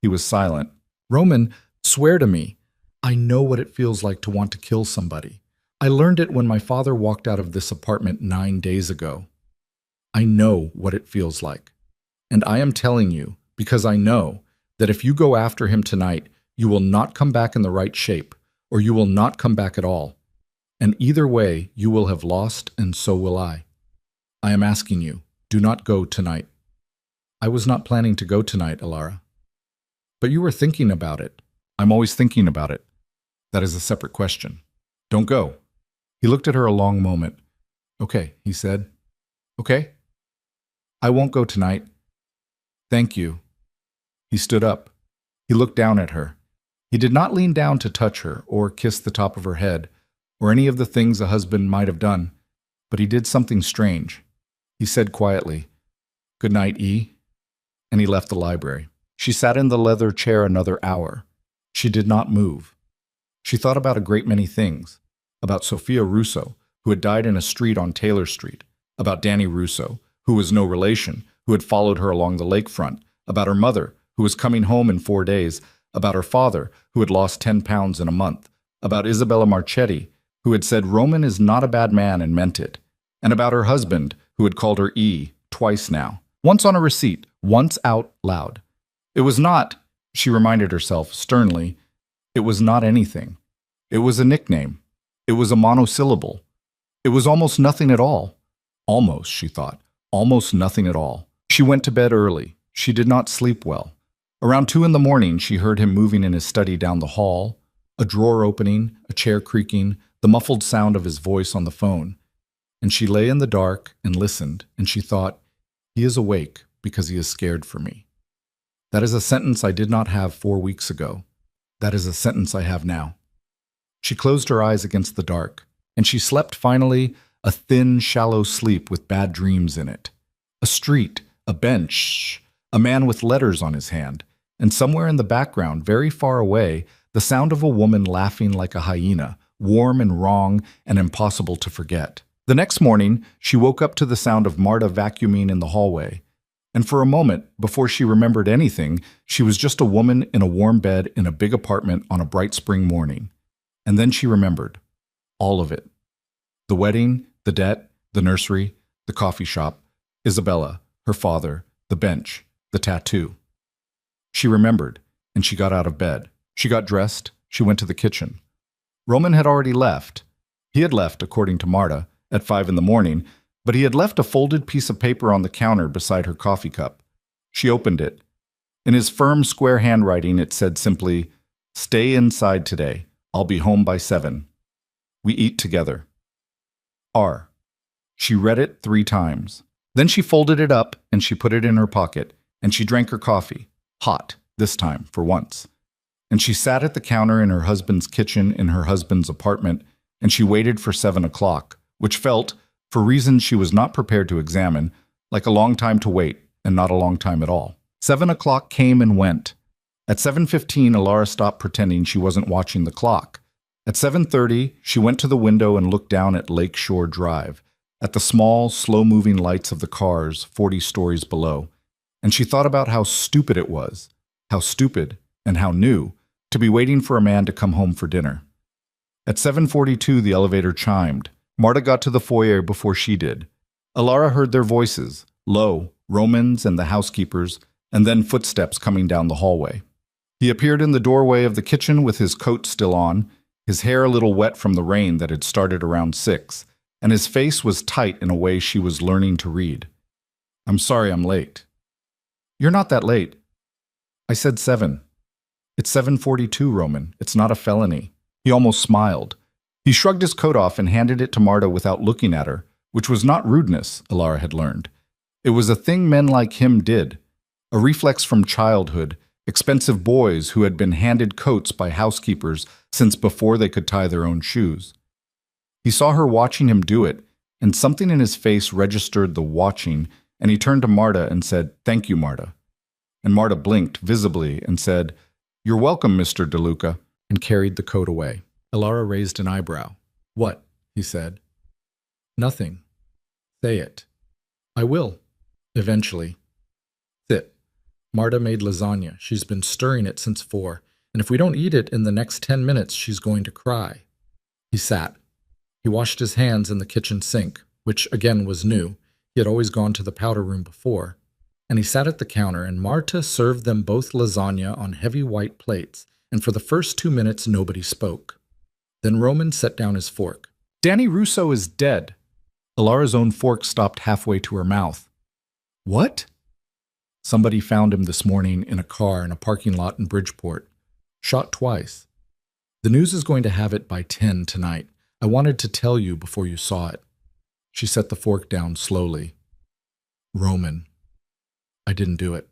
He was silent. Roman, swear to me. I know what it feels like to want to kill somebody. I learned it when my father walked out of this apartment 9 days ago. I know what it feels like. And I am telling you, because I know, that if you go after him tonight, you will not come back in the right shape, or you will not come back at all. And either way, you will have lost, and so will I. I am asking you, do not go tonight. I was not planning to go tonight, Alara. But you were thinking about it. I'm always thinking about it. That is a separate question. Don't go. He looked at her a long moment. Okay, he said. Okay. I won't go tonight. Thank you. He stood up. He looked down at her. He did not lean down to touch her or kiss the top of her head or any of the things a husband might have done, but he did something strange. He said quietly, "Good night, E," and he left the library. She sat in the leather chair another hour. She did not move. She thought about a great many things. About Sophia Russo, who had died in a street on Taylor Street. About Danny Russo, who was no relation, who had followed her along the lakefront. About her mother, who was coming home in 4 days. About her father, who had lost 10 pounds in a month. About Isabella Marchetti, who had said Roman is not a bad man and meant it. And about her husband, who had called her E twice now. Once on a receipt, once out loud. It was not, she reminded herself sternly, it was not anything. It was a nickname. It was a monosyllable. It was almost nothing at all. Almost, she thought, almost nothing at all. She went to bed early. She did not sleep well. Around 2 a.m, she heard him moving in his study down the hall, a drawer opening, a chair creaking, the muffled sound of his voice on the phone. And she lay in the dark and listened, and she thought, he is awake because he is scared for me. That is a sentence I did not have 4 weeks ago. That is a sentence I have now. She closed her eyes against the dark, and she slept finally a thin, shallow sleep with bad dreams in it. A street, a bench, a man with letters on his hand, and somewhere in the background, very far away, the sound of a woman laughing like a hyena, warm and wrong and impossible to forget. The next morning, she woke up to the sound of Marta vacuuming in the hallway. And for a moment, before she remembered anything, she was just a woman in a warm bed in a big apartment on a bright spring morning. And then she remembered. All of it. The wedding, the debt, the nursery, the coffee shop, Isabella, her father, the bench, the tattoo. She remembered, and she got out of bed. She got dressed. She went to the kitchen. Roman had already left. He had left, according to Marta, at 5 a.m, but he had left a folded piece of paper on the counter beside her coffee cup. She opened it. In his firm, square handwriting, it said simply, "Stay inside today. I'll be home by 7. We eat together. R." She read it 3 times. Then she folded it up and she put it in her pocket, and she drank her coffee, hot, this time, for once. And she sat at the counter in her husband's kitchen in her husband's apartment, and she waited for 7 o'clock, which felt, for reasons she was not prepared to examine, like a long time to wait and not a long time at all. 7 o'clock came and went. At 7:15, Alara stopped pretending she wasn't watching the clock. At 7:30, she went to the window and looked down at Lakeshore Drive, at the small, slow-moving lights of the cars 40 stories below, and she thought about how stupid it was, how stupid and how new, to be waiting for a man to come home for dinner. At 7:42, the elevator chimed. Marta got to the foyer before she did. Alara heard their voices, low, Roman's and the housekeeper's, and then footsteps coming down the hallway. He appeared in the doorway of the kitchen with his coat still on, his hair a little wet from the rain that had started around 6, and his face was tight in a way she was learning to read. "I'm sorry I'm late." "You're not that late." "I said 7. It's 7:42, Roman. It's not a felony." He almost smiled. He shrugged his coat off and handed it to Marta without looking at her, which was not rudeness, Alara had learned. It was a thing men like him did, a reflex from childhood, expensive boys who had been handed coats by housekeepers since before they could tie their own shoes. He saw her watching him do it, and something in his face registered the watching, and he turned to Marta and said, "Thank you, Marta." And Marta blinked visibly and said, "You're welcome, Mr. DeLuca," and carried the coat away. Alara raised an eyebrow. "What?" he said. "Nothing. Say it." "I will. Eventually." "Sit." Marta made lasagna. She's been stirring it since 4, and if we don't eat it in the next 10 minutes, she's going to cry. He sat. He washed his hands in the kitchen sink, which again was new. He had always gone to the powder room before. And he sat at the counter, and Marta served them both lasagna on heavy white plates, and for the first 2 minutes nobody spoke. Then Roman set down his fork. "Danny Russo is dead." Alara's own fork stopped halfway to her mouth. "What?" "Somebody found him this morning in a car in a parking lot in Bridgeport. Shot twice. The news is going to have it by 10 tonight. I wanted to tell you before you saw it. She set the fork down slowly. Roman. I didn't do it.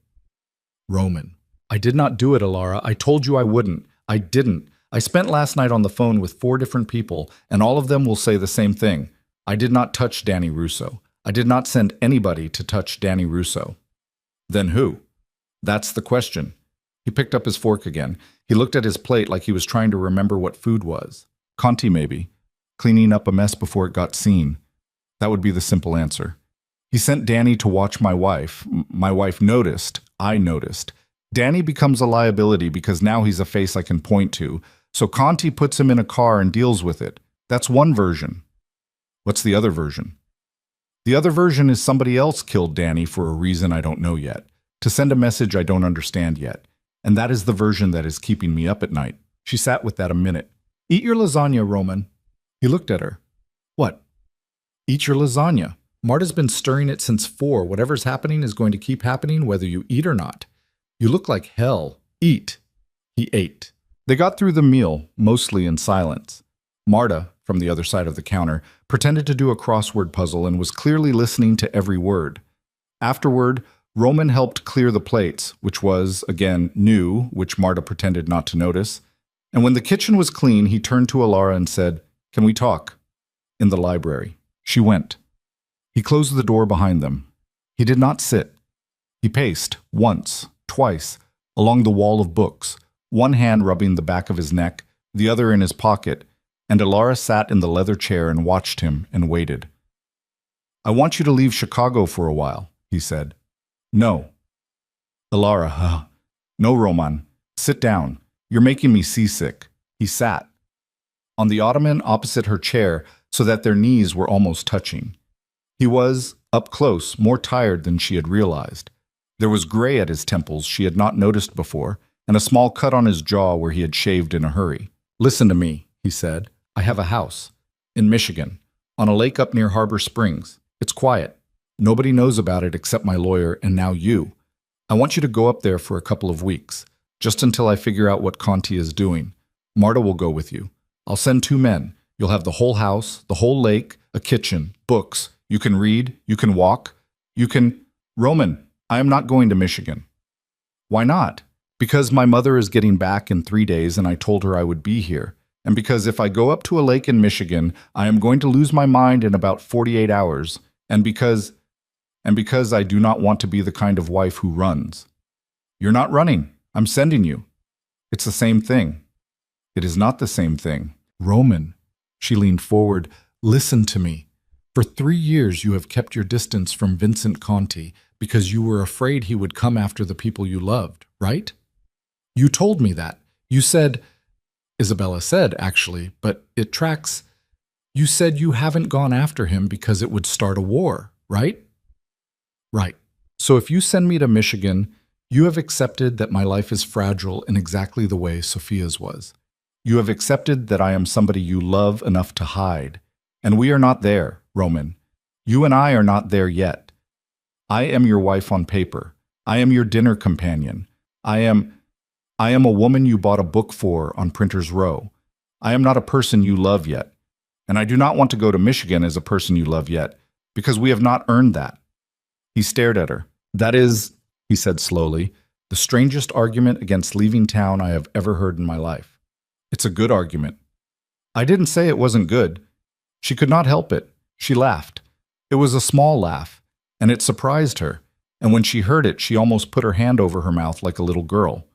Roman. I did not do it, Alara. I told you I wouldn't. I didn't. I spent last night on the phone with 4 different people, and all of them will say the same thing. I did not touch Danny Russo. I did not send anybody to touch Danny Russo. Then who? That's the question. He picked up his fork again. He looked at his plate like he was trying to remember what food was. Conti, maybe. Cleaning up a mess before it got seen. That would be the simple answer. He sent Danny to watch my wife. My wife noticed. I noticed. Danny becomes a liability because now he's a face I can point to. So Conti puts him in a car and deals with it. That's one version. What's the other version? The other version is somebody else killed Danny for a reason I don't know yet, to send a message I don't understand yet. And that is the version that is keeping me up at night. She sat with that a minute. Eat your lasagna, Roman. He looked at her. What? Eat your lasagna. Marta's been stirring it since 4. Whatever's happening is going to keep happening whether you eat or not. You look like hell. Eat. He ate. They got through the meal, mostly in silence. Marta, from the other side of the counter, pretended to do a crossword puzzle and was clearly listening to every word. Afterward, Roman helped clear the plates, which was, again, new, which Marta pretended not to notice. And when the kitchen was clean, he turned to Alara and said, "Can we talk?" In the library. She went. He closed the door behind them. He did not sit. He paced, once, twice, along the wall of books, one hand rubbing the back of his neck, the other in his pocket, and Alara sat in the leather chair and watched him and waited. "I want you to leave Chicago for a while," he said. "No." Alara, "No, Roman. Sit down. You're making me seasick." He sat. On the ottoman opposite her chair, so that their knees were almost touching. He was, up close, more tired than she had realized. There was gray at his temples she had not noticed before, and a small cut on his jaw where he had shaved in a hurry. "Listen to me," he said. "I have a house. In Michigan. On a lake up near Harbor Springs. It's quiet. Nobody knows about it except my lawyer and now you. I want you to go up there for a couple of weeks, just until I figure out what Conti is doing. Marta will go with you. I'll send 2 men. You'll have the whole house, the whole lake, a kitchen, books. You can read, you can walk, you can... Roman, I am not going to Michigan." "Why not?" "Because my mother is getting back in 3 days and I told her I would be here. And because if I go up to a lake in Michigan, I am going to lose my mind in about 48 hours. And because I do not want to be the kind of wife who runs." "You're not running. I'm sending you." "It's the same thing." "It is not the same thing." "Roman," she leaned forward, "listen to me. For 3 years you have kept your distance from Vincent Conti because you were afraid he would come after the people you loved, right? You told me that. You said, Isabella said, actually, but it tracks. You said you haven't gone after him because it would start a war, right? Right. So if you send me to Michigan, you have accepted that my life is fragile in exactly the way Sophia's was. You have accepted that I am somebody you love enough to hide. And we are not there, Roman. You and I are not there yet. I am your wife on paper. I am your dinner companion. I am a woman you bought a book for on Printer's Row. I am not a person you love yet. And I do not want to go to Michigan as a person you love yet, because we have not earned that. He stared at her. That is, he said slowly, the strangest argument against leaving town I have ever heard in my life. It's a good argument. I didn't say it wasn't good. She could not help it. She laughed. It was a small laugh, and it surprised her, and when she heard it, she almost put her hand over her mouth like a little girl.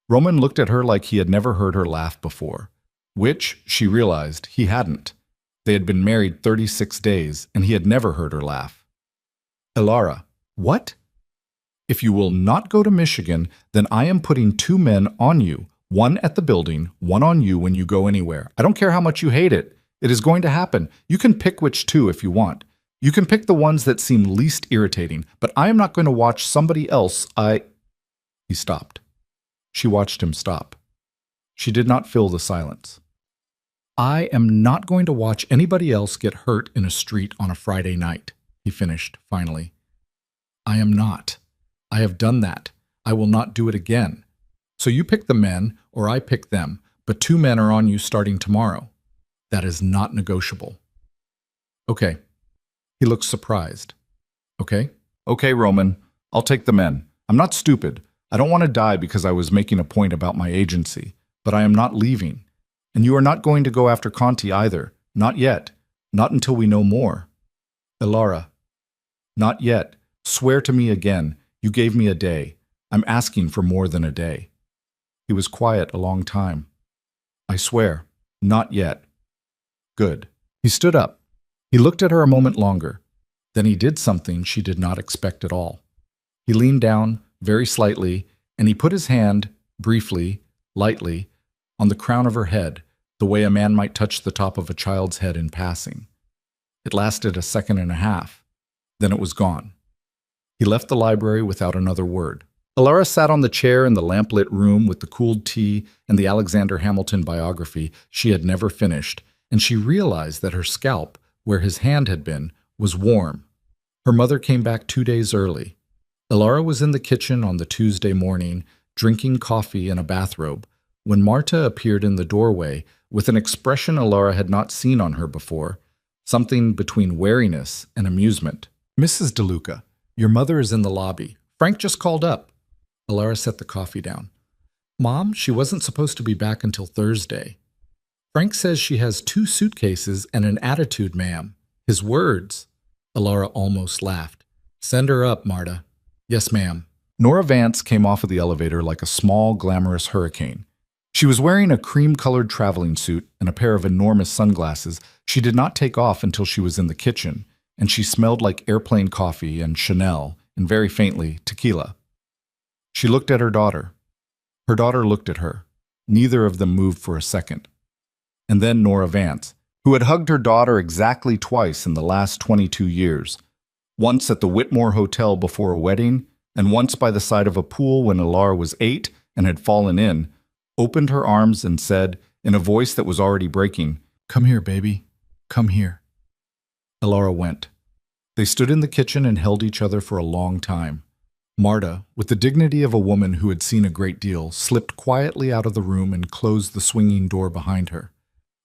Roman looked at her like he had never heard her laugh before, which, she realized, he hadn't. They had been married 36 days, and he had never heard her laugh. Elara, what? If you will not go to Michigan, then I am putting 2 men on you, one at the building, one on you when you go anywhere. I don't care how much you hate it. It is going to happen. You can pick which 2 if you want. You can pick the ones that seem least irritating, but I am not going to watch somebody else. He stopped. She watched him stop. She did not fill the silence. I am not going to watch anybody else get hurt in a street on a Friday night, he finished finally. I am not. I have done that. I will not do it again. So you pick the men, or I pick them, but 2 men are on you starting tomorrow. That is not negotiable. Okay. He looks surprised. Okay? Okay, Roman, I'll take the men. I'm not stupid. I don't want to die because I was making a point about my agency, but I am not leaving. And you are not going to go after Conti either. Not yet. Not until we know more. Elara. Not yet. Swear to me again. You gave me a day. I'm asking for more than a day. He was quiet a long time. I swear. Not yet. Good. He stood up. He looked at her a moment longer. Then he did something she did not expect at all. He leaned down, very slightly, and he put his hand, briefly, lightly, on the crown of her head, the way a man might touch the top of a child's head in passing. It lasted a second and a half. Then it was gone. He left the library without another word. Elara sat on the chair in the lamplit room with the cooled tea and the Alexander Hamilton biography she had never finished, and she realized that her scalp, where his hand had been, was warm. Her mother came back 2 days early. Elara was in the kitchen on the Tuesday morning, drinking coffee in a bathrobe, when Marta appeared in the doorway with an expression Elara had not seen on her before, something between wariness and amusement. "Mrs. DeLuca, your mother is in the lobby. Frank just called up." Elara set the coffee down. "Mom, she wasn't supposed to be back until Thursday. Frank says she has 2 suitcases and an attitude, ma'am. His words." Elara almost laughed. "Send her up, Marta." "Yes, ma'am." Nora Vance came off of the elevator like a small, glamorous hurricane. She was wearing a cream-colored traveling suit and a pair of enormous sunglasses she did not take off until she was in the kitchen, and she smelled like airplane coffee and Chanel and, very faintly, tequila. She looked at her daughter. Her daughter looked at her. Neither of them moved for a second. And then Nora Vance, who had hugged her daughter exactly twice in the last 22 years, once at the Whitmore Hotel before a wedding, and once by the side of a pool when Elara was 8 and had fallen in, opened her arms and said, in a voice that was already breaking, "Come here, baby. Come here." Elara went. They stood in the kitchen and held each other for a long time. Marta, with the dignity of a woman who had seen a great deal, slipped quietly out of the room and closed the swinging door behind her.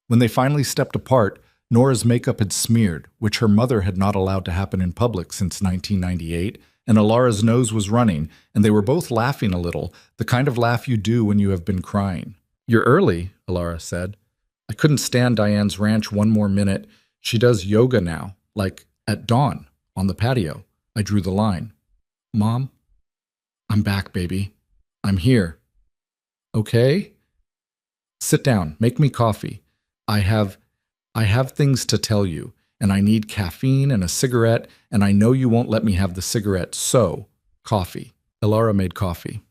When they finally stepped apart, Nora's makeup had smeared, which her mother had not allowed to happen in public since 1998, and Elara's nose was running, and they were both laughing a little, the kind of laugh you do when you have been crying. "You're early," Elara said. "I couldn't stand Diane's ranch one more minute. She does yoga now, like at dawn, on the patio. I drew the line." "Mom, I'm back, baby. I'm here." "Okay? Sit down. Make me coffee. I have things to tell you, and I need caffeine and a cigarette, and I know you won't let me have the cigarette, so coffee." Elara made coffee.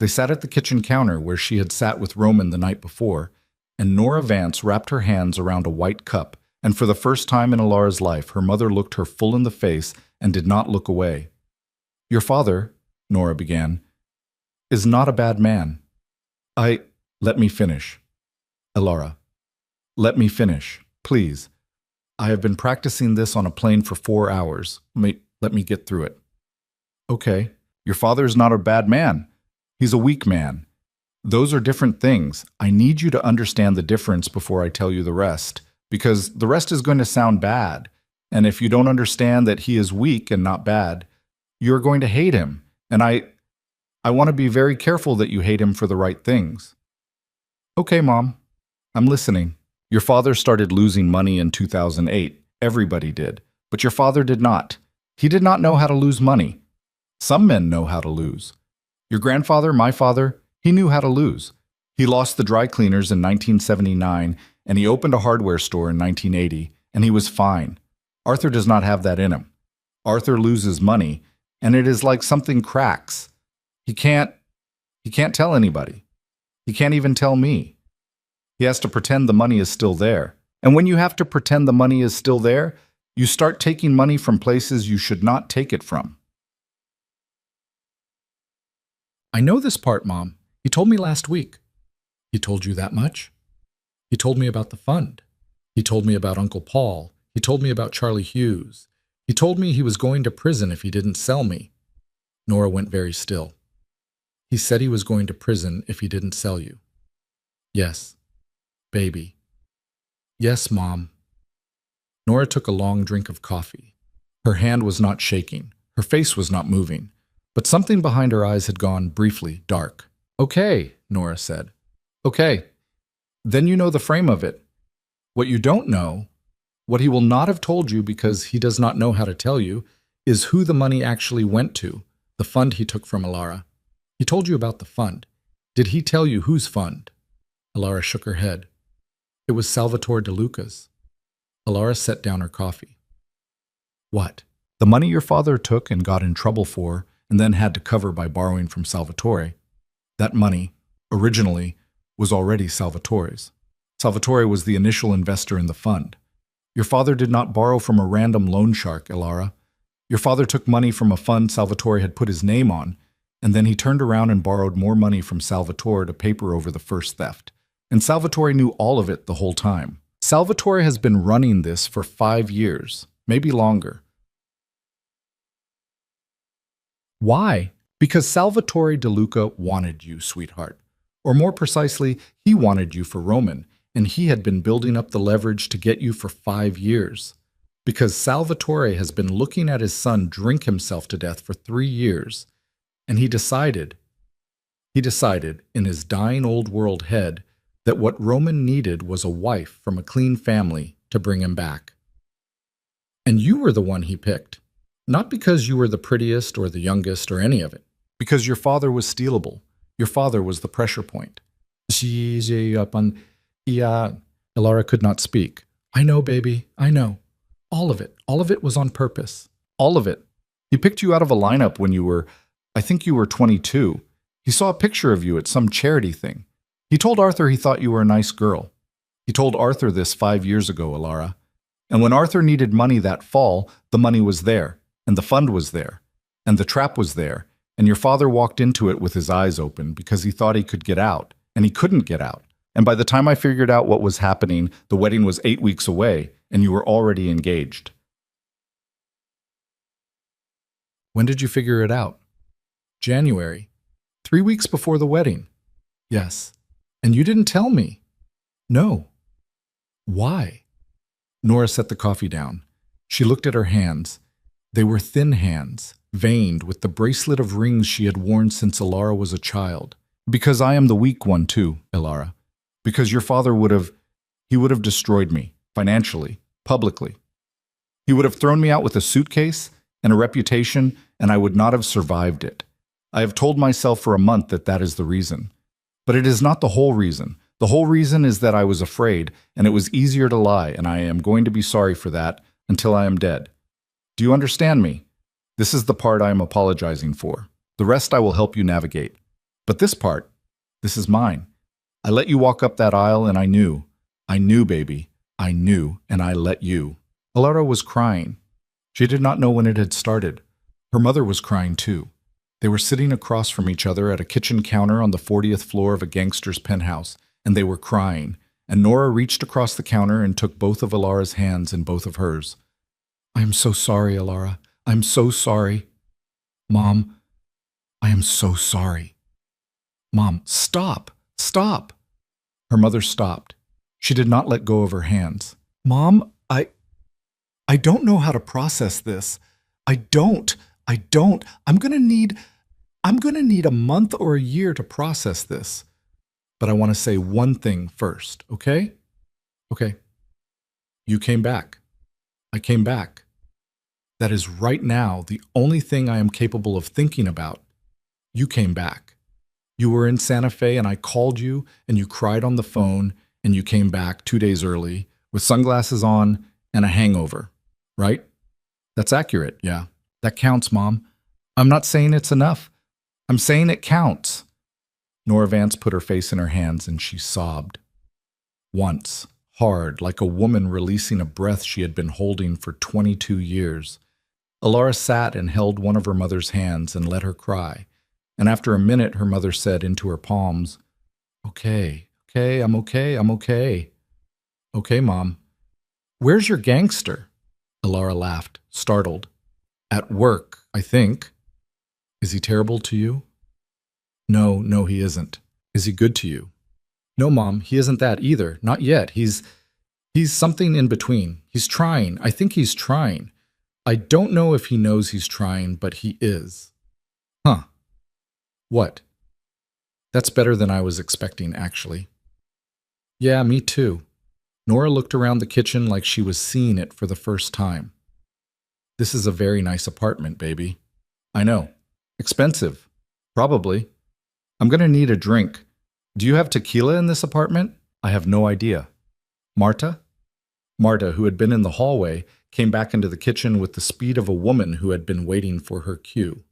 They sat at the kitchen counter where she had sat with Roman the night before, and Nora Vance wrapped her hands around a white cup, and for the first time in Elara's life, her mother looked her full in the face and did not look away. "Your father," Nora began, "is not a bad man. Let me finish." "Elara, let me finish, please. I have been practicing this on a plane for 4 hours. Let me get through it." "Okay, your father is not a bad man. He's a weak man. Those are different things. I need you to understand the difference before I tell you the rest, because the rest is going to sound bad. And if you don't understand that he is weak and not bad, you're going to hate him. And I want to be very careful that you hate him for the right things." "Okay, Mom. I'm listening." "Your father started losing money in 2008. Everybody did. But your father did not. He did not know how to lose money. Some men know how to lose. Your grandfather, my father, he knew how to lose. He lost the dry cleaners in 1979, and he opened a hardware store in 1980, and he was fine. Arthur does not have that in him. Arthur loses money, and it is like something cracks. He can't tell anybody. He can't even tell me. He has to pretend the money is still there. And when you have to pretend the money is still there, you start taking money from places you should not take it from." "I know this part, Mom. He told me last week." "He told you that much?" "He told me about the fund. He told me about Uncle Paul. He told me about Charlie Hughes. He told me he was going to prison if he didn't sell me." Nora went very still. He said he was going to prison if he didn't sell you. Yes, baby. Yes, Mom. Nora took a long drink of coffee. Her hand was not shaking. Her face was not moving. But something behind her eyes had gone briefly dark. Okay, Nora said. Okay. Then you know the frame of it. What you don't know, what he will not have told you because he does not know how to tell you, is who the money actually went to, the fund he took from Alara. He told you about the fund. Did he tell you whose fund? Alara shook her head. It was Salvatore De Luca's. Alara set down her coffee. What? The money your father took and got in trouble for and then had to cover by borrowing from Salvatore. That money, originally, was already Salvatore's. Salvatore was the initial investor in the fund. Your father did not borrow from a random loan shark, Alara. Your father took money from a fund Salvatore had put his name on, and then he turned around and borrowed more money from Salvatore to paper over the first theft. And Salvatore knew all of it the whole time. Salvatore has been running this for 5 years, maybe longer. Why? Because Salvatore De Luca wanted you, sweetheart. Or more precisely, he wanted you for Roman, and he had been building up the leverage to get you for 5 years. Because Salvatore has been looking at his son drink himself to death for 3 years, and he decided in his dying old world head that what Roman needed was a wife from a clean family to bring him back. And you were the one he picked. Not because you were the prettiest or the youngest or any of it. Because your father was stealable. Your father was the pressure point. Alara could not speak. I know, baby, I know. All of it was on purpose. All of it. He picked you out of a lineup when I think you were 22. He saw a picture of you at some charity thing. He told Arthur he thought you were a nice girl. He told Arthur this 5 years ago, Alara. And when Arthur needed money that fall, the money was there. And the fund was there, and the trap was there, and your father walked into it with his eyes open because he thought he could get out, and he couldn't get out. And by the time I figured out what was happening, the wedding was 8 weeks away, and you were already engaged. When did you figure it out? January. 3 weeks before the wedding. Yes. And you didn't tell me. No. Why? Nora set the coffee down. She looked at her hands. They were thin hands, veined with the bracelet of rings she had worn since Alara was a child. Because I am the weak one too, Alara. Because your father would have destroyed me, financially, publicly. He would have thrown me out with a suitcase and a reputation, and I would not have survived it. I have told myself for a month that that is the reason. But it is not the whole reason. The whole reason is that I was afraid, and it was easier to lie, and I am going to be sorry for that until I am dead. Do you understand me? This is the part I am apologizing for. The rest I will help you navigate. But this part, this is mine. I let you walk up that aisle and I knew, baby. I knew, and I let you. Alara was crying. She did not know when it had started. Her mother was crying too. They were sitting across from each other at a kitchen counter on the 40th floor of a gangster's penthouse, and they were crying. And Nora reached across the counter and took both of Alara's hands in both of hers. I am so sorry, Alara. I'm so sorry. Mom, I am so sorry. Mom, stop. Stop. Her mother stopped. She did not let go of her hands. Mom, I don't know how to process this. I don't. I'm going to need a month or a year to process this. But I want to say one thing first, okay? Okay. You came back. I came back. That is right now the only thing I am capable of thinking about. You came back. You were in Santa Fe and I called you and you cried on the phone and you came back 2 days early with sunglasses on and a hangover, right? That's accurate, yeah. That counts, Mom. I'm not saying it's enough. I'm saying it counts. Nora Vance put her face in her hands and she sobbed. Once, hard, like a woman releasing a breath she had been holding for 22 years. Alara sat and held one of her mother's hands and let her cry. And after a minute, her mother said into her palms, Okay, I'm okay. Okay, Mom. Where's your gangster? Alara laughed, startled. At work, I think. Is he terrible to you? No, no, he isn't. Is he good to you? No, Mom, he isn't that either. Not yet. He's something in between. He's trying. I think he's trying. I don't know if he knows he's trying, but he is. Huh. What? That's better than I was expecting, actually. Yeah, me too. Nora looked around the kitchen like she was seeing it for the first time. This is a very nice apartment, baby. I know. Expensive. Probably. I'm going to need a drink. Do you have tequila in this apartment? I have no idea. Marta? Marta, who had been in the hallway, came back into the kitchen with the speed of a woman who had been waiting for her cue.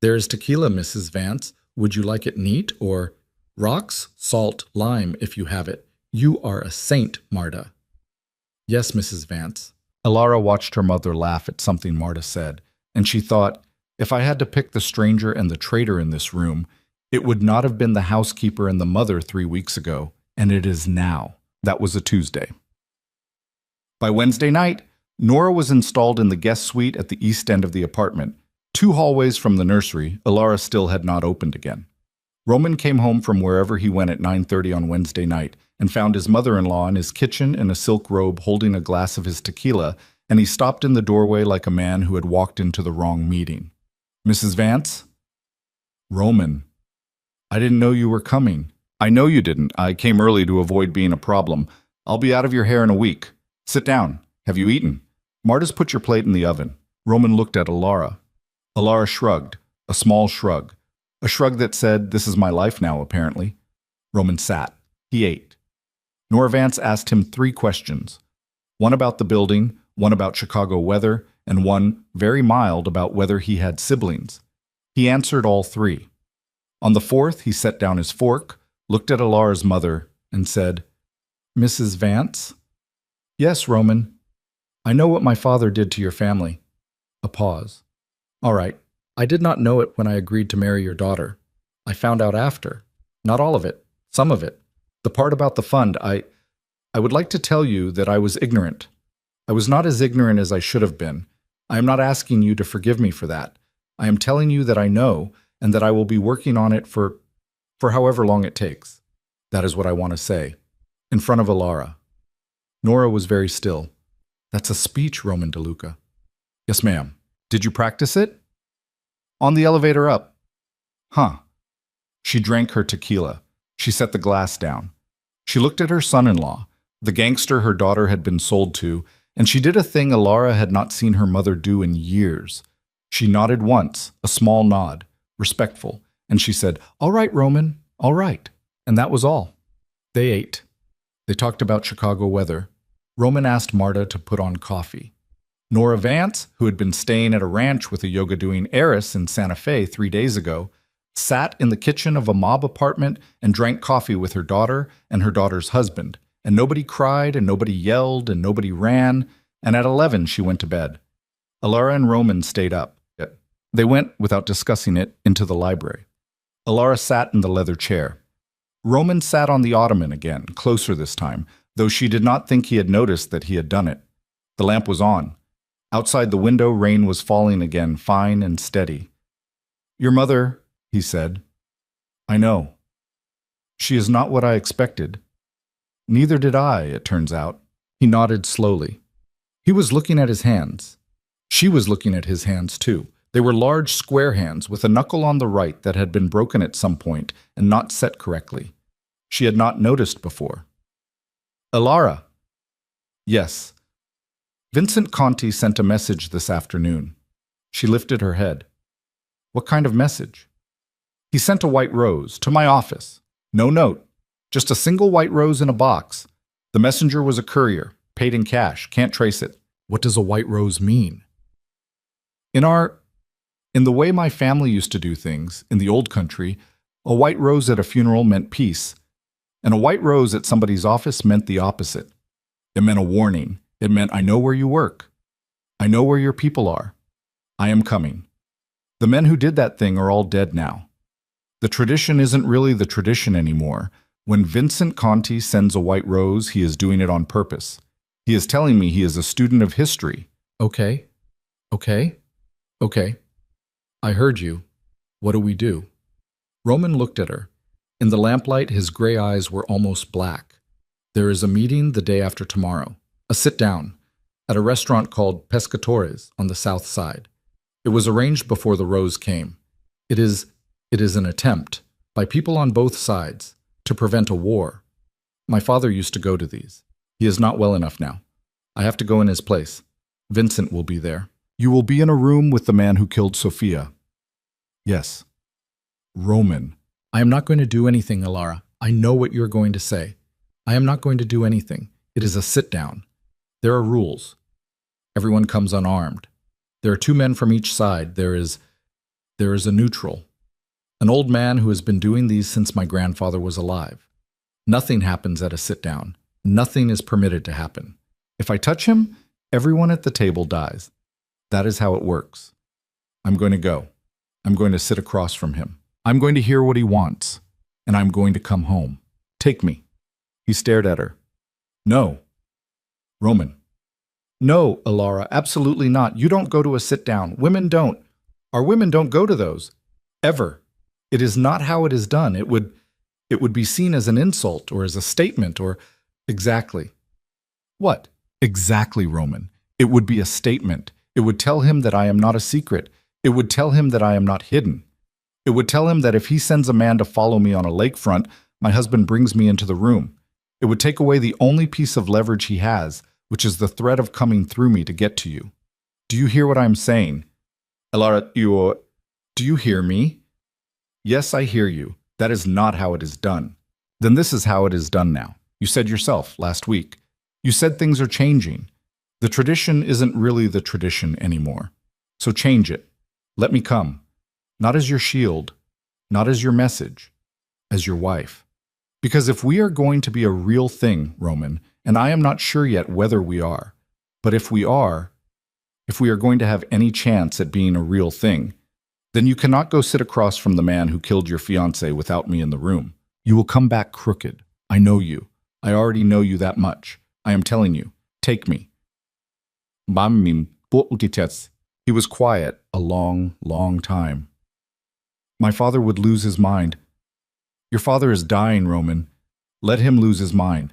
There is tequila, Mrs. Vance. Would you like it neat or rocks, salt, lime if you have it? You are a saint, Marta. Yes, Mrs. Vance. Alara watched her mother laugh at something Marta said, and she thought, if I had to pick the stranger and the traitor in this room, it would not have been the housekeeper and the mother 3 weeks ago, and it is now. That was a Tuesday. By Wednesday night, Nora was installed in the guest suite at the east end of the apartment. 2 hallways from the nursery, Alara still had not opened again. Roman came home from wherever he went at 9:30 on Wednesday night and found his mother-in-law in his kitchen in a silk robe holding a glass of his tequila, and he stopped in the doorway like a man who had walked into the wrong meeting. Mrs. Vance? Roman. I didn't know you were coming. I know you didn't. I came early to avoid being a problem. I'll be out of your hair in a week. Sit down. Have you eaten? Marta's put your plate in the oven. Roman looked at Alara. Alara shrugged, a small shrug. A shrug that said, this is my life now, apparently. Roman sat. He ate. Nora Vance asked him 3 questions. One about the building, one about Chicago weather, and one, very mild, about whether he had siblings. He answered all 3. On the 4th, he set down his fork, looked at Alara's mother, and said, Mrs. Vance? Yes, Roman. I know what my father did to your family. A pause. All right. I did not know it when I agreed to marry your daughter. I found out after. Not all of it. Some of it. The part about the fund, I would like to tell you that I was ignorant. I was not as ignorant as I should have been. I am not asking you to forgive me for that. I am telling you that I know and that I will be working on it for however long it takes. That is what I want to say. In front of Alara. Nora was very still. That's a speech, Roman DeLuca. Yes, ma'am. Did you practice it? On the elevator up. Huh. She drank her tequila. She set the glass down. She looked at her son-in-law, the gangster her daughter had been sold to, and she did a thing Alara had not seen her mother do in years. She nodded once, a small nod, respectful, and she said, All right, Roman, all right. And that was all. They ate. They talked about Chicago weather. Roman asked Marta to put on coffee. Nora Vance, who had been staying at a ranch with a yoga-doing heiress in Santa Fe 3 days ago, sat in the kitchen of a mob apartment and drank coffee with her daughter and her daughter's husband, and nobody cried and nobody yelled and nobody ran, and at 11 she went to bed. Alara and Roman stayed up. They went, without discussing it, into the library. Alara sat in the leather chair. Roman sat on the ottoman again, closer this time, though she did not think he had noticed that he had done it. The lamp was on. Outside the window, rain was falling again, fine and steady. Your mother, he said. I know. She is not what I expected. Neither did I, it turns out. He nodded slowly. He was looking at his hands. She was looking at his hands, too. They were large square hands with a knuckle on the right that had been broken at some point and not set correctly. She had not noticed before. Alara. Yes. Vincent Conti sent a message this afternoon. She lifted her head. What kind of message? He sent a white rose to my office. No note. Just a single white rose in a box. The messenger was a courier, paid in cash, can't trace it. What does a white rose mean? In the way my family used to do things, in the old country, a white rose at a funeral meant peace, and a white rose at somebody's office meant the opposite. It meant a warning. It meant, I know where you work. I know where your people are. I am coming. The men who did that thing are all dead now. The tradition isn't really the tradition anymore. When Vincent Conti sends a white rose, he is doing it on purpose. He is telling me he is a student of history. Okay. I heard you. What do we do? Roman looked at her. In the lamplight, his gray eyes were almost black. There is a meeting the day after tomorrow. A sit-down at a restaurant called Pescatores on the south side. It was arranged before the Rose came. It is an attempt, by people on both sides, to prevent a war. My father used to go to these. He is not well enough now. I have to go in his place. Vincent will be there. You will be in a room with the man who killed Sophia. Yes. Roman. I am not going to do anything, Alara. I know what you're going to say. I am not going to do anything. It is a sit-down. There are rules. Everyone comes unarmed. There are 2 men from each side. There is a neutral. An old man who has been doing these since my grandfather was alive. Nothing happens at a sit-down. Nothing is permitted to happen. If I touch him, everyone at the table dies. That is how it works. I'm going to go. I'm going to sit across from him. I'm going to hear what he wants, and I'm going to come home. Take me. He stared at her. No. Roman. No, Alara, absolutely not. You don't go to a sit-down. Women don't. Our women don't go to those. Ever. It is not how it is done. It would be seen as an insult or as a statement or... Exactly. What? Exactly, Roman. It would be a statement. It would tell him that I am not a secret. It would tell him that I am not hidden. It would tell him that if he sends a man to follow me on a lakefront, my husband brings me into the room. It would take away the only piece of leverage he has, which is the threat of coming through me to get to you. Do you hear what I am saying? Alara, do you hear me? Yes, I hear you. That is not how it is done. Then this is how it is done now. You said yourself last week. You said things are changing. The tradition isn't really the tradition anymore. So change it. Let me come. Not as your shield, not as your message, as your wife. Because if we are going to be a real thing, Roman, and I am not sure yet whether we are, but if we are going to have any chance at being a real thing, then you cannot go sit across from the man who killed your fiancé without me in the room. You will come back crooked. I know you. I already know you that much. I am telling you. Take me. He was quiet a long, long time. My father would lose his mind. Your father is dying, Roman. Let him lose his mind.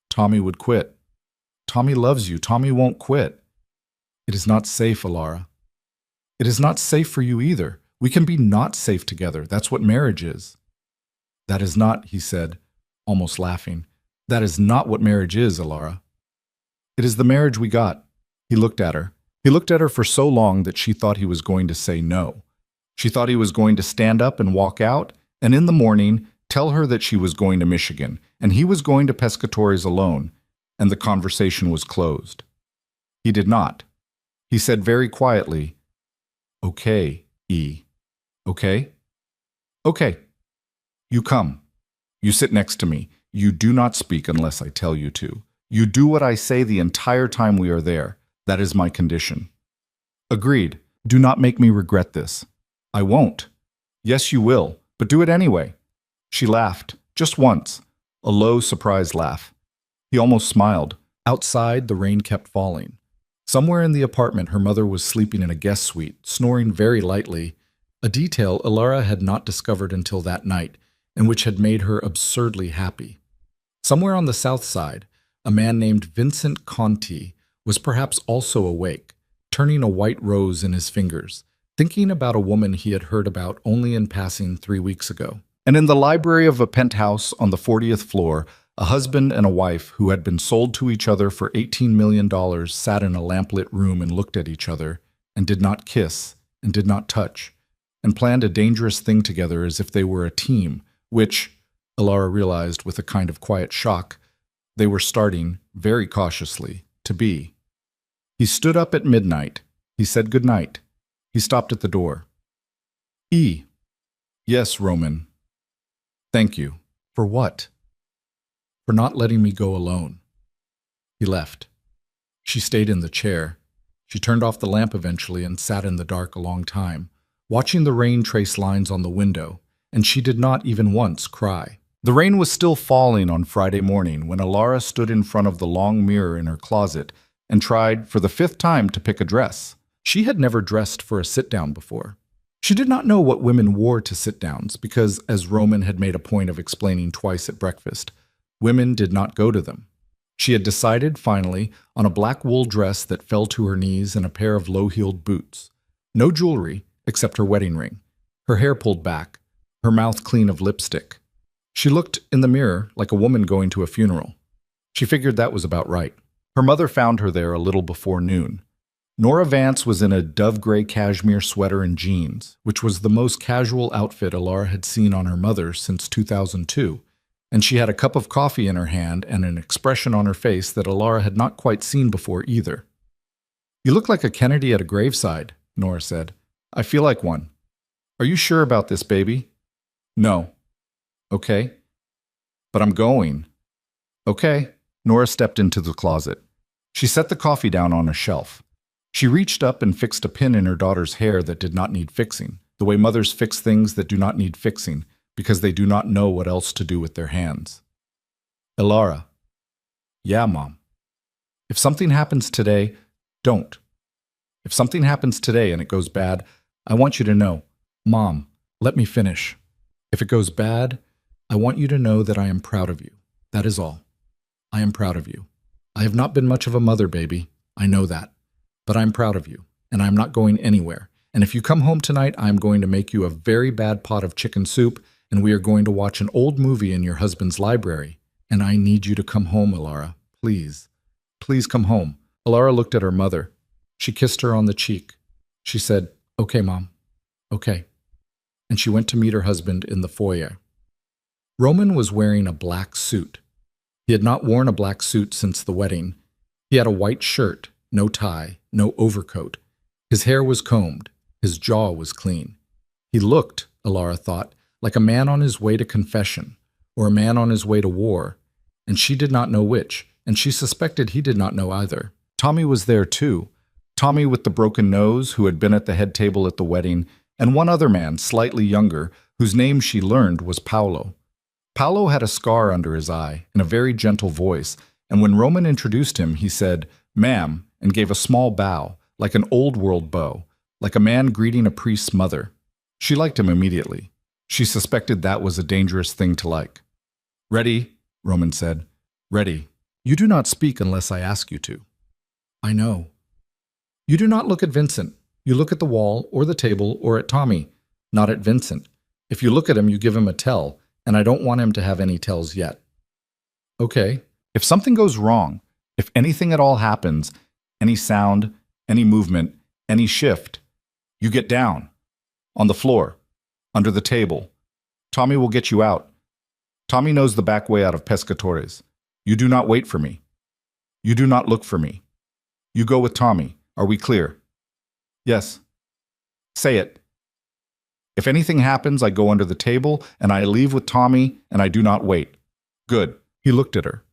Tommy would quit. Tommy loves you. Tommy won't quit. It is not safe, Alara. It is not safe for you either. We can be not safe together. That's what marriage is. That is not, he said, almost laughing. That is not what marriage is, Alara. It is the marriage we got. He looked at her. He looked at her for so long that she thought he was going to say no. She thought he was going to stand up and walk out, and in the morning tell her that she was going to Michigan, and he was going to Pescatores alone, and the conversation was closed. He did not. He said very quietly, "Okay, E. Okay? Okay. You come. You sit next to me. You do not speak unless I tell you to. You do what I say the entire time we are there. That is my condition." Agreed. Do not make me regret this. I won't. Yes, you will, but do it anyway. She laughed, just once, a low, surprised laugh. He almost smiled. Outside, the rain kept falling. Somewhere in the apartment, her mother was sleeping in a guest suite, snoring very lightly, a detail Alara had not discovered until that night, and which had made her absurdly happy. Somewhere on the south side, a man named Vincent Conti was perhaps also awake, turning a white rose in his fingers, thinking about a woman he had heard about only in passing 3 weeks ago. And in the library of a penthouse on the 40th floor, a husband and a wife who had been sold to each other for $18 million sat in a lamplit room and looked at each other, and did not kiss, and did not touch, and planned a dangerous thing together as if they were a team, which, Alara realized with a kind of quiet shock, they were starting, very cautiously, to be. He stood up at midnight. He said good night. He stopped at the door. E. Yes, Roman. Thank you. For what? For not letting me go alone. He left. She stayed in the chair. She turned off the lamp eventually and sat in the dark a long time, watching the rain trace lines on the window, and she did not even once cry. The rain was still falling on Friday morning when Alara stood in front of the long mirror in her closet and tried, for the 5th time, to pick a dress. She had never dressed for a sit-down before. She did not know what women wore to sit-downs because, as Roman had made a point of explaining twice at breakfast, women did not go to them. She had decided, finally, on a black wool dress that fell to her knees and a pair of low-heeled boots. No jewelry, except her wedding ring. Her hair pulled back, her mouth clean of lipstick. She looked in the mirror like a woman going to a funeral. She figured that was about right. Her mother found her there a little before noon. Nora Vance was in a dove-gray cashmere sweater and jeans, which was the most casual outfit Alara had seen on her mother since 2002, and she had a cup of coffee in her hand and an expression on her face that Alara had not quite seen before either. "You look like a Kennedy at a graveside," Nora said. "I feel like one. Are you sure about this, baby?" "No." "Okay." "But I'm going." "Okay." Nora stepped into the closet. She set the coffee down on a shelf. She reached up and fixed a pin in her daughter's hair that did not need fixing, the way mothers fix things that do not need fixing, because they do not know what else to do with their hands. "Alara." "Yeah, Mom." "If something happens today, don't. If something happens today and it goes bad, I want you to know, Mom, let me finish. If it goes bad, I want you to know that I am proud of you. That is all. I am proud of you. I have not been much of a mother, baby. I know that. But I'm proud of you, and I'm not going anywhere. And if you come home tonight, I'm going to make you a very bad pot of chicken soup, and we are going to watch an old movie in your husband's library. And I need you to come home, Alara. Please. Please come home." Alara looked at her mother. She kissed her on the cheek. She said, "Okay, Mom. Okay." And she went to meet her husband in the foyer. Roman was wearing a black suit. He had not worn a black suit since the wedding. He had a white shirt, no tie, no overcoat. His hair was combed. His jaw was clean. He looked, Alara thought, like a man on his way to confession, or a man on his way to war, and she did not know which, and she suspected he did not know either. Tommy was there too. Tommy with the broken nose, who had been at the head table at the wedding, and one other man, slightly younger, whose name she learned was Paolo. Paolo had a scar under his eye, in a very gentle voice, and when Roman introduced him, he said, "Ma'am," and gave a small bow, like an old-world bow, like a man greeting a priest's mother. She liked him immediately. She suspected that was a dangerous thing to like. "Ready?" Roman said. "Ready. You do not speak unless I ask you to." "I know." "You do not look at Vincent. You look at the wall, or the table, or at Tommy, not at Vincent. If you look at him, you give him a tell, and I don't want him to have any tells yet." "Okay. If something goes wrong, if anything at all happens, any sound, any movement, any shift, you get down, on the floor, under the table. Tommy will get you out. Tommy knows the back way out of Pescatores. You do not wait for me. You do not look for me. You go with Tommy. Are we clear?" "Yes." "Say it. If anything happens, I go under the table, and I leave with Tommy, and I do not wait." "Good." He looked at her.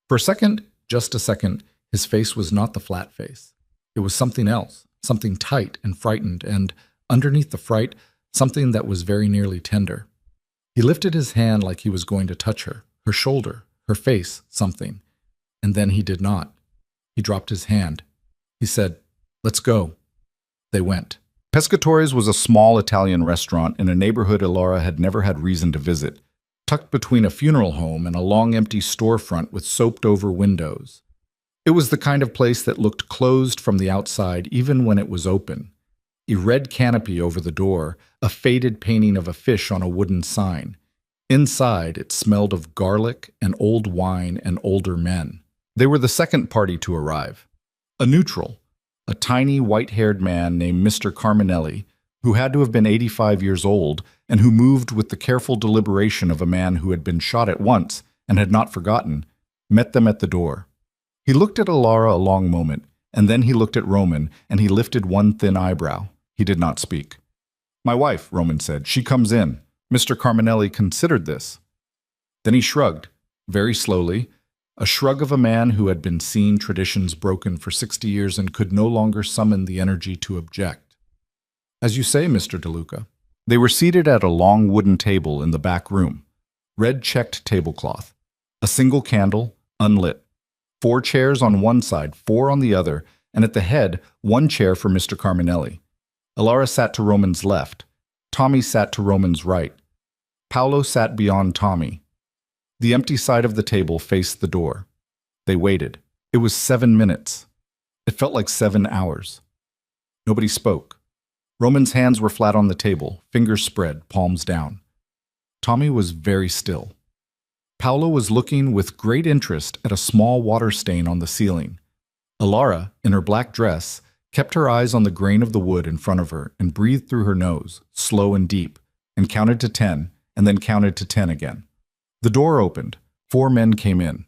For a second, just a second, his face was not the flat face. It was something else, something tight and frightened, and, underneath the fright, something that was very nearly tender. He lifted his hand like he was going to touch her shoulder, her face, something. And then he did not. He dropped his hand. He said, "Let's go." They went. Pescatores was a small Italian restaurant in a neighborhood Alara had never had reason to visit, tucked between a funeral home and a long empty storefront with soaped-over windows. It was the kind of place that looked closed from the outside even when it was open. A red canopy over the door, a faded painting of a fish on a wooden sign. Inside, it smelled of garlic and old wine and older men. They were the second party to arrive. A neutral, a tiny white-haired man named Mr. Carminelli, who had to have been 85 years old and who moved with the careful deliberation of a man who had been shot at once and had not forgotten, met them at the door. He looked at Alara a long moment, and then he looked at Roman, and he lifted one thin eyebrow. He did not speak. "My wife," Roman said. "She comes in." Mr. Carminelli considered this. Then he shrugged, very slowly, a shrug of a man who had been seeing traditions broken for 60 years and could no longer summon the energy to object. "As you say, Mr. DeLuca." They were seated at a long wooden table in the back room, red-checked tablecloth, a single candle, unlit, 4 chairs on one side, 4 on the other, and at the head, 1 chair for Mr. Carminelli. Alara sat to Roman's left. Tommy sat to Roman's right. Paolo sat beyond Tommy. The empty side of the table faced the door. They waited. It was 7 minutes. It felt like 7 hours. Nobody spoke. Roman's hands were flat on the table, fingers spread, palms down. Tommy was very still. Paolo was looking with great interest at a small water stain on the ceiling. Alara, in her black dress, kept her eyes on the grain of the wood in front of her and breathed through her nose, slow and deep, and counted to 10, and then counted to 10 again. The door opened. 4 men came in.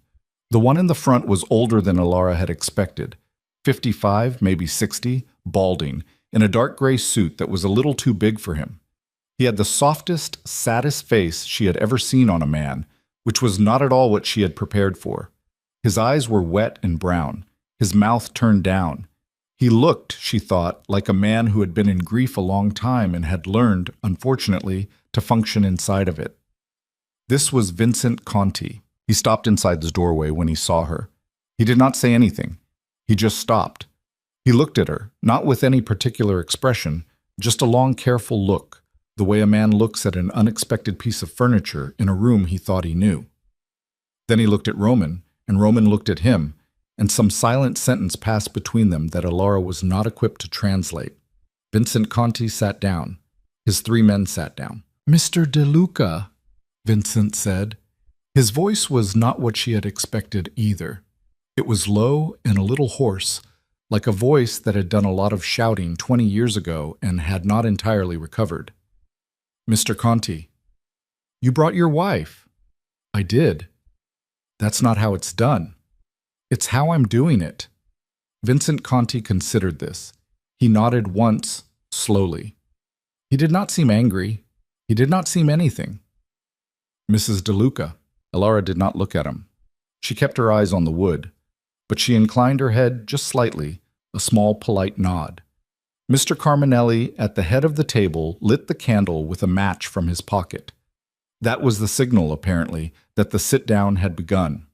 The one in the front was older than Alara had expected. 55, maybe 60, balding, in a dark gray suit that was a little too big for him. He had the softest, saddest face she had ever seen on a man, which was not at all what she had prepared for. His eyes were wet and brown, his mouth turned down. He looked, she thought, like a man who had been in grief a long time and had learned, unfortunately, to function inside of it. This was Vincent Conti. He stopped inside the doorway when he saw her. He did not say anything. He just stopped. He looked at her, not with any particular expression, just a long, careful look, the way a man looks at an unexpected piece of furniture in a room he thought he knew. Then he looked at Roman, and Roman looked at him, and some silent sentence passed between them that Alara was not equipped to translate. Vincent Conti sat down. His 3 men sat down. "Mr. De Luca," Vincent said. His voice was not what she had expected either. It was low and a little hoarse, like a voice that had done a lot of shouting 20 years ago and had not entirely recovered. "Mr. Conti, you brought your wife." "I did." "That's not how it's done." "It's how I'm doing it." Vincent Conti considered this. He nodded once, slowly. He did not seem angry. He did not seem anything. "Mrs. De Luca." Alara did not look at him. She kept her eyes on the wood, but she inclined her head just slightly, a small polite nod. Mr. Carminelli, at the head of the table, lit the candle with a match from his pocket. That was the signal, apparently, that the sit-down had begun.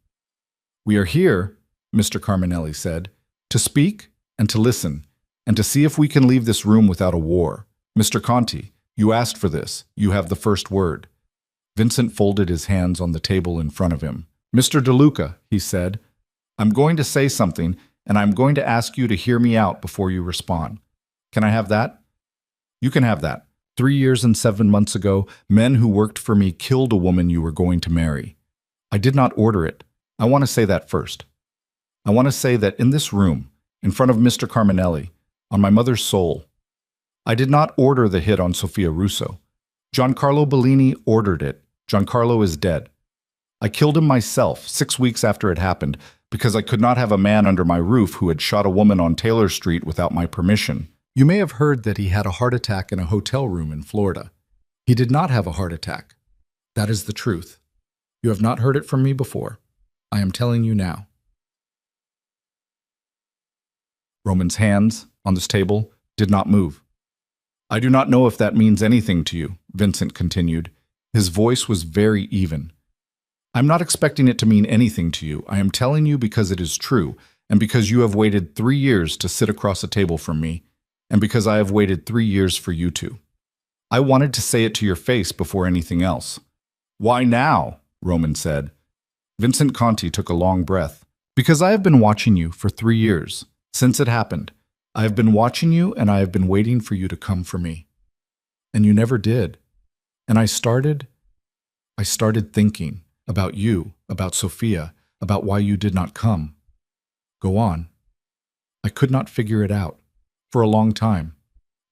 "We are here," Mr. Carminelli said, "to speak and to listen, and to see if we can leave this room without a war. Mr. Conti, you asked for this. You have the first word." Vincent folded his hands on the table in front of him. "Mr. De Luca," he said, "I'm going to say something, and I'm going to ask you to hear me out before you respond. Can I have that?" "You can have that. 3 years and 7 months ago, men who worked for me killed a woman you were going to marry. I did not order it. I want to say that first. I want to say that in this room, in front of Mr. Carminelli, on my mother's soul, I did not order the hit on Sofia Russo. Giancarlo Bellini ordered it. Giancarlo is dead. I killed him myself 6 weeks after it happened because I could not have a man under my roof who had shot a woman on Taylor Street without my permission. You may have heard that he had a heart attack in a hotel room in Florida. He did not have a heart attack. That is the truth. You have not heard it from me before. I am telling you now." Roman's hands, on this table, did not move. "I do not know if that means anything to you," Vincent continued. His voice was very even. "I'm not expecting it to mean anything to you. I am telling you because it is true, and because you have waited 3 years to sit across a table from me, and because I have waited 3 years for you to. I wanted to say it to your face before anything else." "Why now?" Roman said. Vincent Conti took a long breath. "Because I have been watching you for 3 years. Since it happened, I have been watching you and I have been waiting for you to come for me. And you never did. And I started thinking about you, about Sofia, about why you did not come. Go on. I could not figure it out. For a long time.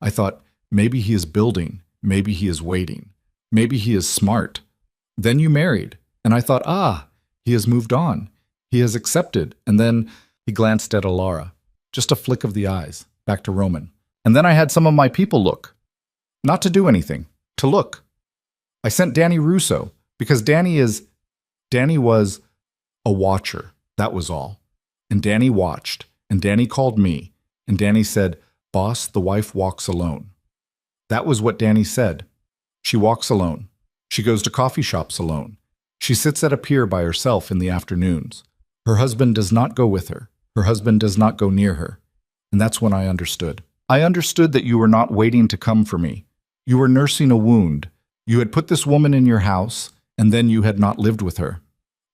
I thought, maybe he is building, maybe he is waiting, maybe he is smart. Then you married, and I thought, he has moved on. He has accepted. And then he glanced at Alara. Just a flick of the eyes, back to Roman. And then I had some of my people look. Not to do anything, to look. I sent Danny Russo, because Danny was a watcher, that was all. And Danny watched, and Danny called me, and Danny said, "Boss, the wife walks alone." That was what Danny said. She walks alone. She goes to coffee shops alone. She sits at a pier by herself in the afternoons. Her husband does not go with her. Her husband does not go near her. And that's when I understood. I understood that you were not waiting to come for me. You were nursing a wound. You had put this woman in your house, and then you had not lived with her.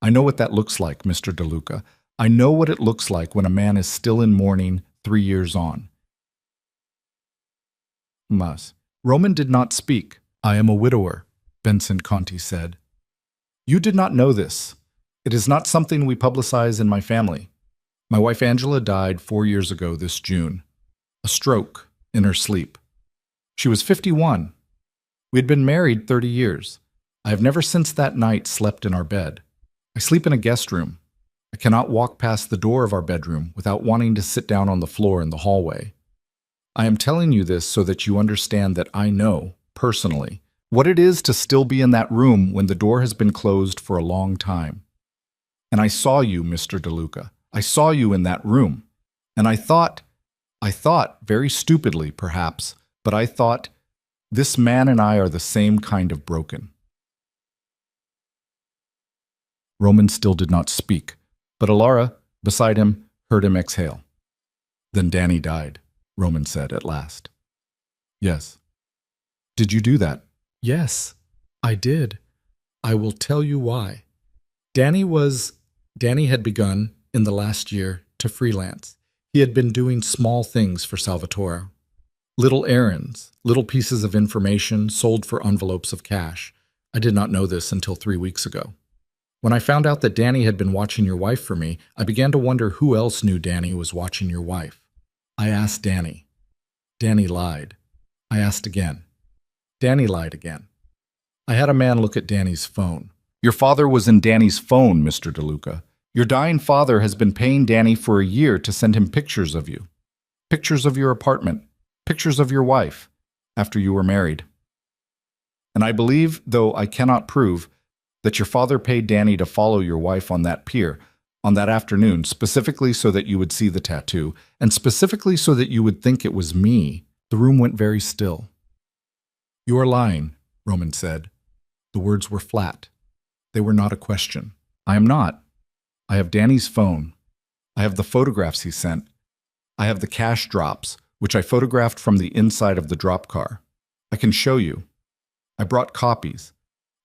I know what that looks like, Mr. DeLuca. I know what it looks like when a man is still in mourning 3 years on. Mas. Roman did not speak. I am a widower, Vincent Conti said. You did not know this. It is not something we publicize in my family. My wife Angela died 4 years ago this June. A stroke in her sleep. She was 51. We had been married 30 years. I have never since that night slept in our bed. I sleep in a guest room. I cannot walk past the door of our bedroom without wanting to sit down on the floor in the hallway. I am telling you this so that you understand that I know, personally, what it is to still be in that room when the door has been closed for a long time. And I saw you, Mr. DeLuca. I saw you in that room. And I thought, very stupidly perhaps, but I thought, this man and I are the same kind of broken. Roman still did not speak, but Alara, beside him, heard him exhale. Then Danny died, Roman said at last. Yes. Did you do that? Yes, I did. I will tell you why. Danny had begun, in the last year, to freelance. He had been doing small things for Salvatore. Little errands, little pieces of information sold for envelopes of cash. I did not know this until 3 weeks ago. When I found out that Danny had been watching your wife for me, I began to wonder who else knew Danny was watching your wife. I asked Danny. Danny lied. I asked again. Danny lied again. I had a man look at Danny's phone. Your father was in Danny's phone, Mr. DeLuca. Your dying father has been paying Danny for a year to send him pictures of you. Pictures of your apartment. Pictures of your wife, after you were married. And I believe, though I cannot prove, that your father paid Danny to follow your wife on that pier, on that afternoon, specifically so that you would see the tattoo, and specifically so that you would think it was me. The room went very still. You are lying, Roman said. The words were flat. They were not a question. I am not. I have Danny's phone. I have the photographs he sent. I have the cash drops, which I photographed from the inside of the drop car. I can show you. I brought copies.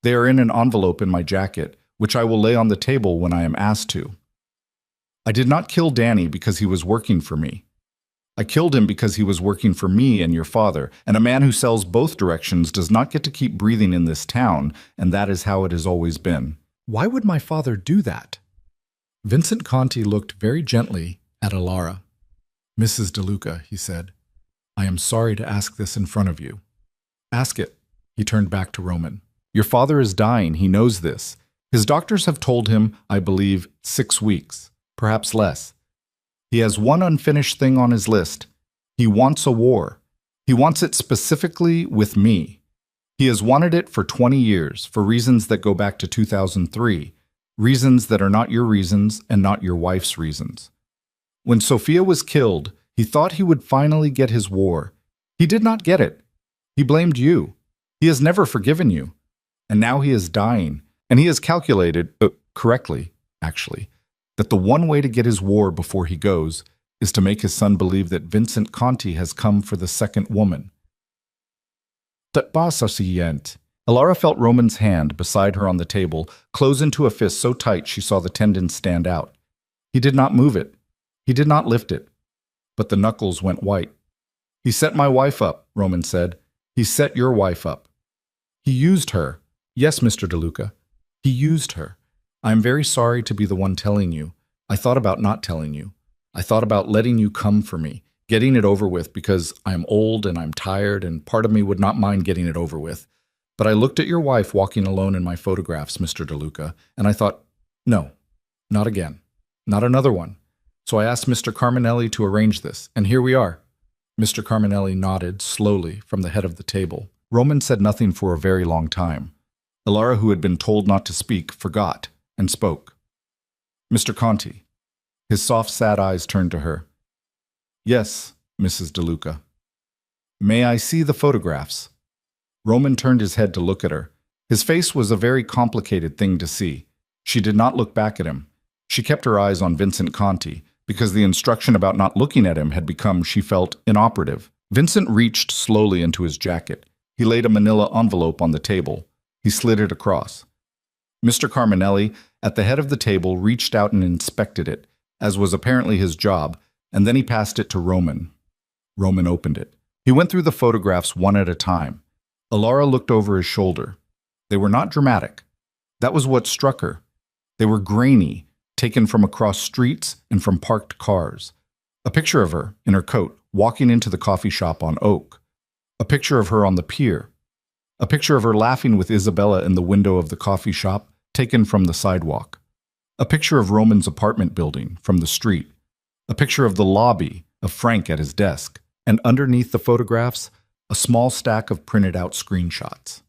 They are in an envelope in my jacket, which I will lay on the table when I am asked to. I did not kill Danny because he was working for me. I killed him because he was working for me and your father, and a man who sells both directions does not get to keep breathing in this town, and that is how it has always been. Why would my father do that? Vincent Conti looked very gently at Alara. Mrs. DeLuca, he said, I am sorry to ask this in front of you. Ask it. He turned back to Roman. Your father is dying, he knows this. His doctors have told him, I believe, 6 weeks, perhaps less. He has one unfinished thing on his list. He wants a war. He wants it specifically with me. He has wanted it for 20 years, for reasons that go back to 2003, reasons that are not your reasons and not your wife's reasons. When Sophia was killed, he thought he would finally get his war. He did not get it. He blamed you. He has never forgiven you. And now he is dying, and he has calculated, correctly, actually, that the one way to get his war before he goes is to make his son believe that Vincent Conti has come for the second woman. That pasa siguiente. Alara felt Roman's hand beside her on the table close into a fist so tight she saw the tendons stand out. He did not move it. He did not lift it. But the knuckles went white. He set my wife up, Roman said. He set your wife up. He used her. Yes, Mr. DeLuca. He used her. I am very sorry to be the one telling you. I thought about not telling you. I thought about letting you come for me, getting it over with because I am old and I'm tired and part of me would not mind getting it over with. But I looked at your wife walking alone in my photographs, Mr. DeLuca, and I thought, no, not again. Not another one. So I asked Mr. Carminelli to arrange this, and here we are. Mr. Carminelli nodded slowly from the head of the table. Roman said nothing for a very long time. Alara, who had been told not to speak, forgot and spoke. Mr. Conti. His soft, sad eyes turned to her. Yes, Mrs. DeLuca. May I see the photographs? Roman turned his head to look at her. His face was a very complicated thing to see. She did not look back at him. She kept her eyes on Vincent Conti, because the instruction about not looking at him had become, she felt, inoperative. Vincent reached slowly into his jacket. He laid a manila envelope on the table. He slid it across. Mr. Carminelli, at the head of the table, reached out and inspected it, as was apparently his job, and then he passed it to Roman. Roman opened it. He went through the photographs one at a time. Alara looked over his shoulder. They were not dramatic. That was what struck her. They were grainy, taken from across streets and from parked cars. A picture of her, in her coat, walking into the coffee shop on Oak. A picture of her on the pier. A picture of her laughing with Isabella in the window of the coffee shop, taken from the sidewalk. A picture of Roman's apartment building, from the street. A picture of the lobby, of Frank at his desk. And underneath the photographs, a small stack of printed out screenshots.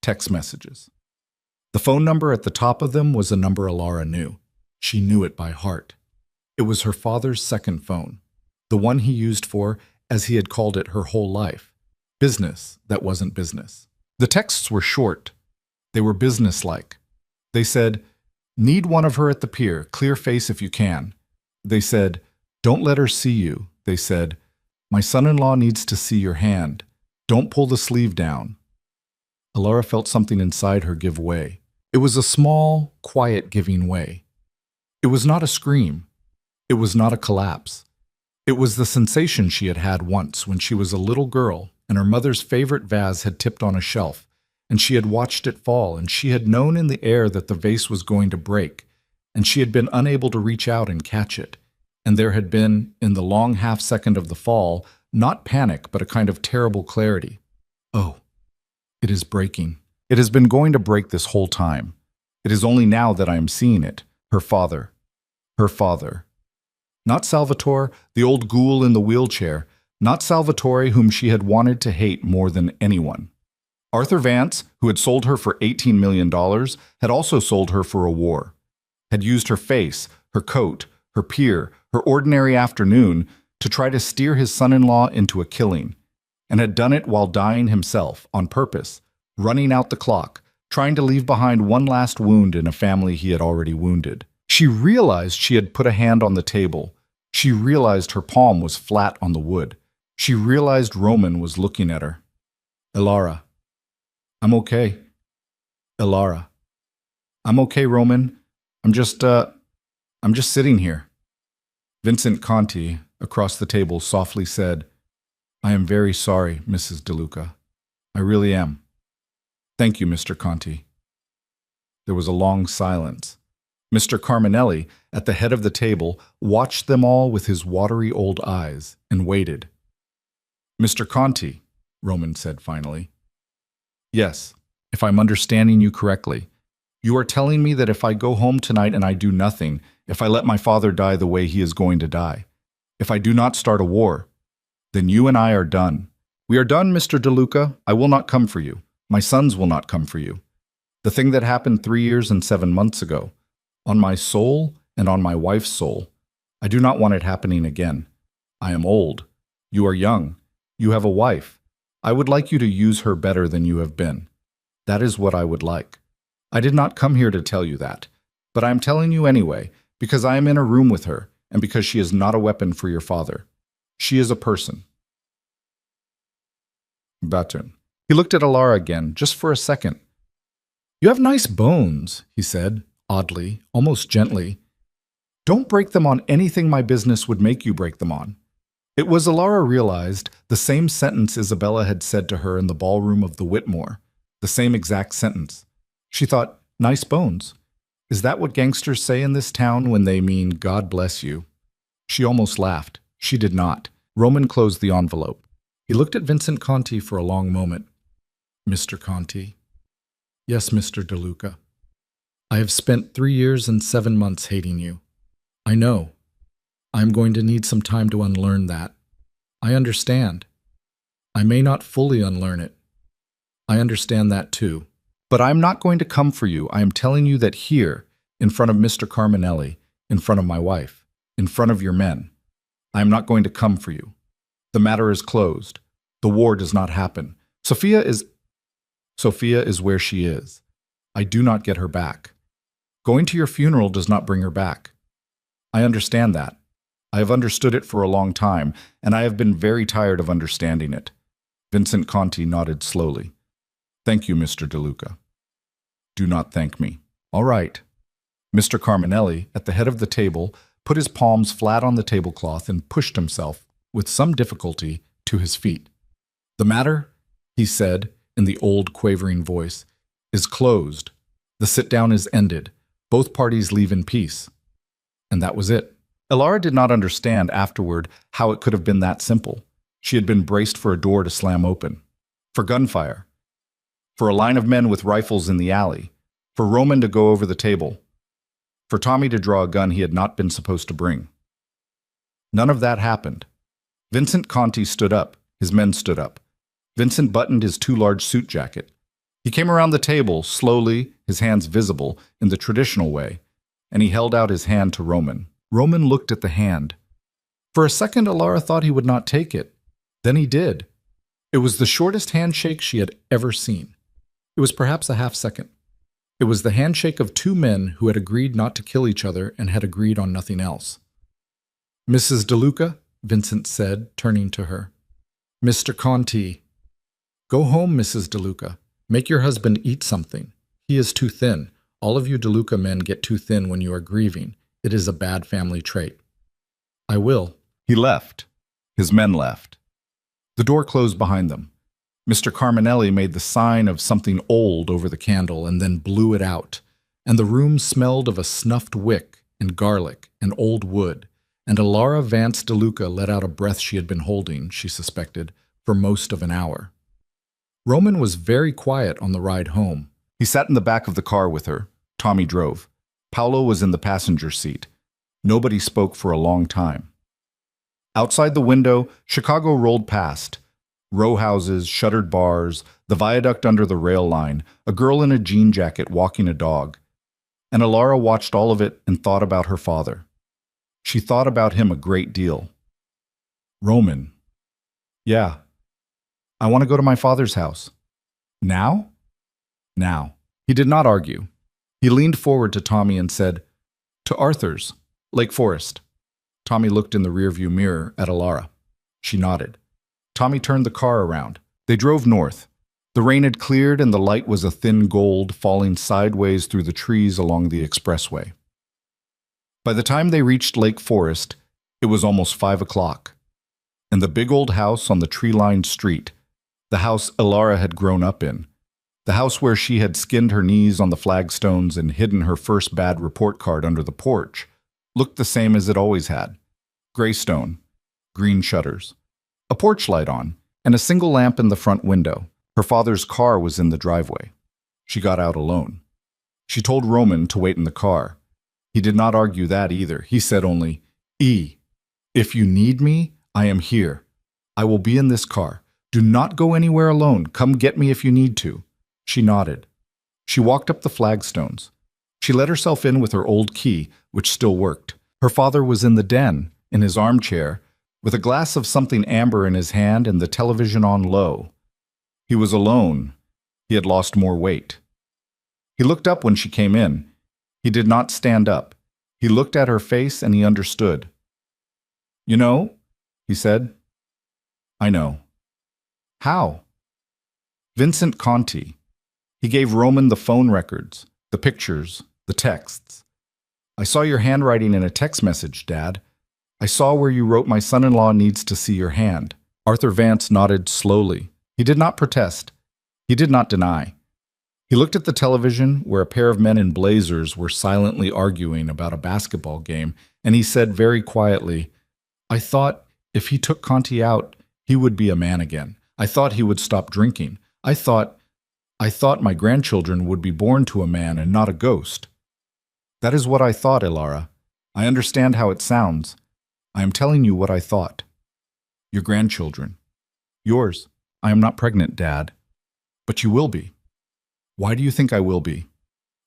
Text messages. The phone number at the top of them was a number Alara knew. She knew it by heart. It was her father's second phone, the one he used for, as he had called it her whole life, business that wasn't business. The texts were short. They were businesslike. They said, "Need one of her at the pier, clear face if you can." They said, "Don't let her see you." They said, "My son-in-law needs to see your hand. Don't pull the sleeve down." Alara felt something inside her give way. It was a small, quiet giving way. It was not a scream. It was not a collapse. It was the sensation she had had once when she was a little girl and her mother's favorite vase had tipped on a shelf, and she had watched it fall, and she had known in the air that the vase was going to break, and she had been unable to reach out and catch it. And there had been, in the long half-second of the fall, not panic, but a kind of terrible clarity. Oh, it is breaking. It has been going to break this whole time. It is only now that I am seeing it. Her father. Her father. Not Salvatore, the old ghoul in the wheelchair. Not Salvatore, whom she had wanted to hate more than anyone. Arthur Vance, who had sold her for $18 million, had also sold her for a war. Had used her face, her coat, her pier, her ordinary afternoon to try to steer his son-in-law into a killing, and had done it while dying himself, on purpose, running out the clock, trying to leave behind one last wound in a family he had already wounded. She realized she had put a hand on the table. She realized her palm was flat on the wood. She realized Roman was looking at her. "Alara, I'm okay. Alara, I'm okay, Roman. I'm just sitting here." Vincent Conti, across the table, softly said, "I am very sorry, Mrs. DeLuca. I really am. Thank you, Mr. Conti." There was a long silence. Mr. Carminelli, at the head of the table, watched them all with his watery old eyes and waited. "Mr. Conti," Roman said finally. "Yes, if I'm understanding you correctly, you are telling me that if I go home tonight and I do nothing, if I let my father die the way he is going to die, if I do not start a war, then you and I are done. We are done, Mr. DeLuca. I will not come for you. My sons will not come for you. The thing that happened 3 years and 7 months ago, on my soul and on my wife's soul, I do not want it happening again. I am old. You are young. You have a wife. I would like you to use her better than you have been. That is what I would like. I did not come here to tell you that, but I am telling you anyway, because I am in a room with her, and because she is not a weapon for your father. She is a person." Batun. He looked at Alara again, just for a second. "You have nice bones," he said, oddly, almost gently. "Don't break them on anything my business would make you break them on." It was, Alara realized, the same sentence Isabella had said to her in the ballroom of the Whitmore, the same exact sentence. She thought, nice bones. Is that what gangsters say in this town when they mean God bless you? She almost laughed. She did not. Roman closed the envelope. He looked at Vincent Conti for a long moment. "Mr. Conti." "Yes, Mr. DeLuca. I have spent 3 years and 7 months hating you. I know. I am going to need some time to unlearn that. I understand. I may not fully unlearn it. I understand that too. But I am not going to come for you. I am telling you that here, in front of Mr. Carminelli, in front of my wife, in front of your men, I am not going to come for you. The matter is closed. The war does not happen. Sophia is where she is. I do not get her back. Going to your funeral does not bring her back. I understand that. I have understood it for a long time, and I have been very tired of understanding it. Vincent Conti nodded slowly. Thank you, Mr. DeLuca. Do not thank me. All right. Mr. Carminelli, at the head of the table, put his palms flat on the tablecloth and pushed himself, with some difficulty, to his feet. The matter, he said, in the old quavering voice, is closed. The sit-down is ended. Both parties leave in peace. And that was it. Elara did not understand afterward how it could have been that simple. She had been braced for a door to slam open, for gunfire, for a line of men with rifles in the alley, for Roman to go over the table, for Tommy to draw a gun he had not been supposed to bring. None of that happened. Vincent Conti stood up. His men stood up. Vincent buttoned his too large suit jacket. He came around the table, slowly, his hands visible, in the traditional way, and he held out his hand to Roman. Roman looked at the hand. For a second, Elara thought he would not take it. Then he did. It was the shortest handshake she had ever seen. It was perhaps a half-second. It was the handshake of two men who had agreed not to kill each other and had agreed on nothing else. Mrs. DeLuca, Vincent said, turning to her. Mr. Conti. Go home, Mrs. DeLuca. Make your husband eat something. He is too thin. All of you DeLuca men get too thin when you are grieving. It is a bad family trait. I will. He left. His men left. The door closed behind them. Mr. Carminelli made the sign of something old over the candle and then blew it out, and the room smelled of a snuffed wick and garlic and old wood, and Elara Vance DeLuca let out a breath she had been holding, she suspected, for most of an hour. Roman was very quiet on the ride home. He sat in the back of the car with her. Tommy drove. Paolo was in the passenger seat. Nobody spoke for a long time. Outside the window, Chicago rolled past. Row houses, shuttered bars, the viaduct under the rail line, a girl in a jean jacket walking a dog. And Elara watched all of it and thought about her father. She thought about him a great deal. Roman. Yeah. I want to go to my father's house. Now? Now. He did not argue. He leaned forward to Tommy and said, To Arthur's, Lake Forest. Tommy looked in the rearview mirror at Elara. She nodded. Tommy turned the car around. They drove north. The rain had cleared and the light was a thin gold falling sideways through the trees along the expressway. By the time they reached Lake Forest, it was almost 5 o'clock. And the big old house on the tree-lined street, the house Elara had grown up in, the house where she had skinned her knees on the flagstones and hidden her first bad report card under the porch, looked the same as it always had. Gray stone, green shutters, a porch light on, and a single lamp in the front window. Her father's car was in the driveway. She got out alone. She told Roman to wait in the car. He did not argue that either. He said only, if you need me, I am here. I will be in this car. Do not go anywhere alone. Come get me if you need to. She nodded. She walked up the flagstones. She let herself in with her old key, which still worked. Her father was in the den, in his armchair, with a glass of something amber in his hand and the television on low. He was alone. He had lost more weight. He looked up when she came in. He did not stand up. He looked at her face and he understood. You know, he said. I know. How? Vincent Conti. He gave Roman the phone records, the pictures, the texts. I saw your handwriting in a text message, Dad. I saw where you wrote my son-in-law needs to see your hand. Arthur Vance nodded slowly. He did not protest. He did not deny. He looked at the television where a pair of men in blazers were silently arguing about a basketball game, and he said very quietly, I thought if he took Conti out, he would be a man again. I thought he would stop drinking. I thought my grandchildren would be born to a man and not a ghost. That is what I thought, Elara. I understand how it sounds. I am telling you what I thought. Your grandchildren. Yours. I am not pregnant, Dad. But you will be. Why do you think I will be?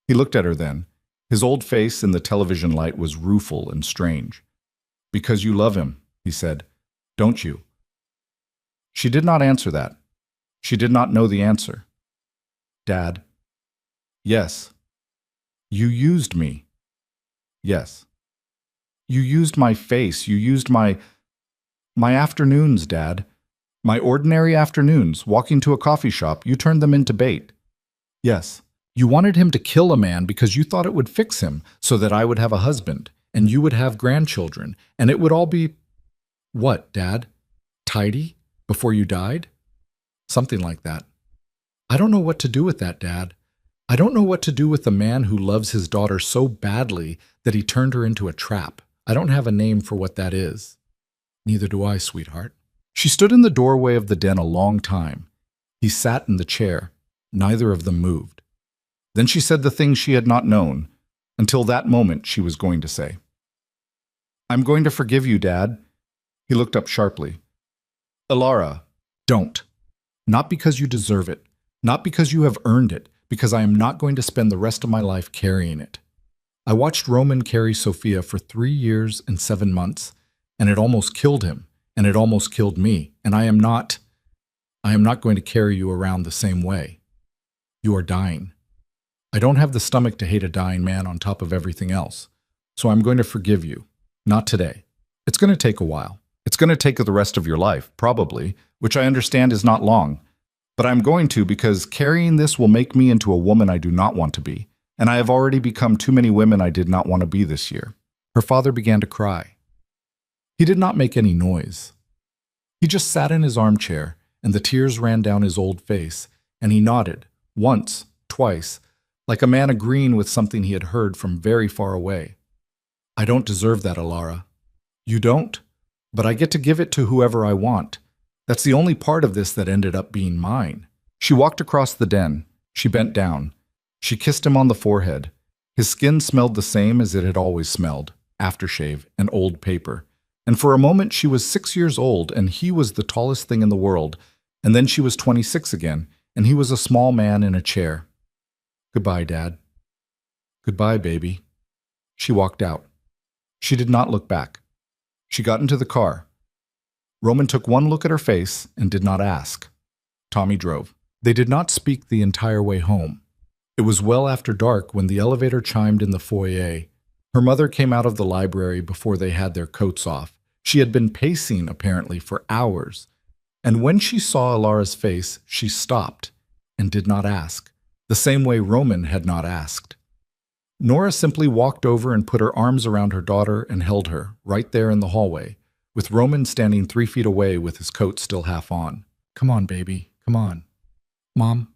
He looked at her then. His old face in the television light was rueful and strange. Because you love him, he said. Don't you? She did not answer that. She did not know the answer. Dad. Yes. You used me. Yes. You used my face. You used my afternoons, Dad. My ordinary afternoons, walking to a coffee shop. You turned them into bait. Yes. You wanted him to kill a man because you thought it would fix him so that I would have a husband and you would have grandchildren and it would all be, what, Dad? Tidy? Before you died? Something like that. I don't know what to do with that, Dad. I don't know what to do with the man who loves his daughter so badly that he turned her into a trap. I don't have a name for what that is. Neither do I, sweetheart. She stood in the doorway of the den a long time. He sat in the chair. Neither of them moved. Then she said the thing she had not known, until that moment she was going to say. I'm going to forgive you, Dad. He looked up sharply. Elara, don't. Not because you deserve it. Not because you have earned it. Because I am not going to spend the rest of my life carrying it. I watched Roman carry Sophia for 3 years and 7 months, and it almost killed him, and it almost killed me, and I am not going to carry you around the same way. You are dying. I don't have the stomach to hate a dying man on top of everything else, so I'm going to forgive you. Not today. It's going to take a while. It's going to take the rest of your life, probably, which I understand is not long. But I'm going to because carrying this will make me into a woman I do not want to be, and I have already become too many women I did not want to be this year. Her father began to cry. He did not make any noise. He just sat in his armchair, and the tears ran down his old face, and he nodded, once, twice, like a man agreeing with something he had heard from very far away. I don't deserve that, Elara. You don't? But I get to give it to whoever I want. That's the only part of this that ended up being mine. She walked across the den. She bent down. She kissed him on the forehead. His skin smelled the same as it had always smelled, aftershave and old paper. And for a moment she was 6 years old, and he was the tallest thing in the world. And then she was 26 again, and he was a small man in a chair. Goodbye, Dad. Goodbye, baby. She walked out. She did not look back. She got into the car. Roman took one look at her face and did not ask. Tommy drove. They did not speak the entire way home. It was well after dark when the elevator chimed in the foyer. Her mother came out of the library before they had their coats off. She had been pacing, apparently, for hours. And when she saw Elara's face, she stopped and did not ask, the same way Roman had not asked. Nora simply walked over and put her arms around her daughter and held her, right there in the hallway, with Roman standing 3 feet away with his coat still half on. Come on, baby, come on. Mom,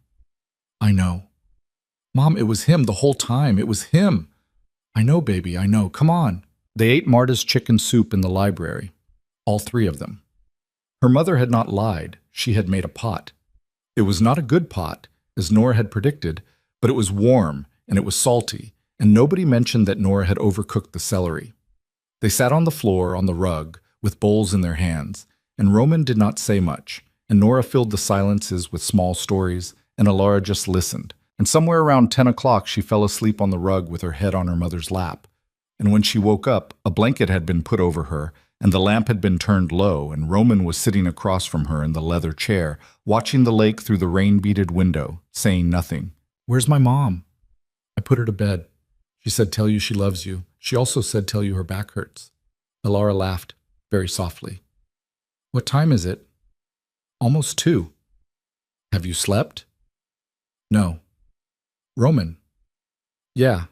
I know. Mom, it was him the whole time. It was him. I know, baby, I know. Come on. They ate Marta's chicken soup in the library. All 3 of them. Her mother had not lied. She had made a pot. It was not a good pot, as Nora had predicted, but it was warm and it was salty, and nobody mentioned that Nora had overcooked the celery. They sat on the floor, on the rug, with bowls in their hands, and Roman did not say much, and Nora filled the silences with small stories, and Elara just listened. And somewhere around 10 o'clock she fell asleep on the rug with her head on her mother's lap. And when she woke up, a blanket had been put over her, and the lamp had been turned low, and Roman was sitting across from her in the leather chair, watching the lake through the rain-beaded window, saying nothing. Where's my mom? I put her to bed. She said tell you she loves you. She also said tell you her back hurts. Elara laughed, very softly. What time is it? Almost 2. Have you slept? No. Roman? Yeah.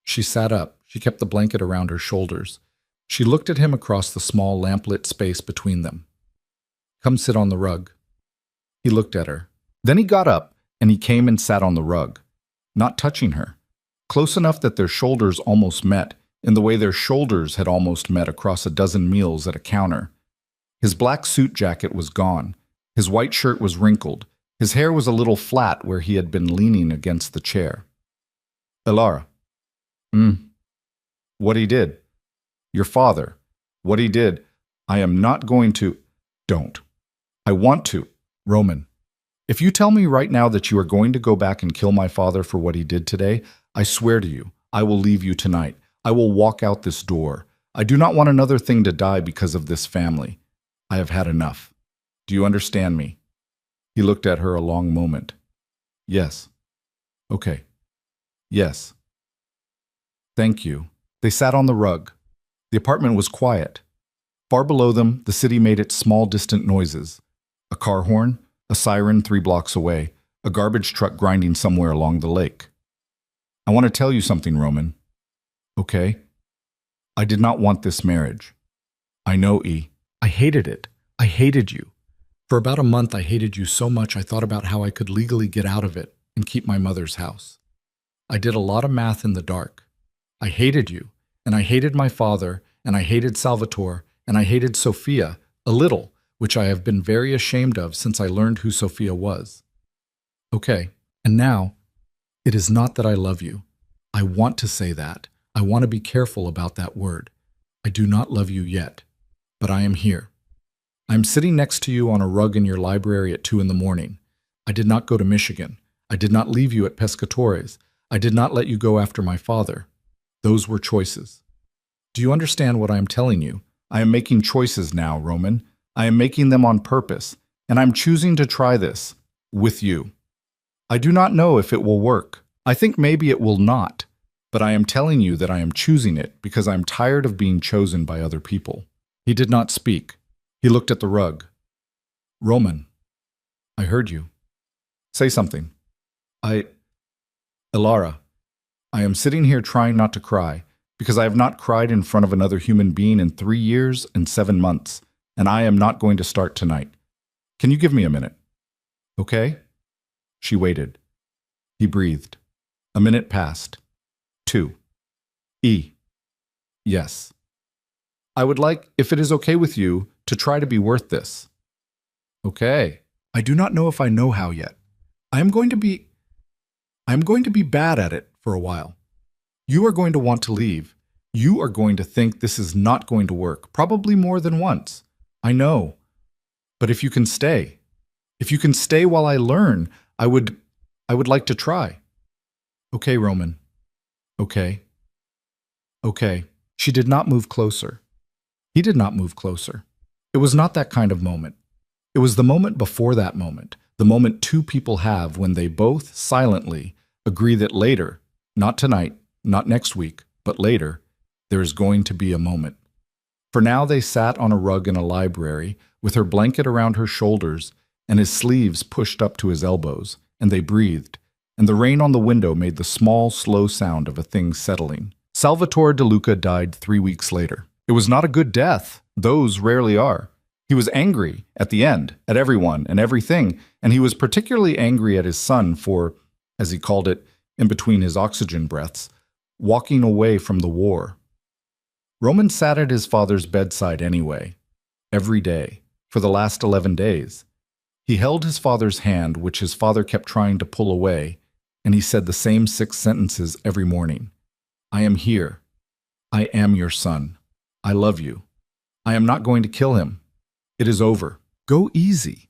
She sat up. She kept the blanket around her shoulders. She looked at him across the small lamplit space between them. Come sit on the rug. He looked at her. Then he got up, and he came and sat on the rug, not touching her, close enough that their shoulders almost met, in the way their shoulders had almost met across a dozen meals at a counter. His black suit jacket was gone. His white shirt was wrinkled. His hair was a little flat where he had been leaning against the chair. Elara. What he did. Your father. What he did. I am not going to. Don't. I want to. Roman. If you tell me right now that you are going to go back and kill my father for what he did today, I swear to you, I will leave you tonight. I will walk out this door. I do not want another thing to die because of this family. I have had enough. Do you understand me? He looked at her a long moment. Yes. Okay. Yes. Thank you. They sat on the rug. The apartment was quiet. Far below them, the city made its small, distant noises. A car horn, a siren 3 blocks away, a garbage truck grinding somewhere along the lake. I want to tell you something, Roman. Okay? I did not want this marriage. I know, E. I hated it. I hated you. For about a month, I hated you so much I thought about how I could legally get out of it and keep my mother's house. I did a lot of math in the dark. I hated you, and I hated my father, and I hated Salvatore, and I hated Sophia, a little, which I have been very ashamed of since I learned who Sophia was. Okay, and now, it is not that I love you. I want to say that. I want to be careful about that word. I do not love you yet, but I am here. I am sitting next to you on a rug in your library at 2 in the morning. I did not go to Michigan. I did not leave you at Pescatores. I did not let you go after my father. Those were choices. Do you understand what I am telling you? I am making choices now, Roman. I am making them on purpose, and I'm choosing to try this with you. I do not know if it will work. I think maybe it will not, but I am telling you that I am choosing it because I'm tired of being chosen by other people. He did not speak. He looked at the rug. Roman, I heard you. Say something. Elara, I am sitting here trying not to cry because I have not cried in front of another human being in 3 years and 7 months, and I am not going to start tonight. Can you give me a minute? Okay? She waited. He breathed. A minute passed. 2. E. Yes. I would like, if it is okay with you, to try to be worth this. Okay. I do not know if I know how yet. I am going to be bad at it for a while. You are going to want to leave. You are going to think this is not going to work, probably more than once. I know. But if you can stay while I learn, I would like to try. Okay, Roman. Okay. Okay. She did not move closer. He did not move closer. It was not that kind of moment. It was the moment before that moment, the moment 2 people have when they both silently agree that later, not tonight, not next week, but later, there is going to be a moment. For now they sat on a rug in a library with her blanket around her shoulders and his sleeves pushed up to his elbows, and they breathed, and the rain on the window made the small, slow sound of a thing settling. Salvatore De Luca died 3 weeks later. It was not a good death. Those rarely are. He was angry at the end, at everyone and everything, and he was particularly angry at his son for, as he called it, in between his oxygen breaths, walking away from the war. Roman sat at his father's bedside anyway, every day, for the last 11 days. He held his father's hand, which his father kept trying to pull away, and he said the same 6 sentences every morning. I am here. I am your son. I love you. I am not going to kill him. It is over. Go easy.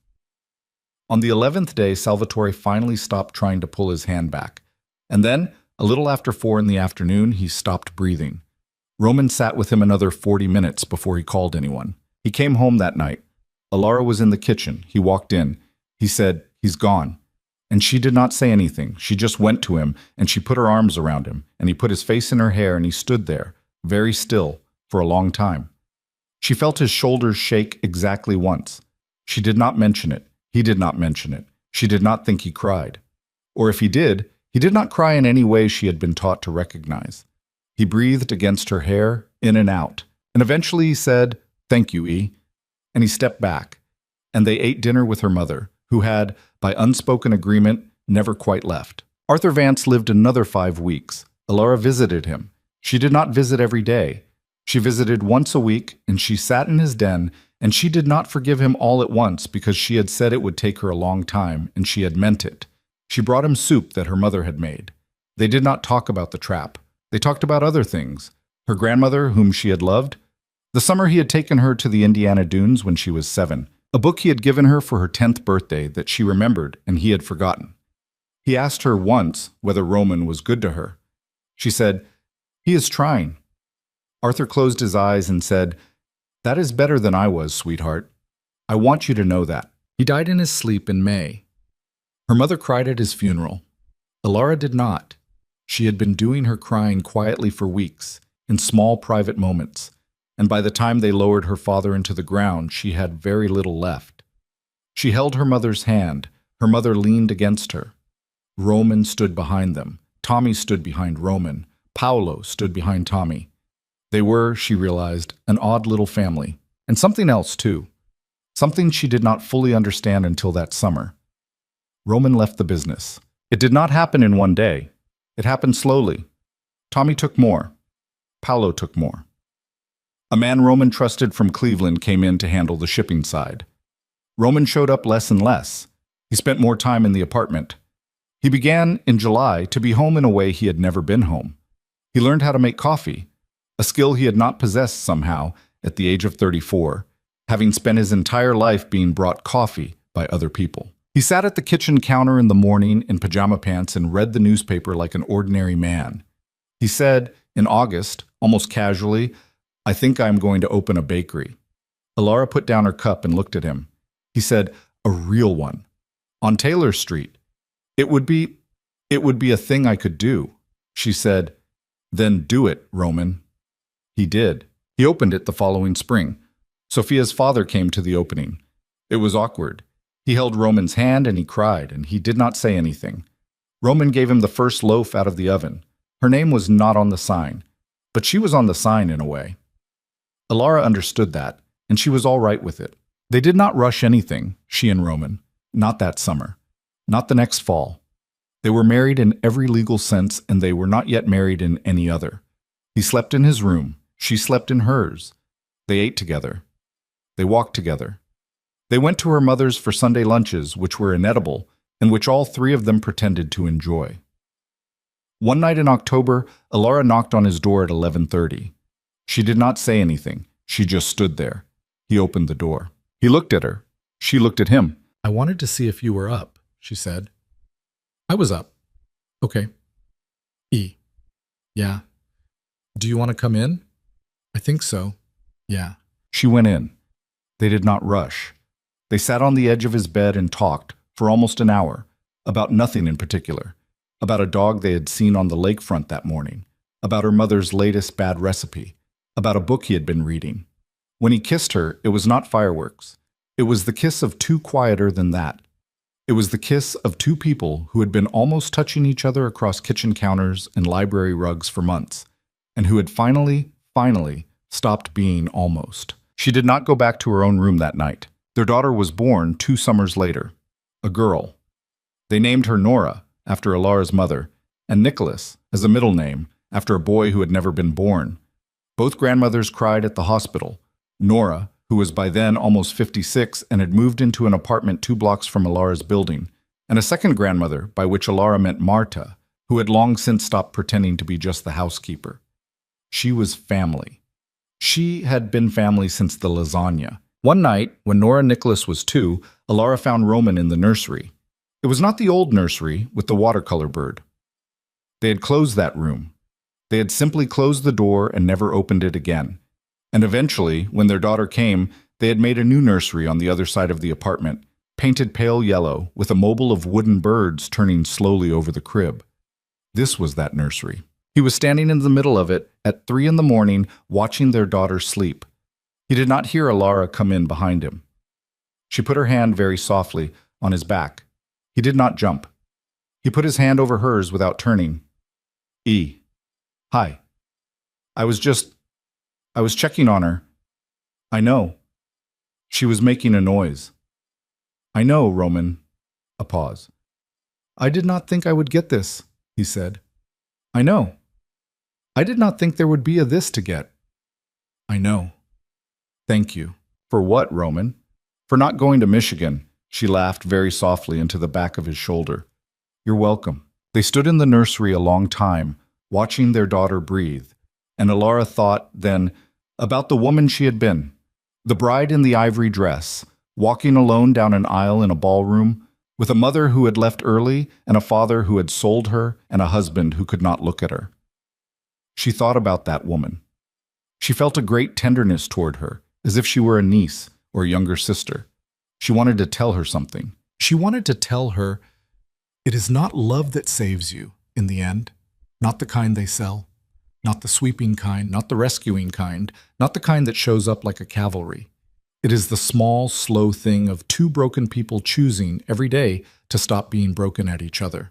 On the 11th day, Salvatore finally stopped trying to pull his hand back. And then, a little after 4 in the afternoon, he stopped breathing. Roman sat with him another 40 minutes before he called anyone. He came home that night. Elara was in the kitchen. He walked in. He said, "He's gone." And she did not say anything. She just went to him, and she put her arms around him, and he put his face in her hair, and he stood there, very still, for a long time. She felt his shoulders shake exactly once. She did not mention it. He did not mention it. She did not think he cried. Or if he did not cry in any way she had been taught to recognize. He breathed against her hair, in and out, and eventually he said, "Thank you, E." And he stepped back, and they ate dinner with her mother, who had, by unspoken agreement, never quite left. Arthur Vance lived another 5 weeks. Elara visited him. She did not visit every day. She visited once a week, and she sat in his den, and she did not forgive him all at once because she had said it would take her a long time, and she had meant it. She brought him soup that her mother had made. They did not talk about the trap. They talked about other things. Her grandmother, whom she had loved. The summer he had taken her to the Indiana Dunes when she was 7. A book he had given her for her 10th birthday that she remembered and he had forgotten. He asked her once whether Roman was good to her. She said, "He is trying." Arthur closed his eyes and said, "That is better than I was, sweetheart. I want you to know that." He died in his sleep in May. Her mother cried at his funeral. Elara did not. She had been doing her crying quietly for weeks, in small private moments, and by the time they lowered her father into the ground, she had very little left. She held her mother's hand. Her mother leaned against her. Roman stood behind them. Tommy stood behind Roman. Paolo stood behind Tommy. They were, she realized, an odd little family. And something else, too. Something she did not fully understand until that summer. Roman left the business. It did not happen in one day. It happened slowly. Tommy took more. Paolo took more. A man Roman trusted from Cleveland came in to handle the shipping side. Roman showed up less and less. He spent more time in the apartment. He began, in July, to be home in a way he had never been home. He learned how to make coffee, a skill he had not possessed somehow at the age of 34, having spent his entire life being brought coffee by other people. He sat at the kitchen counter in the morning in pajama pants and read the newspaper like an ordinary man. He said, in August, almost casually, "I think I am going to open a bakery." Alara put down her cup and looked at him. He said, "A real one. On Taylor Street. It would be a thing I could do." She said, "Then do it, Roman." He did. He opened it the following spring. Sophia's father came to the opening. It was awkward. He held Roman's hand and he cried, and he did not say anything. Roman gave him the first loaf out of the oven. Her name was not on the sign, but she was on the sign in a way. Alara understood that, and she was all right with it. They did not rush anything, she and Roman. Not that summer. Not the next fall. They were married in every legal sense, and they were not yet married in any other. He slept in his room. She slept in hers. They ate together. They walked together. They went to her mother's for Sunday lunches, which were inedible, and which all three of them pretended to enjoy. One night in October, Alara knocked on his door at 11:30. She did not say anything. She just stood there. He opened the door. He looked at her. She looked at him. "I wanted to see if you were up," she said. "I was up." "Okay." "E. Yeah. Do you want to come in?" "I think so. Yeah." She went in. They did not rush. They sat on the edge of his bed and talked for almost an hour about nothing in particular, about a dog they had seen on the lakefront that morning, about her mother's latest bad recipe, about a book he had been reading. When he kissed her, it was not fireworks. It was the kiss of two quieter than that. It was the kiss of two people who had been almost touching each other across kitchen counters and library rugs for months, and who had finally stopped being almost. She did not go back to her own room that night. Their daughter was born 2 summers later, a girl. They named her Nora, after Alara's mother, and Nicholas, as a middle name, after a boy who had never been born. Both grandmothers cried at the hospital. Nora, who was by then almost 56 and had moved into an apartment 2 blocks from Alara's building, and a second grandmother, by which Alara meant Marta, who had long since stopped pretending to be just the housekeeper. She was family. She had been family since the lasagna. One night, when Nora Nicholas was 2, Alara found Roman in the nursery. It was not the old nursery with the watercolor bird. They had closed that room. They had simply closed the door and never opened it again. And eventually, when their daughter came, they had made a new nursery on the other side of the apartment, painted pale yellow, with a mobile of wooden birds turning slowly over the crib. This was that nursery. He was standing in the middle of it at 3 in the morning, watching their daughter sleep. He did not hear Alara come in behind him. She put her hand very softly on his back. He did not jump. He put his hand over hers without turning. "E. Hi. I was checking on her." "I know." She was making a noise. "I know, Roman." A pause. "I did not think I would get this," he said. "I know. I did not think there would be a this to get." "I know." "Thank you." "For what, Roman?" "For not going to Michigan." She laughed very softly into the back of his shoulder. "You're welcome." They stood in the nursery a long time, watching their daughter breathe, and Alara thought then about the woman she had been, the bride in the ivory dress, walking alone down an aisle in a ballroom, with a mother who had left early and a father who had sold her and a husband who could not look at her. She thought about that woman. She felt a great tenderness toward her, as if she were a niece or a younger sister. She wanted to tell her something. She wanted to tell her, it is not love that saves you, in the end, not the kind they sell. Not the sweeping kind, not the rescuing kind, not the kind that shows up like a cavalry. It is the small, slow thing of two broken people choosing every day to stop being broken at each other.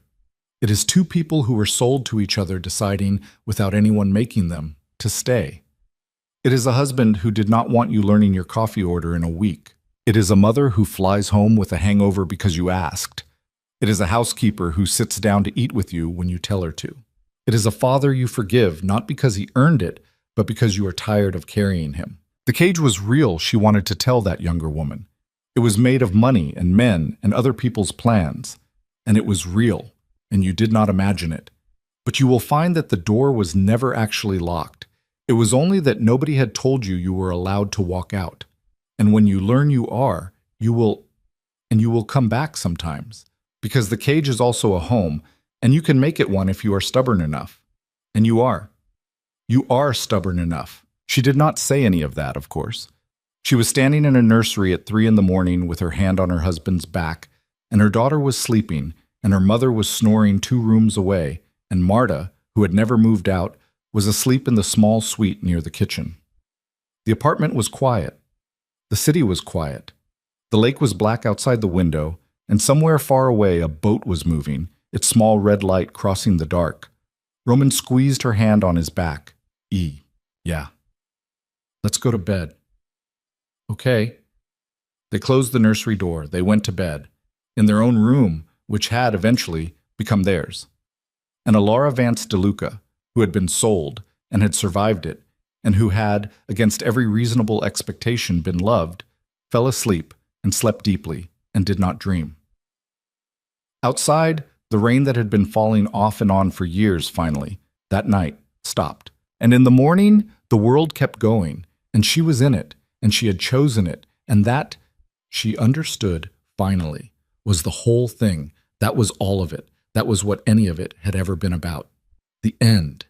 It is two people who were sold to each other deciding, without anyone making them, to stay. It is a husband who did not want you learning your coffee order in a week. It is a mother who flies home with a hangover because you asked. It is a housekeeper who sits down to eat with you when you tell her to. It is a father you forgive not because he earned it, but because you are tired of carrying him. The cage was real, she wanted to tell that younger woman. It was made of money and men and other people's plans. And it was real, and you did not imagine it. But you will find that the door was never actually locked. It was only that nobody had told you you were allowed to walk out. And when you learn you are, you will come back sometimes. Because the cage is also a home, and you can make it one if you are stubborn enough. And you are. You are stubborn enough. She did not say any of that, of course. She was standing in a nursery at 3 a.m. with her hand on her husband's back, and her daughter was sleeping, and her mother was snoring 2 rooms away, and Marta, who had never moved out, was asleep in the small suite near the kitchen. The apartment was quiet. The city was quiet. The lake was black outside the window, and somewhere far away a boat was moving, its small red light crossing the dark. Roman squeezed her hand on his back. Yeah. Let's go to bed. Okay. They closed the nursery door. They went to bed, in their own room, which had eventually become theirs. And Alara Vance DeLuca, who had been sold and had survived it, and who had, against every reasonable expectation, been loved, fell asleep and slept deeply and did not dream. Outside, the rain that had been falling off and on for years finally, that night, stopped. And in the morning, the world kept going, and she was in it, and she had chosen it, and that, she understood finally, was the whole thing. That was all of it. That was what any of it had ever been about. The end.